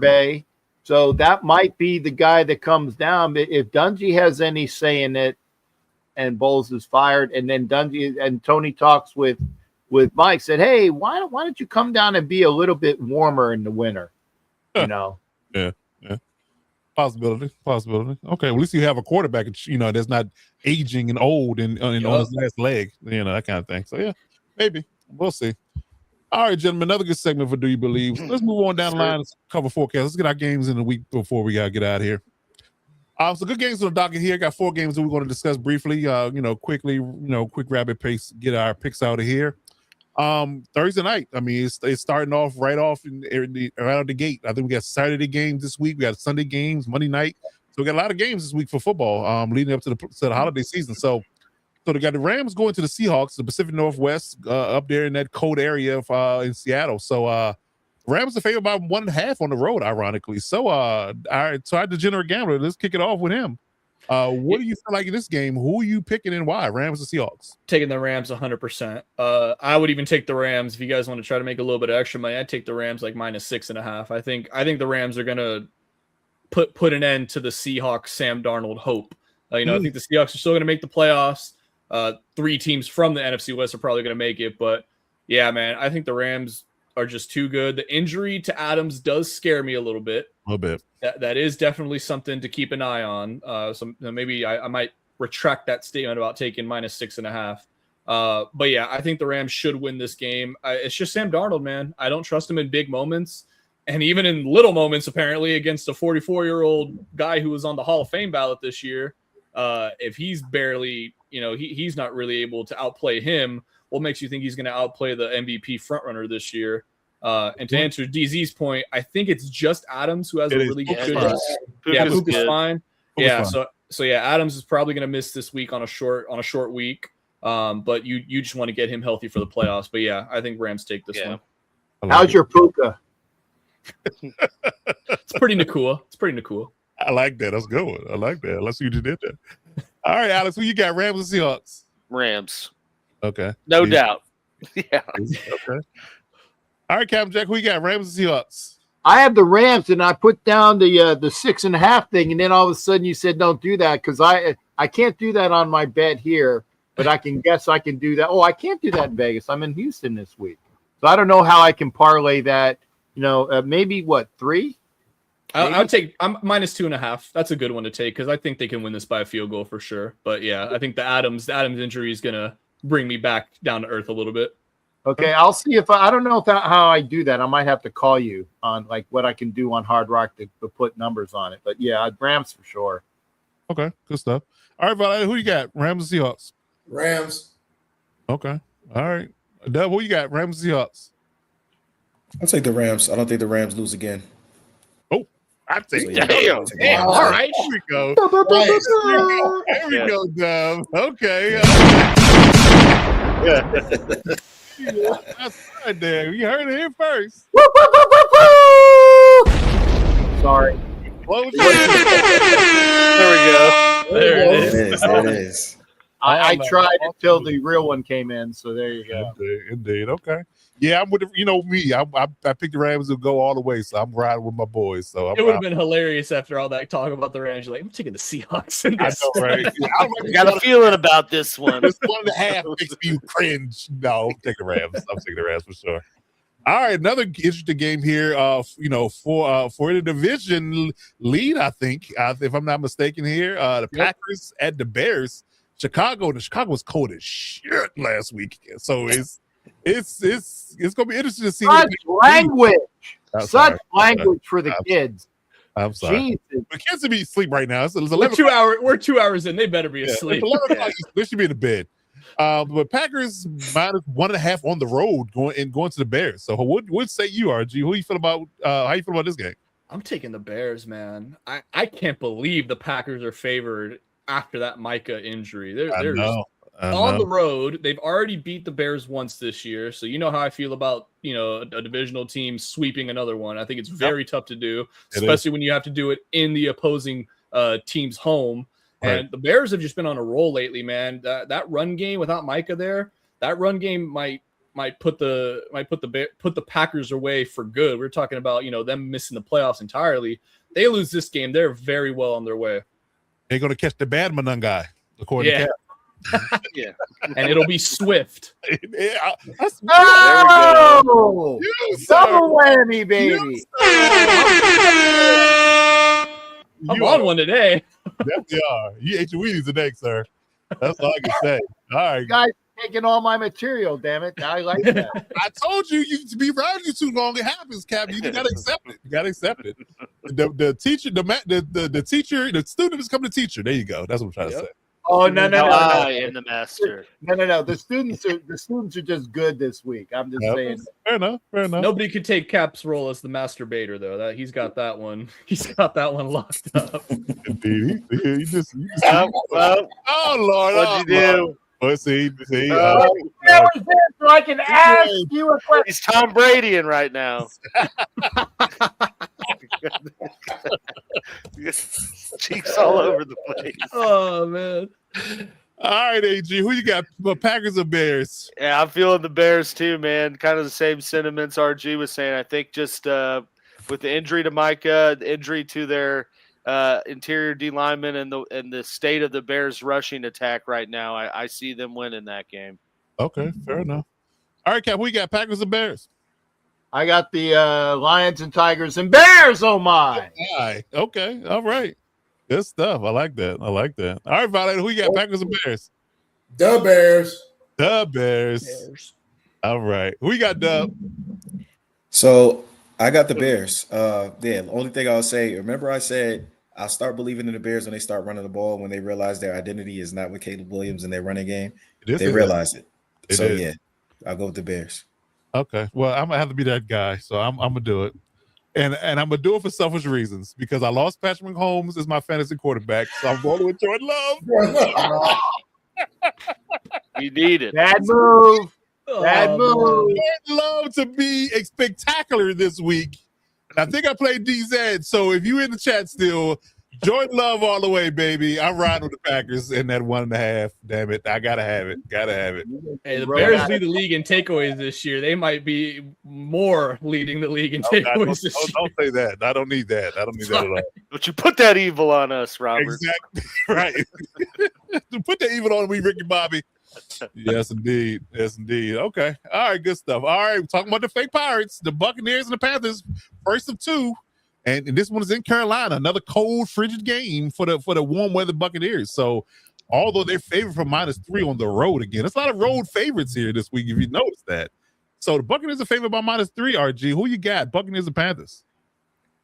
Bay. So that might be the guy that comes down. But if Dungy has any say in it and Bowles is fired, and then Dungy and Tony talks with Mike, said, hey, why don't you come down and be a little bit warmer in the winter? You know? Yeah. Possibility. Okay, well, at least you have a quarterback, that's not aging and old and on his last leg, that kind of thing. So, yeah, maybe. We'll see. All right, gentlemen, another good segment for Do You Believe? Let's move on down the line and cover forecast. Let's get our games in the week before we got to get out of here. So good games on the docket here. Got 4 games that we're going to discuss briefly, quickly, quick rapid pace, get our picks out of here. Thursday night, I mean, it's starting off right out of the gate. I think we got Saturday games this week. We got Sunday games, Monday night. So we got a lot of games this week for football, leading up to the holiday season. So they got the Rams going to the Seahawks, the Pacific Northwest, up there in that cold area of in Seattle. So Rams are favored by 1.5 on the road, ironically. So our degenerate gambler, let's kick it off with him. What do you feel like in this game? Who are you picking and why? Rams or Seahawks? Taking the Rams 100%. I would even take the Rams if you guys want to try to make a little bit of extra money. I'd take the Rams like -6.5. I think the Rams are gonna put an end to the Seahawks Sam Darnold hope. I think the Seahawks are still gonna make the playoffs. 3 teams from the NFC West are probably gonna make it, but yeah, man, I think the Rams are just too good. The injury to Adams does scare me a little bit. A little bit. That is definitely something to keep an eye on. So maybe I might retract that statement about taking -6.5. But yeah, I think the Rams should win this game. It's just Sam Darnold, man. I don't trust him in big moments. And even in little moments, apparently, against a 44-year-old guy who was on the Hall of Fame ballot this year, if he's barely, he's not really able to outplay him, what makes you think he's going to outplay the MVP frontrunner this year? And to answer DZ's point, I think it's just Adams who has a really good job. Yeah, Puka's fine. Yeah, so yeah, Adams is probably going to miss this week on a short week. But you just want to get him healthy for the playoffs. But yeah, I think Rams take this one. How's your Puka? It's pretty Nakua. I like that. That's a good one. I like that. Let's see what you did there. All right, Alex, who you got? Rams or Seahawks? Rams. Okay. No doubt. Yeah. Okay. All right, Captain Jack, who you got? Rams or Seahawks? I have the Rams, and I put down the 6.5 thing, and then all of a sudden you said don't do that because I can't do that on my bet here, but I can guess I can do that. Oh, I can't do that in Vegas. I'm in Houston this week, so I don't know how I can parlay that. Maybe what 3? I'm -2.5. That's a good one to take because I think they can win this by a field goal for sure. But yeah, I think the Adams injury is gonna bring me back down to earth a little bit. Okay, I'll see if I don't know how I do that. I might have to call you on like what I can do on Hard Rock to put numbers on it. But yeah, Rams for sure. Okay, good stuff. All right, Valerie, who you got? Rams or Seahawks? Rams. Okay. All right. Dub, who you got? Rams or Seahawks? I'll take the Rams. I don't think the Rams lose again. Oh, I think. Damn. All right. Here we go. There we go, Dub. Okay. That's right there. You heard it here first. Sorry. What was There we go. There it is. It is. I tried until the real one came in, so there you go. Indeed. Okay. Yeah, I'm with me. I picked the Rams to go all the way, so I'm riding with my boys. So it would have been hilarious after all that talk about the Rams. Like, I'm taking the Seahawks in this. I know, right? Yeah, I got a feeling about this one. This 1.5 makes me cringe. No, I'm taking the Rams. I'm taking the Rams for sure. All right, another interesting game here. For the division lead, I think, if I'm not mistaken here, the Packers at the Bears. Chicago was cold as shit last week, so it's gonna be interesting to see. Such language for the kids. I'm sorry. Jesus. The kids should be asleep right now. It's 11 we're 2 hours in. They better be asleep. It's 11 o'clock. They should be in the bed. But Packers minus 1.5 on the road going to the Bears. So what say you, RG? Who you feel about how you feel about this game? I'm taking the Bears, man. I can't believe the Packers are favored after that Micah injury. They're on the road. They've already beat the Bears once this year. So you know how I feel about, a divisional team sweeping another one. I think it's very tough to do, especially when you have to do it in the opposing team's home. Right. And the Bears have just been on a roll lately, man. That run game without Micah there, that run game might put the Packers away for good. We're talking about, them missing the playoffs entirely. They lose this game, they're very well on their way. They're going to catch the Badman guy, according to Cap. Yeah, and it'll be Swift. Yeah, oh, double whammy, baby! I'm on one today. Definitely are. You ate your Wheaties today, sir. That's all I can say. All right, you guys, taking all my material. Damn it! I like that. I told you to be around you too long. It happens, Cap. You gotta accept it. You gotta accept it. The teacher, the teacher, the student is coming to teacher. There you go. That's what I'm trying to say. Oh no! I am the master. No. The students are just good this week. I'm just saying. Fair enough. Nobody could take Cap's role as the masturbator, though. That he's got that one. He's got that one locked up. Indeed. You just well, oh Lord, what'd you do? Let's see. That was it, so I can ask you a question. He's Tom Brady in right now. Cheeks all over the place. Oh man! All right, AG, who you got? Packers or Bears? Yeah, I'm feeling the Bears too, man. Kind of the same sentiments RG was saying. I think just with the injury to Micah, the injury to their interior D lineman, and the state of the Bears rushing attack right now, I see them winning that game. Okay, fair enough. All right, Cap, who you got? Packers or Bears? I got the Lions and Tigers and Bears. Oh my! Okay, all right, good stuff. I like that. All right, Violet, who you got? Packers or Bears? The Bears. The Bears. All right, who you got? Dub? So I got the Bears. The only thing I'll say, remember I said I'll start believing in the Bears when they start running the ball, when they realize their identity is not with Caleb Williams in their running game. They realize it. Yeah, I'll go with the Bears. Okay, well, I'm gonna have to be that guy, so I'm gonna do it, and I'm gonna do it for selfish reasons because I lost Patrick Mahomes as my fantasy quarterback, so I'm rolling with Jordan Love. You need it. Bad move. Bad move. Jordan Love to be spectacular this week. I think I played DZ, so if you in the chat still, Jordan Love all the way, baby. I'm riding with the Packers in that 1.5. Damn it. I gotta have it. Hey, the Bears lead the league in takeaways this year. They might be more leading the league in takeaways this year. Don't say that. I don't need that. At all. But you put that evil on us, Robert. Exactly. Right. Put that evil on me, Ricky Bobby. Yes, indeed. Okay. All right, good stuff. All right, talking about the fake Pirates, the Buccaneers and the Panthers, first of two. And this one is in Carolina, another cold, frigid game for the warm weather Buccaneers. So, although they're favored for -3 on the road again, there's a lot of road favorites here this week, if you notice that. So, the Buccaneers are favored by -3, RG. Who you got, Buccaneers or Panthers?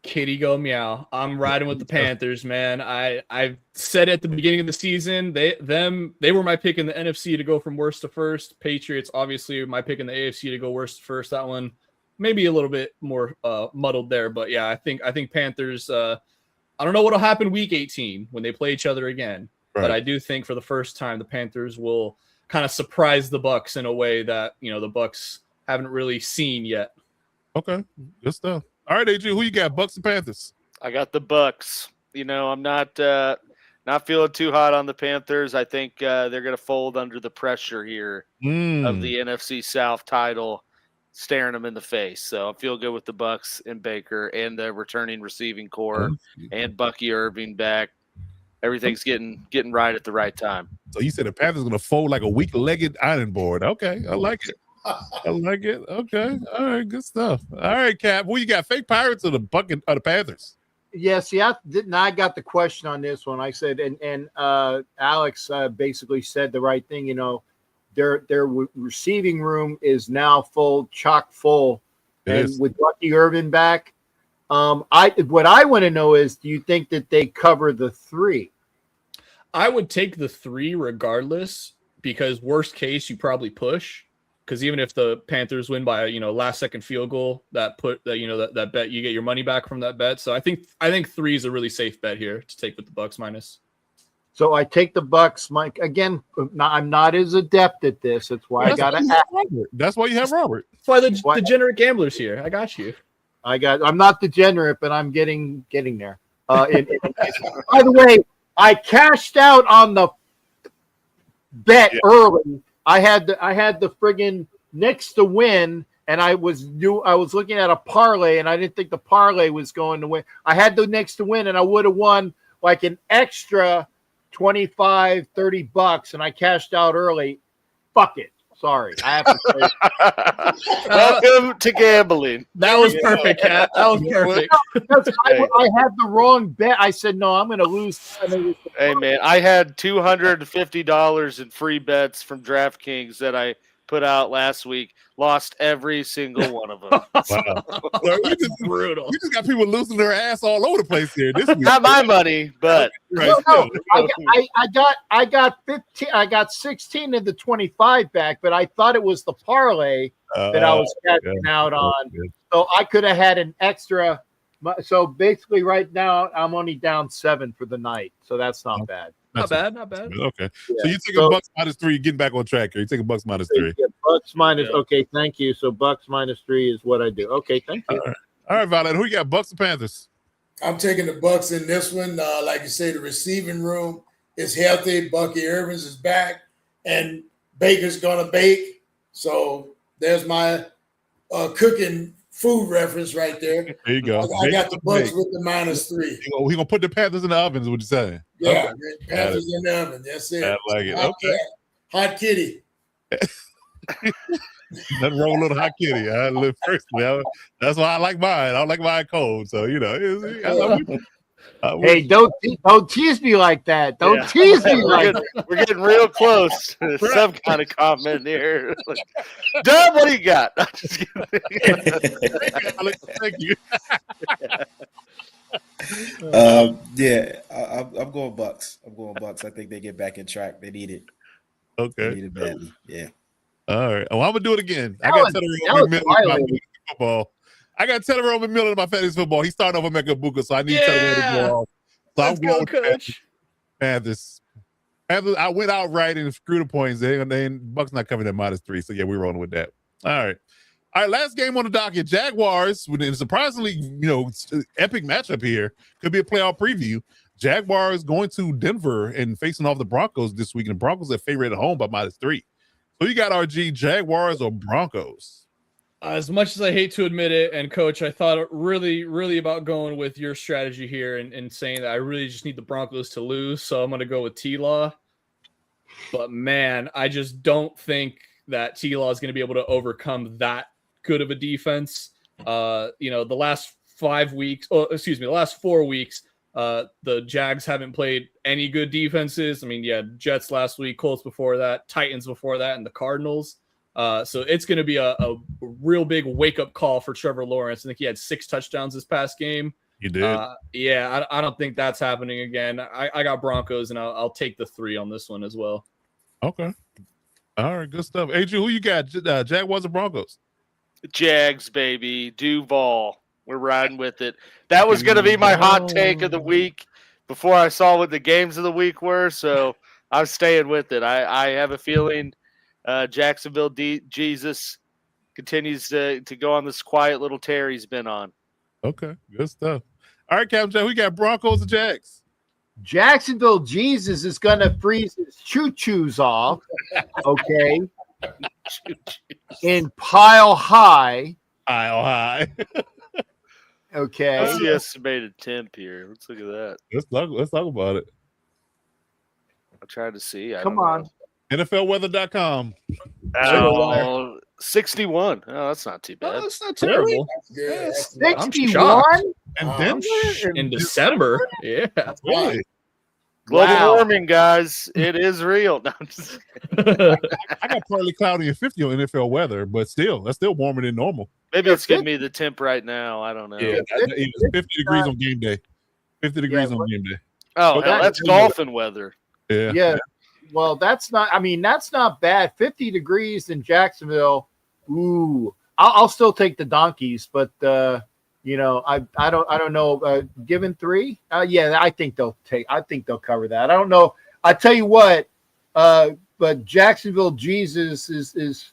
Kitty go meow. I'm riding with the Panthers, man. I said at the beginning of the season, they were my pick in the NFC to go from worst to first. Patriots, obviously, my pick in the AFC to go worst to first. That one maybe a little bit more muddled there, but yeah, I think Panthers. I don't know what'll happen week 18 when they play each other again, but I do think for the first time the Panthers will kind of surprise the Bucks in a way that the Bucks haven't really seen yet. Okay, good stuff. All right, AJ, who you got, Bucks and Panthers? I got the Bucks. I'm not feeling too hot on the Panthers. I think they're going to fold under the pressure here of the NFC South title. staring them in the face. So I feel good with the Bucks and Baker and the returning receiving core and Bucky Irving back. Everything's getting right at the right time. So you said the Panthers going to fold like a weak-legged iron board. Okay, I like it. I like it. Okay, all right, good stuff. All right, Cap, who you got? Fake Pirates or the Panthers? Yeah, see, I got the question on this one. I said, and Alex basically said the right thing. You know, their receiving room is now chock full, and with Bucky Irvin back, what I want to know is, do you think that they cover the 3? I would take the 3 regardless, because worst case you probably push. Because even if the Panthers win by last second field goal, that bet, you get your money back from that bet. So I think 3 is a really safe bet here to take with the Bucks minus. So I take the Bucks. Mike, again, I'm not as adept at this. That's why I got to ask. That's why you have Robert. That's why the degenerate gamblers here. I got you. I'm not degenerate, but I'm getting there. By the way, I cashed out on the bet early. I had the friggin' Knicks to win, and I was looking at a parlay, and I didn't think the parlay was going to win. I had the Knicks to win, and I would have won like an extra $25-30, and I cashed out early. Fuck it. Sorry, I have to say. Welcome to gambling. That was perfect, Cat. That was perfect. I had the wrong bet. I said, no, I'm going to lose. Hey, man, I had $250 in free bets from DraftKings that I put out last week. Lost every single one of them. Wow. Brutal. You just got people losing their ass all over the place here. This week. Not my money, but no, I got 15. I got 16 of the 25 back, but I thought it was the parlay that I was catching out on. So I could have had an extra. So basically, right now I'm only down 7 for the night. So that's not bad. Not bad. Okay. Yeah. So you take a Bucks minus 3, getting back on track here. You take a Bucks minus 3. Yeah, Bucks minus. Okay, thank you. So Bucks minus 3 is what I do. Okay, thank you. All right, Violet. Who you got? Bucks or Panthers? I'm taking the Bucks in this one. Like you say, the receiving room is healthy. Bucky Irvins is back, and Baker's gonna bake. So there's my cooking food reference right there. There you go. I got the Bucks with the minus 3. He gonna put the Panthers in the ovens. What you saying? Yeah, Panthers in the oven. That's it. I like it. Hot kitty. Nothing wrong with a little hot kitty. I live personally. That's why I like mine. I don't like mine cold. So hey, don't tease me like that. Don't tease me like that. We're getting real close to some kind of comment here. Dub, what do you got? Thank you. I'm going Bucks. I think they get back in track. They need it. Okay. They need it badly. Yeah. All right. Oh, I'm gonna do it again. I got Teller Miller in my fantasy football. He's starting over Mecca Buka, so I need Teller to go off. So I'm going Coach. Panthers. I went out right and screwed the points. Bucks not covering that minus 3. So yeah, we're rolling with that. All right. Last game on the docket. Jaguars, with a surprisingly, epic matchup here. Could be a playoff preview. Jaguars going to Denver and facing off the Broncos this week. And the Broncos are favored at home by minus 3. So you got RG, Jaguars or Broncos? As much as I hate to admit it, and Coach, I thought really, really about going with your strategy here and saying that I really just need the Broncos to lose. So I'm going to go with T-Law. But, man, I just don't think that T-Law is going to be able to overcome that good of a defense. The last 4 weeks, the Jags haven't played any good defenses. I mean, Jets last week, Colts before that, Titans before that, and the Cardinals. So it's going to be a real big wake-up call for Trevor Lawrence. I think he had 6 touchdowns this past game. He did. I don't think that's happening again. I got Broncos, and I'll take the 3 on this one as well. Okay. All right, good stuff. Adrian, who you got? Jaguars or Broncos? Jags, baby. Duval. We're riding with it. That was going to be my hot take of the week before I saw what the games of the week were, so I'm staying with it. I have a feeling Jacksonville Jesus continues to go on this quiet little tear he's been on. Okay, good stuff. All right, Captain Jack, we got Broncos and Jags. Jacksonville Jesus is going to freeze his choo-choos off, okay? in Pile High. Pile High. Okay. What's the estimated temp here? Let's look at that. Let's talk about it. I tried to see. Come on. NFLweather.com. Oh, 61. Oh, that's not too bad. Oh, that's not terrible. Good. Yeah, I'm 61? shocked. And then In December. Yeah. really? Global Wow. warming, guys. It is real. No, I'm just I got partly cloudy and 50 on NFL weather, but still, that's still warmer than normal. Maybe it's giving me the temp right now. I don't know. Yeah, it's 50 degrees on game day. 50 degrees on game day. Oh, Okay. hell, that's golfing weather. Yeah. Yeah. Well, that's not bad. 50 degrees in Jacksonville. Ooh. I'll still take the donkeys, but I don't know. Given 3? Yeah, I think they'll cover that. I don't know. I tell you what, but Jacksonville Jesus is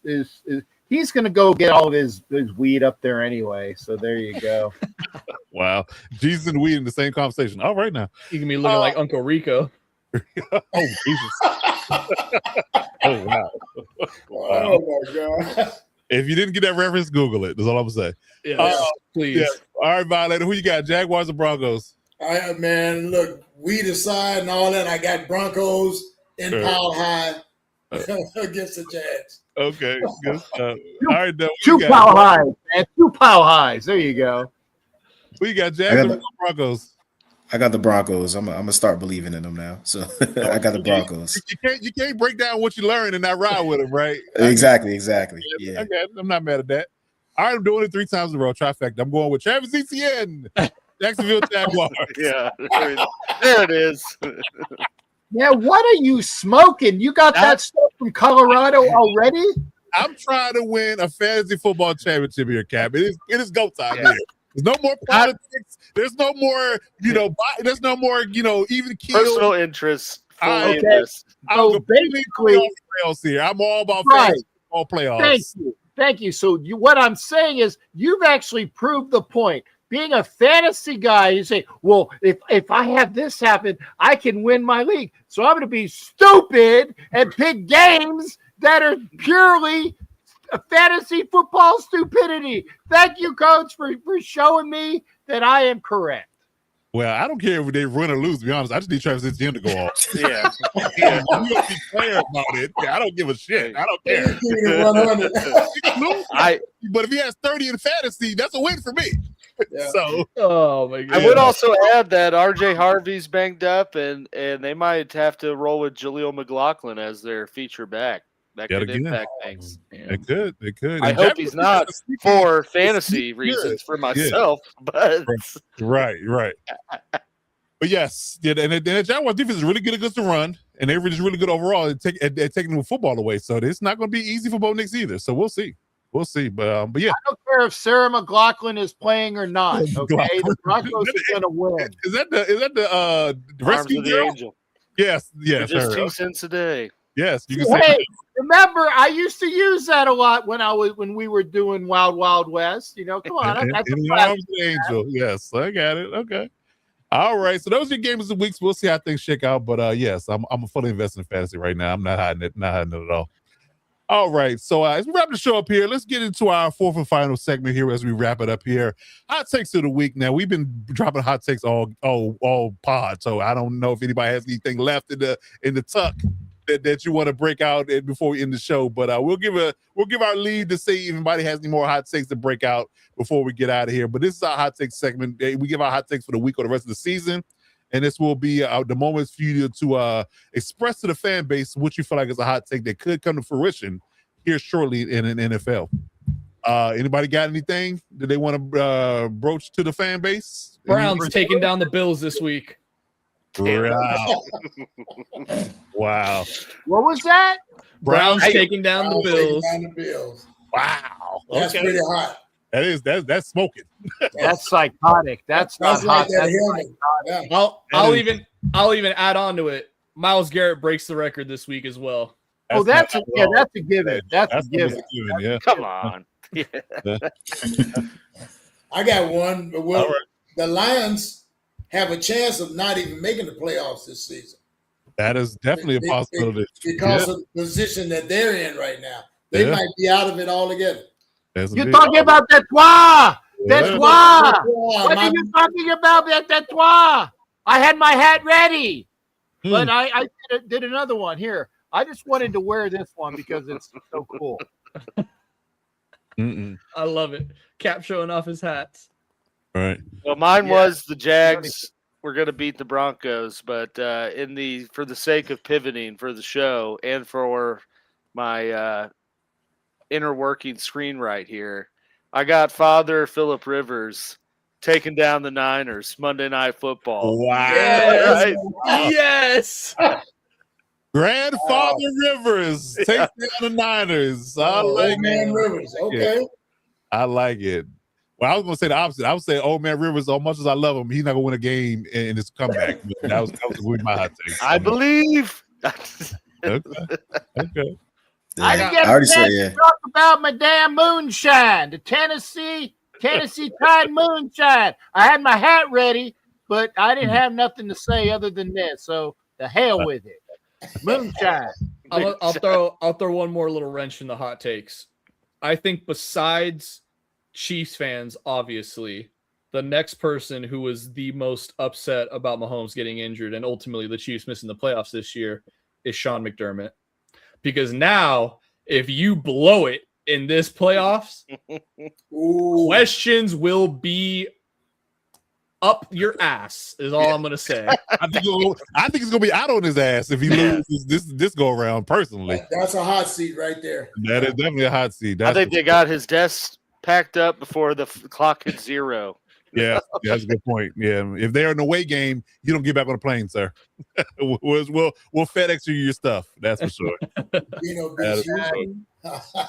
he's gonna go get all of his weed up there anyway. So there you go. Wow. Jesus and weed in the same conversation. All right now. You can be looking like Uncle Rico. Oh, Jesus. Oh, wow. Oh my God. If you didn't get that reference, Google it. That's all I'm saying. Yeah, please. Yeah. All right, Violator. Who you got? Jaguars or Broncos? Man, look, weed aside and all that, I got Broncos in Pile High against the Jags. Okay. Good stuff. All right, now. 2 pile highs, man. 2 pile highs. There you go. Who you got? Jags or Broncos? I got the Broncos. I'm gonna start believing in them now. So I got the Broncos. You can't break down what you learn and not ride with them, right? Exactly. Yeah. Okay, I'm not mad at that. All right, I'm doing it 3 times in a row. Trifecta. I'm going with Travis Etienne, Jacksonville Jaguars. Yeah, there it is. Yeah, what are you smoking? You got that stuff from Colorado already? I'm trying to win a fantasy football championship here, Cap. It is go time here. There's no more politics. There's no more, there's no more, even keel. Personal interest. Okay. I'm So basically, here. I'm all about fantasy football playoffs. Thank you. So what I'm saying is you've actually proved the point. Being a fantasy guy, you say, well, if I have this happen, I can win my league. So I'm going to be stupid and pick games that are purely fantasy football stupidity. Thank you, Coach, for showing me that I am correct. Well, I don't care if they run or lose, to be honest. I just need Travis Etienne to go off. Yeah. You don't be clear about it. I don't give a shit. I don't care. But if he has 30 in fantasy, that's a win for me. Yeah. So, oh my God. I would also add that RJ Harvey's banged up, and they might have to roll with Jaleel McLaughlin as their feature back. That could impact things. It could. I hope he's not for fantasy reasons for myself, but right. But yes, and the Jaguars defense is really good against the run, and they're just really good overall at taking the football away. So it's not going to be easy for Bo Nix either. So we'll see. But yeah, I don't care if Sarah McLaughlin is playing or not. Okay, the Broncos are going to win. Is that the rescue the angel? Yes. Just 2 cents a day. Yes, you can say. Hey, remember, I used to use that a lot when we were doing Wild West. Come on, that's in the arms of the angel. Yes, I got it. Okay. All right. So those are your games of the weeks. We'll see how things shake out. But yes, I'm fully invested in fantasy right now. I'm not hiding it at all. All right. So as we wrap the show up here, let's get into our 4th and final segment here as we wrap it up here. Hot takes of the week. Now we've been dropping hot takes all pod. So I don't know if anybody has anything left in the tuck that you want to break out before we end the show, but we'll give our lead to see if anybody has any more hot takes to break out before we get out of here. But this is our hot takes segment. We give our hot takes for the week or the rest of the season, and this will be the moments for you to express to the fan base what you feel like is a hot take that could come to fruition here shortly in an NFL. Anybody got anything that they want to broach to the fan base? Browns taking down the Bills this week. Wow. What was that? Browns taking down the Bills. Wow. That's pretty hot. That's smoking. That's psychotic. That's not hot. I'll even add on to it. Myles Garrett breaks the record this week as well. That's a given. That's a given. Yeah. Come on. Yeah. I got one. Well, the Lions have a chance of not even making the playoffs this season. That is definitely a possibility. Because of the position that they're in right now. They might be out of it altogether. You're talking about that trois. That's why. What are you talking about? That's why. I had my hat ready, but I did another one here. I just wanted to wear this one because it's so cool. I love it. Cap showing off his hats. Right. Well, mine was the Jags were going to beat the Broncos, but for the sake of pivoting for the show and for my inner working screen right here, I got Father Philip Rivers taking down the Niners Monday Night Football. Wow. Yes. Yes. Grandfather Rivers takes down the Niners. I like Man Rivers. Okay. I like it. Well, I was going to say the opposite. I would say, old man Rivers, as much as I love him, he's not going to win a game in his comeback. that was going to be my hot take. I believe. Okay. I didn't get a chance to talk about my damn moonshine, the Tennessee Tide moonshine. I had my hat ready, but I didn't have nothing to say other than this. So the hell with it. Moonshine. I'll throw one more little wrench in the hot takes. I think besides Chiefs fans, obviously, the next person who was the most upset about Mahomes getting injured and ultimately the Chiefs missing the playoffs this year is Sean McDermott. Because now, if you blow it in this playoffs, questions will be up your ass, is all I'm going to say. I think it's going to be out on his ass if he loses this go around, personally. That's a hot seat right there. That is definitely a hot seat. I think they got his desk packed up before the clock hit 0. Yeah, that's a good point. Yeah, if they're in the away game, you don't get back on the plane, sir. we'll FedEx you your stuff. That's for sure.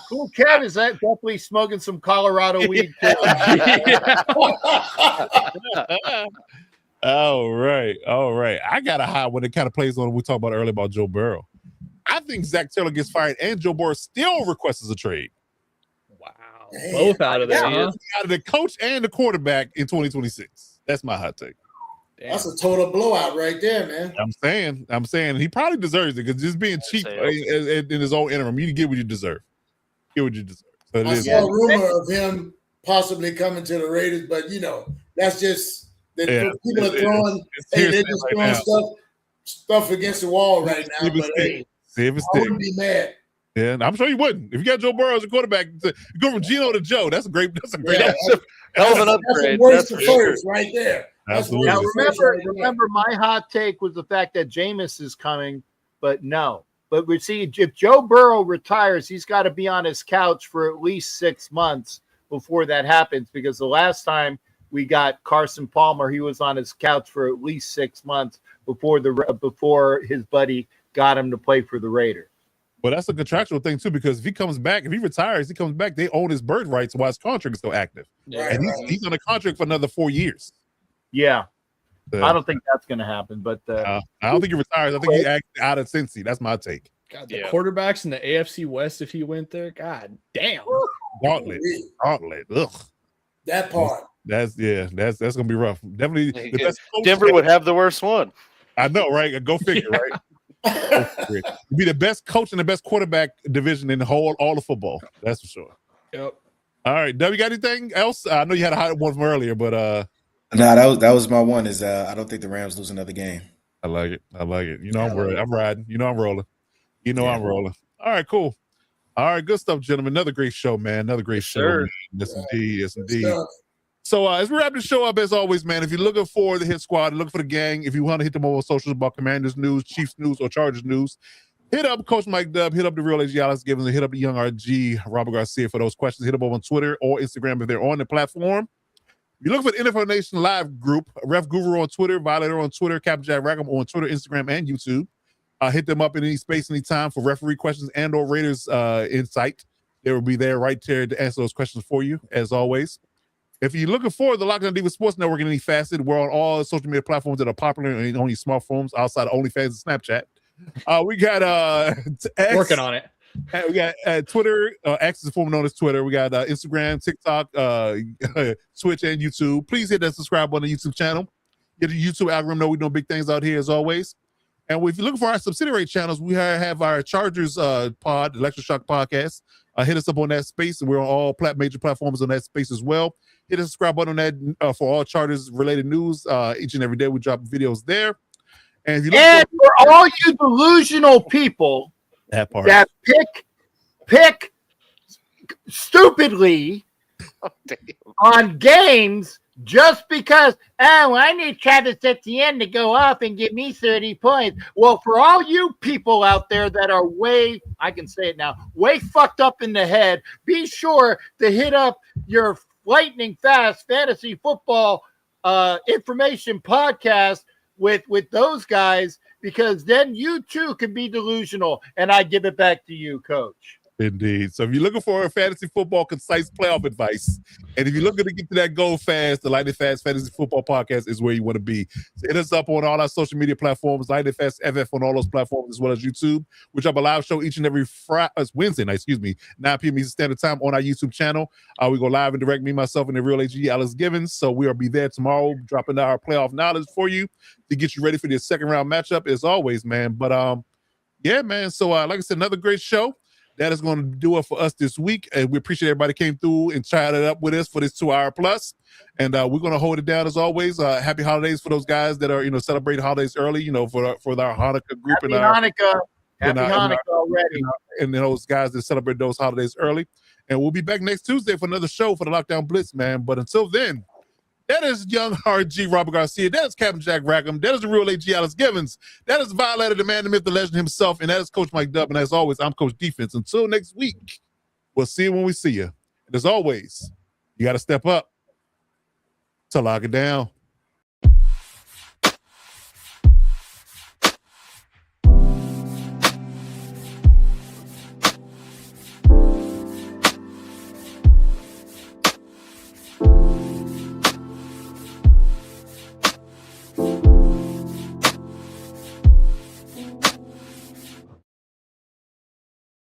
Cool cat is that definitely smoking some Colorado weed too. All right. I got a hot one that kind of plays on what we talked about earlier about Joe Burrow. I think Zach Taylor gets fired and Joe Burrow still requests a trade. Wow. Both out of there. Out of the coach and the quarterback in 2026. That's my hot take. Damn. That's a total blowout right there, man. I'm saying he probably deserves it because just being cheap in his own interim, you get what you deserve. Get what you deserve. So I saw a rumor of him possibly coming to the Raiders, but that's just people are throwing. They're just throwing stuff against the wall right now. But I wouldn't be mad. Yeah, I'm sure you wouldn't. If you got Joe Burrow as a quarterback, you go from Geno to Joe. That's a great upgrade. Hell of an upgrade. That's the first right there. Now remember, my hot take was the fact that Jameis is coming, but no. But we see if Joe Burrow retires, he's got to be on his couch for at least 6 months before that happens. Because the last time we got Carson Palmer, he was on his couch for at least 6 months before his buddy got him to play for the Raiders. But that's a contractual thing too, because if he retires, he comes back, they own his bird rights while his contract is still active. Yeah. And he's on a contract for another 4 years. Yeah. I don't think that's going to happen, but I don't think he retires. I think he acts out of Cincy. That's my take. God, the quarterbacks in the AFC West, if he went there, God damn. Gauntlet. Ugh. That part. That's gonna be rough. Definitely the best Denver would have the worst one. I know, right? Go figure, right? Be the best coach and the best quarterback division in all of football. That's for sure. Yep. All right, W, got anything else? I know you had a hot one from earlier, but no, that was my one. Is I don't think the Rams lose another game. I like it. I'm riding. I'm riding. I'm rolling. I'm rolling. All right, cool. All right, good stuff, gentlemen. Another great show, man. Another great show. Man. Yes, indeed. Yes, indeed. So as we wrap the show up, as always, man, if you're looking for the Hit Squad, looking for the gang, if you want to hit them over on socials about Commanders news, Chiefs news, or Chargers news, hit up Coach Mike Dub, hit up the Real AG Alex Gibbons, and hit up the Young RG, Robert Garcia for those questions. Hit them over on Twitter or Instagram if they're on the platform. If you're looking for the NFL Nation Live group, Ref Guru on Twitter, Violator on Twitter, Captain Jack Rackham on Twitter, Instagram, and YouTube. Hit them up in any space, any time for referee questions and or Raiders insight. They will be there right there to answer those questions for you, as always. If you're looking for the Lockdown Divas Sports Network in any facet, we're on all social media platforms that are popular on your smartphones outside of OnlyFans and Snapchat. We got X, working on it. We got Twitter. X is formerly known as Twitter. We got Instagram, TikTok, Twitch, and YouTube. Please hit that subscribe button on the YouTube channel. Get the YouTube algorithm know we're doing big things out here as always. And if you're looking for our subsidiary channels, we have our Chargers pod, Electroshock Podcast. Hit us up on that space, and we're on all major platforms on that space as well. Hit the subscribe button on that for all Chargers related news. Each and every day we drop videos there. And if you look for all you delusional people that pick stupidly on games just because, I need Travis Etienne to go up and give me 30 points. Well, for all you people out there that are I can say it now, way fucked up in the head, be sure to hit up your lightning fast fantasy football information podcast with those guys, because then you too can be delusional. And I give it back to you, Coach. Indeed. So if you're looking for a fantasy football concise playoff advice, and if you're looking to get to that goal fast, the Lightning Fast Fantasy Football Podcast is where you want to be. So hit us up on all our social media platforms, Lightning Fast FF on all those platforms, as well as YouTube. We drop a live show each and every Wednesday night, 9 p.m. Eastern Standard Time on our YouTube channel. We go live and direct, me, myself, and the real AG, Alex Givens. So we'll be there tomorrow, dropping our playoff knowledge for you to get you ready for the second round matchup, as always, man. But yeah, man. So like I said, another great show. That is going to do it for us this week. And we appreciate everybody came through and tried it up with us for this 2-hour plus. And we're going to hold it down as always. Happy holidays for those guys that are, celebrating holidays early, for our Hanukkah group. Happy Hanukkah already. And those guys that celebrate those holidays early. And we'll be back next Tuesday for another show for the Lockdown Blitz, man. But until then, that is young RG Robert Garcia. That is Captain Jack Rackham. That is the real AG Alex Givens. That is Violator, the man, the myth, the legend himself. And that is Coach Mike Dubb. And as always, I'm Coach Defense. Until next week, we'll see you when we see you. And as always, you got to step up to lock it down.